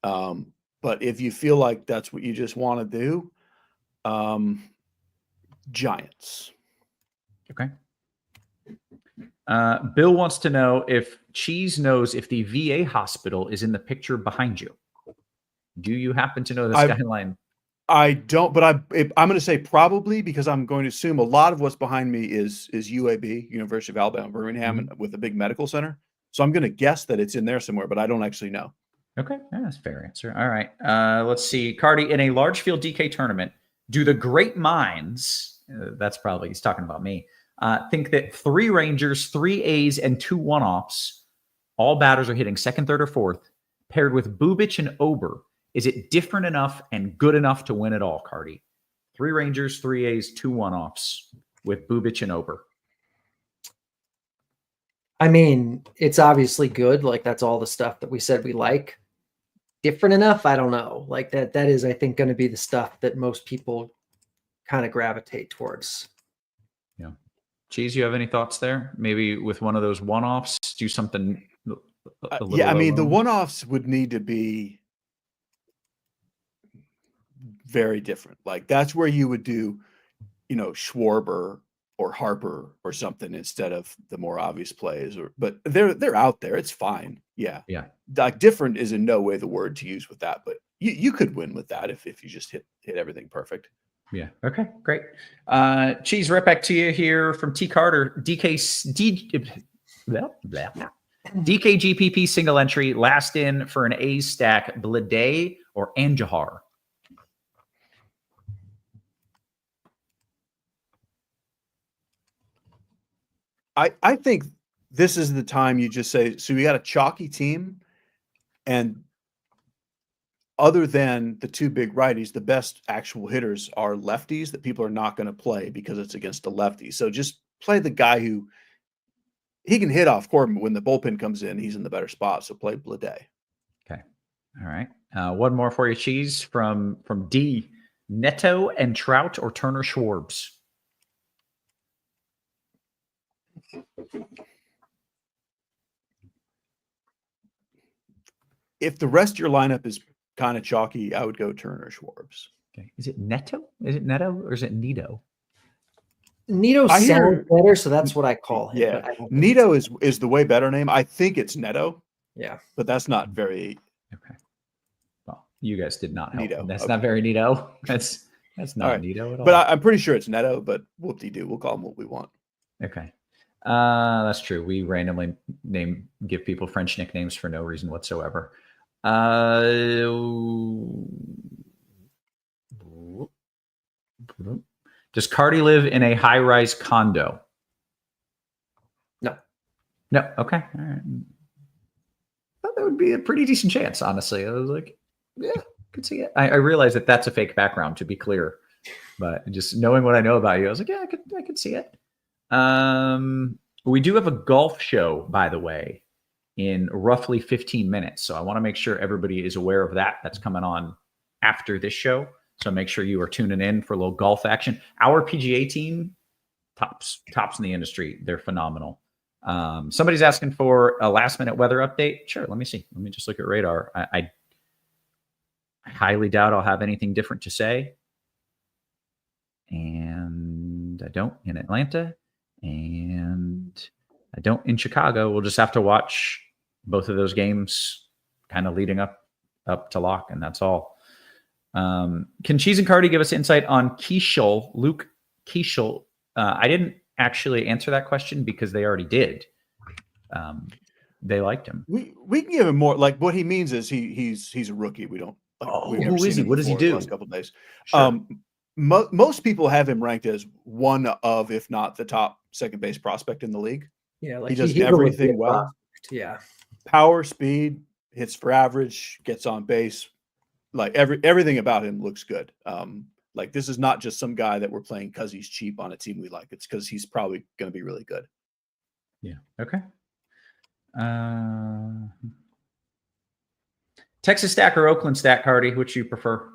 But if you feel like that's what you just want to do, Giants. Okay. Bill wants to know if Cheese knows if the VA hospital is in the picture behind you. Do you happen to know the skyline? I don't, but I'm going to say probably because I'm going to assume a lot of what's behind me is UAB, University of Alabama, Birmingham, with a big medical center. So I'm going to guess that it's in there somewhere, but I don't actually know. Okay, that's a fair answer. All right. Let's see. Carty, in a large field DK tournament, do the great minds, that's probably, he's talking about me, think that 3 Rangers, 3 A's, and 2 one-offs, all batters are hitting second, third, or fourth, paired with Bubic and Ober. Is it different enough and good enough to win it all, Carty? 3 Rangers, 3 A's, 2 one-offs with Bubic and Ober. I mean, it's obviously good. Like, that's all the stuff that we said we like. Different enough? I don't know. Like, that is, I think, going to be the stuff that most people kind of gravitate towards. Yeah. Cheese, you have any thoughts there? Maybe with one of those one-offs, do something yeah, I mean, the one-offs would need to be very different. Like, that's where you would do, Schwarber or Harper or something instead of the more obvious plays. But they're out there. It's fine. Yeah. Yeah. Like, different is in no way the word to use with that, but you could win with that if you just hit everything perfect. Yeah. Okay. Great. Cheese, right back to you here from T Carter. DKGPP single entry, last in for an A's stack, Blade or Andujar. I think this is the time you just say, so we got a chalky team, and other than the 2 big righties, the best actual hitters are lefties that people are not going to play because it's against a lefty. So just play the guy who he can hit off Corbin, but when the bullpen comes in, he's in the better spot. So play Blade. Okay. All right. One more for you, Cheese, from D. Neto and Trout or Turner Schwarbs? If the rest of your lineup is kind of chalky, I would go Turner Schwarbs. Okay. Is it Neto? Is it Neto or is it Nito? Nito sounds better, so that's what I call him. Yeah, Nito is the way better name. I think it's Neto. Yeah, but that's not very. Okay. Well, you guys did not help. Nito. That's not very Nito. That's not right. Nito at all. But I'm pretty sure it's Neto. But whoop-de-doo, we'll call him what we want. Okay. That's true. We randomly give people French nicknames for no reason whatsoever. Does Carty live in a high-rise condo? No. Okay. All right. Thought that would be a pretty decent chance, honestly. I was like, yeah, could see it. I realize that that's a fake background, to be clear, but just knowing what I know about you, I was like, yeah, I could see it. We do have a golf show, by the way, in roughly 15 minutes. So I want to make sure everybody is aware of that. That's coming on after this show. So make sure you are tuning in for a little golf action. Our PGA team, tops in the industry. They're phenomenal. Somebody's asking for a last minute weather update. Sure. Let me see. Let me just look at radar. I highly doubt I'll have anything different to say. And I don't in Atlanta. And I don't in Chicago. We'll just have to watch both of those games kind of leading up to lock, and that's all. Can Cheese and Carty give us insight on Keishel, Luke Keishel? I didn't actually answer that question because they already did. They liked him. We can give him more. Like what he means is he's a rookie. We don't. Like, who is he? What does he do? The last couple of days. Sure. Most people have him ranked as one of, if not the top second base prospect in the league. Yeah, like he does everything well. Yeah, power, speed, hits for average, gets on base. Like everything about him looks good. Like this is not just some guy that we're playing because he's cheap on a team we like. It's because he's probably going to be really good. Yeah. Okay. Texas stack or Oakland stack, Carty? Which you prefer?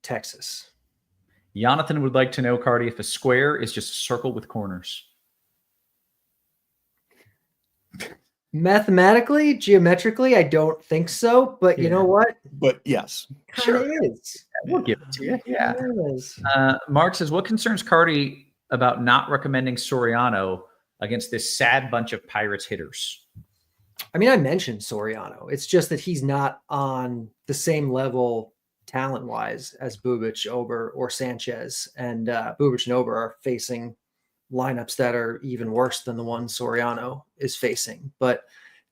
Texas. Jonathan would like to know, Carty, if a square is just a circle with corners. Mathematically, geometrically, I don't think so. But you know what? But yes, Sure is. We'll give it to you. Yeah. It is. Mark says, what concerns Carty about not recommending Soriano against this sad bunch of Pirates hitters? I mean, I mentioned Soriano. It's just that he's not on the same level talent-wise as Bubic, Ober, or Sanchez. And Bubic and Ober are facing lineups that are even worse than the one Soriano is facing. But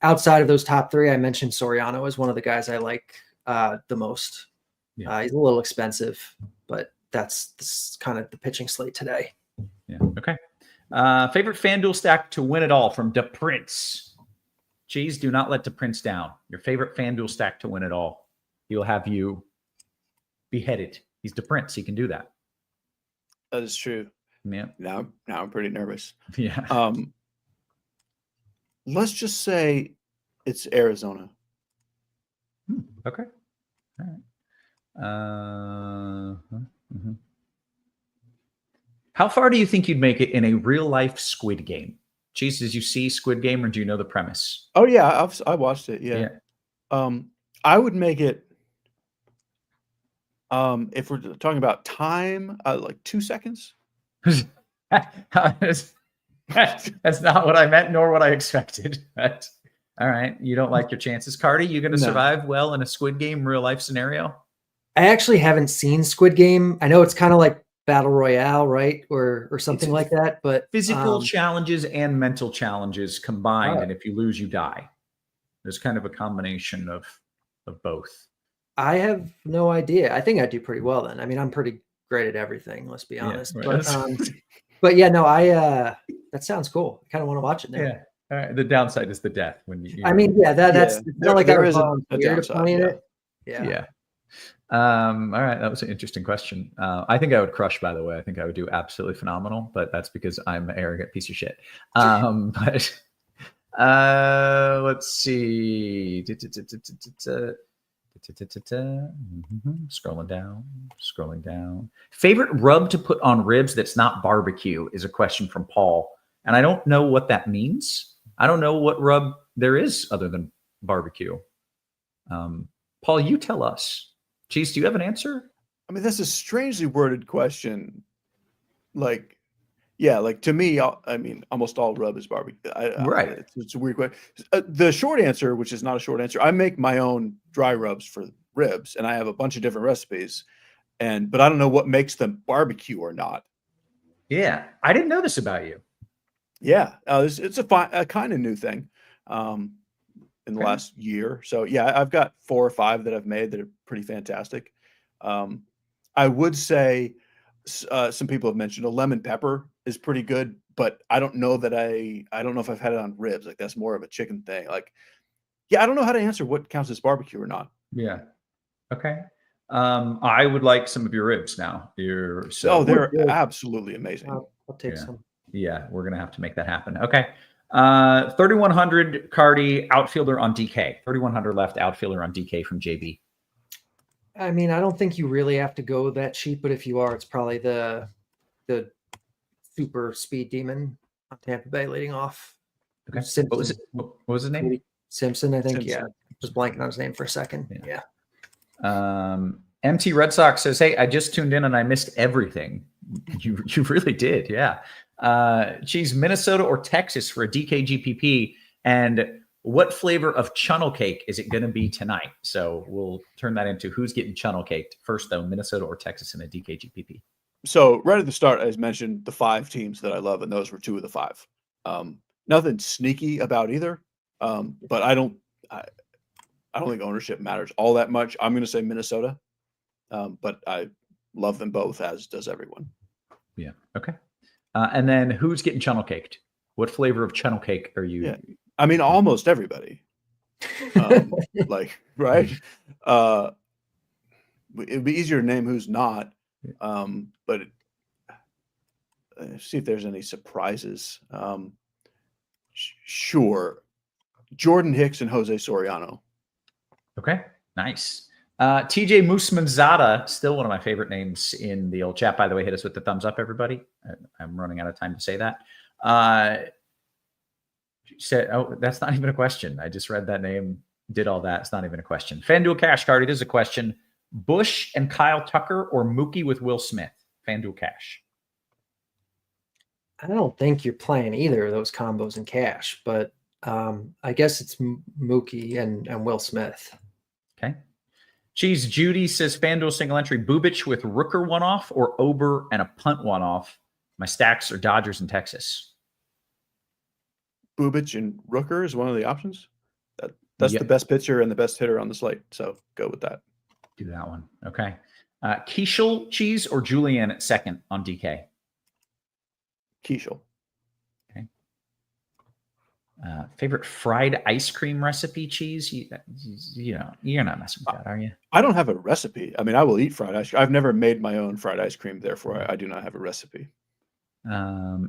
outside of those top three, I mentioned Soriano as one of the guys I like the most. Yeah. He's a little expensive, but that's kind of the pitching slate today. Yeah. Okay. Favorite FanDuel stack to win it all from DePrince. Cheese, do not let DePrince down. Your favorite FanDuel stack to win it all. He'll have you beheaded. He's DePrince. He can do that. That is true. Yeah. Now I'm pretty nervous. Yeah. Let's just say it's Arizona. Okay. All right. How far do you think you'd make it in a real life Squid Game? Cheese, did you see Squid Game or do you know the premise? Oh yeah, I watched it. Yeah. I would make it. If we're talking about time, like 2 seconds. That's not what I meant, nor what I expected. But all right, you don't like your chances, Carty. You going to survive well in a Squid Game real life scenario? I actually haven't seen Squid Game. I know it's kind of like Battle Royale, right, or something like that. But physical challenges and mental challenges combined, and if you lose, you die. There's kind of a combination of both. I have no idea. I think I do pretty well then. I mean, I'm pretty great at everything. Let's be honest. Yeah, right. But yeah, no, that sounds cool. I kind of want to watch it now. Yeah. All right. The downside is the death. I mean, yeah, that's not like there I is a downside. It. Yeah. All right. That was an interesting question. I think I would crush, by the way. I think I would do absolutely phenomenal, but that's because I'm an arrogant piece of shit. But let's see. Scrolling down. Favorite rub to put on ribs that's not barbecue is a question from Paul. And I don't know what that means. I don't know what rub there is other than barbecue. Paul, you tell us. Cheese, do you have an answer? I mean, that's a strangely worded question. Like to me, I mean, almost all rub is barbecue. Right. It's a weird question. The short answer, which is not a short answer, I make my own dry rubs for ribs, and I have a bunch of different recipes. But I don't know what makes them barbecue or not. Yeah, I didn't know this about you. Yeah, it's a kind of new thing in the last year. So yeah, I've got 4 or 5 that I've made that are pretty fantastic. I would say some people have mentioned a lemon pepper is pretty good, but I don't know that I don't know if I've had it on ribs. Like that's more of a chicken thing. Like Yeah, I don't know how to answer what counts as barbecue or not. Yeah. Okay. I would like some of your ribs now. They're absolutely amazing. I'll take some. Yeah, we're gonna have to make that happen. Okay. 3,100 Carty, outfielder on DK. 3,100 left, outfielder on DK from JB. I mean, I don't think you really have to go that cheap, but if you are, it's probably the super speed demon on Tampa Bay leading off. Okay. Simpson. What was it? What was his name? Simpson, I think. Simpson. Yeah. Just blanking on his name for a second. Yeah. MT Red Sox says, "Hey, I just tuned in and I missed everything." You really did, yeah. Cheese, Minnesota or Texas for a DK GPP, and what flavor of chunnel cake is it going to be tonight? So we'll turn that into who's getting chunnel caked first, though, Minnesota or Texas in a DK GPP. So right at the start, as mentioned, the 5 teams that I love, and those were 2 of the 5. Nothing sneaky about either, but I don't think ownership matters all that much. I'm going to say Minnesota, but I love them both, as does everyone. Yeah. Okay. And then who's getting chunnel caked? What flavor of chunnel cake are you? Yeah. I mean, almost everybody. Right? It'd be easier to name who's not. But see if there's any surprises. Sure. Jordan Hicks and Jose Soriano. Okay, nice. TJ Musmanzada, still one of my favorite names in the old chat. By the way, hit us with the thumbs up, everybody. I'm running out of time to say that. Said, oh, that's not even a question. I just read that name, did all that. It's not even a question. FanDuel Cash Carty, this is a question. Bush and Kyle Tucker or Mookie with Will Smith? FanDuel Cash. I don't think you're playing either of those combos in cash, but I guess it's Mookie and Will Smith. Okay. Cheese Judy says FanDuel single entry Bubich with Rooker one-off or Ober and a punt one-off. My stacks are Dodgers and Texas. Bubich and Rooker is one of the options. That's the best pitcher and the best hitter on the slate. So go with that. Do that one. Okay. Keishel Cheese or Julian at second on DK? Keishel. Okay. Favorite fried ice cream recipe, Cheese? You know, you're not messing with that, are you? I don't have a recipe. I mean, I will eat fried ice cream. I've never made my own fried ice cream. Therefore, I do not have a recipe.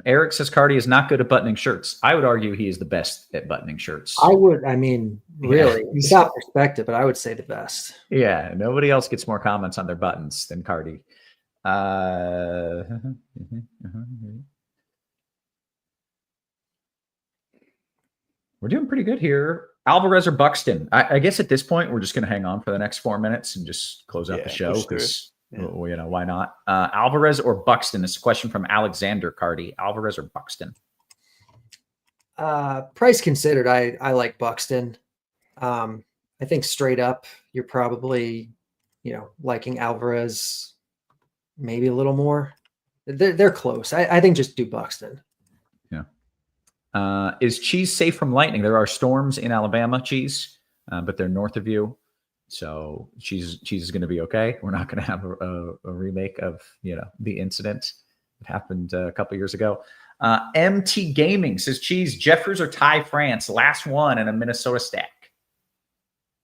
Eric says Carty is not good at buttoning shirts. I would argue he is the best at buttoning shirts. Really, without perspective, but I would say the best. Yeah, nobody else gets more comments on their buttons than Carty. We're doing pretty good here. Alvarez or Buxton? I guess at this point, we're just going to hang on for the next 4 minutes and just close out the show because, why not? Alvarez or Buxton? This is a question from Alexander Carty. Alvarez or Buxton? Price considered, I like Buxton. I think straight up, you're probably, liking Alvarez maybe a little more. They're close. I think just do Buxton. Yeah. Is Cheese safe from lightning? There are storms in Alabama, Cheese, but they're north of you. So Cheese is going to be okay. We're not going to have a remake of, the incident that happened a couple years ago. MT Gaming says Cheese, Jeffers or Ty France, last one in a Minnesota stack.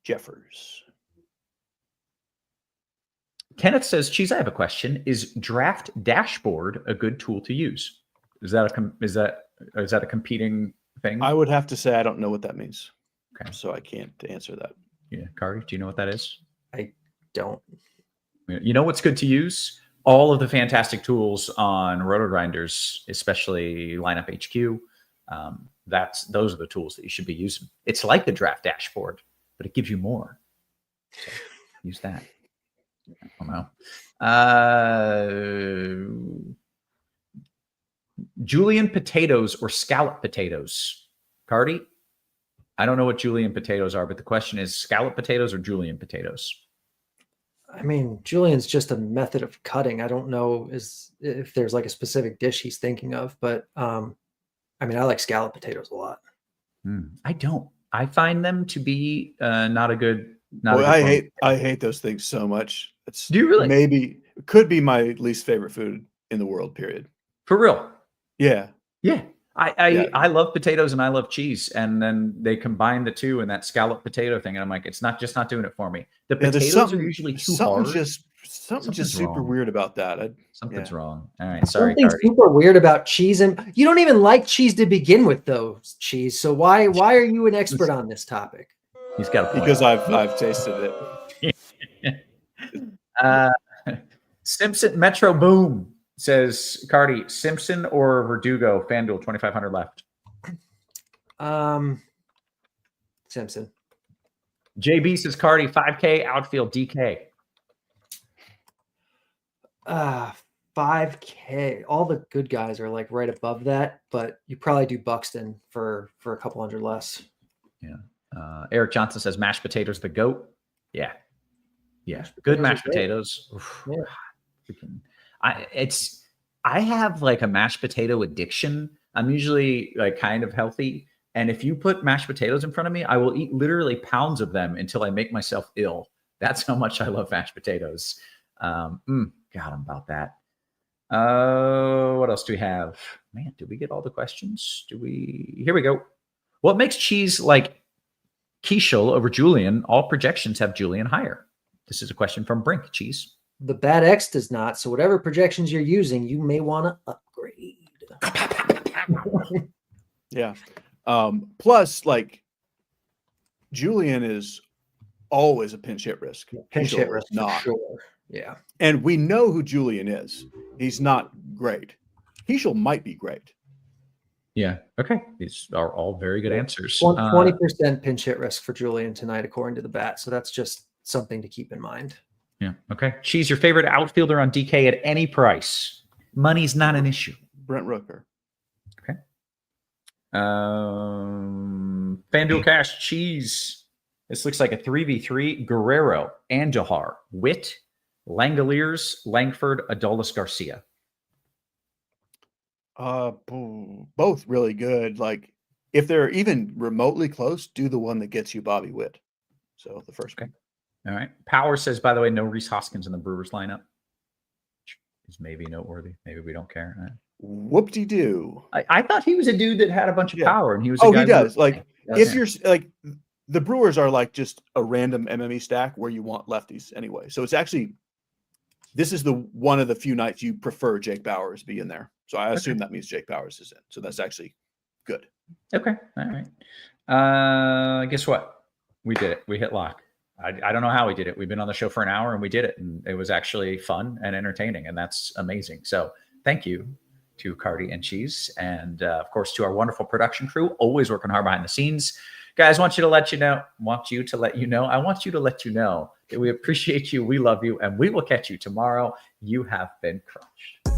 Jeffers. Kenneth says, Cheese, I have a question. Is Draft Dashboard a good tool to use? Is that a competing thing? I would have to say I don't know what that means. Okay. So I can't answer that. Yeah, Carty, do you know what that is? I don't. You know what's good to use? All of the fantastic tools on RotoGrinders, especially Lineup HQ. Those are the tools that you should be using. It's like the Draft Dashboard, but it gives you more. So use that. I don't know. Julian potatoes or scallop potatoes? Carty? I don't know what Julian potatoes are, but the question is scallop potatoes or Julian potatoes? I mean, Julian's just a method of cutting. I don't know if there's like a specific dish he's thinking of, but I like scallop potatoes a lot. I don't. I find them to be not a good. I hate those things so much. Do you really? Maybe it could be my least favorite food in the world. Period. For real? Yeah. Yeah. I love potatoes and I love cheese, and then they combine the two in that scallop potato thing, and I'm like, it's just not doing it for me. The potatoes are usually too hard. Something's just super weird about that. Something's wrong. All right, sorry. Something's super weird about cheese, and you don't even like cheese to begin with, though. Cheese. So why are you an expert on this topic? He's got a point. Because I've tasted it. Simpson Metro Boom says, Carty, Simpson or Verdugo? FanDuel 2,500 left. Simpson. JB says, Carty, 5K outfield DK. 5K. All the good guys are like right above that, but you probably do Buxton for a couple hundred less. Yeah. Eric Johnson says mashed potatoes the GOAT. Yeah. Good mashed potatoes. Yeah. I have like a mashed potato addiction. I'm usually like kind of healthy, and if you put mashed potatoes in front of me, I will eat literally pounds of them until I make myself ill. That's how much I love mashed potatoes. God, I'm about that. What else do we have? Man, did we get all the questions? Here we go. What makes Cheese like Keishel over Julian? All projections have Julian higher. This is a question from Brink. Cheese. The Bad X does not. So whatever projections you're using, you may want to upgrade. Yeah. Plus, like, Julian is always a pinch hit risk. Pinch hit risk, not. Sure. Yeah. And we know who Julian is. He's not great. Keishel might be great. Yeah. Okay. These are all very good answers. 20% pinch hit risk for Julian tonight, according to the bat. So that's just something to keep in mind. Yeah. Okay. Cheese, your favorite outfielder on DK at any price. Money's not an issue. Brent Rooker. Okay. FanDuel Cash, Cheese. This looks like a 3v3. Guerrero, Andujar, Witt, Langoliers, Langford, Adolis Garcia. Both really good. Like, if they're even remotely close, do the one that gets you Bobby Witt. So the first one. All right. Power says, by the way, no Rhys Hoskins in the Brewers lineup. Is maybe noteworthy. Maybe we don't care. Whoop-de-doo. I thought he was a dude that had a bunch of power, and he was. He does. Like, if you're like, the Brewers are like just a random MME stack where you want lefties anyway. So it's actually, this is one of the few nights you prefer Jake Bauers be in there. So I assume that means Jake Bauers is in. So that's actually good. Okay. All right. Guess what? We did it. We hit lock. I don't know how we did it. We've been on the show for an hour and we did it. And it was actually fun and entertaining. And that's amazing. So thank you to Carty and Cheese. And of course, to our wonderful production crew, always working hard behind the scenes. Guys, I want you to let you know that we appreciate you. We love you. And we will catch you tomorrow. You have been crushed.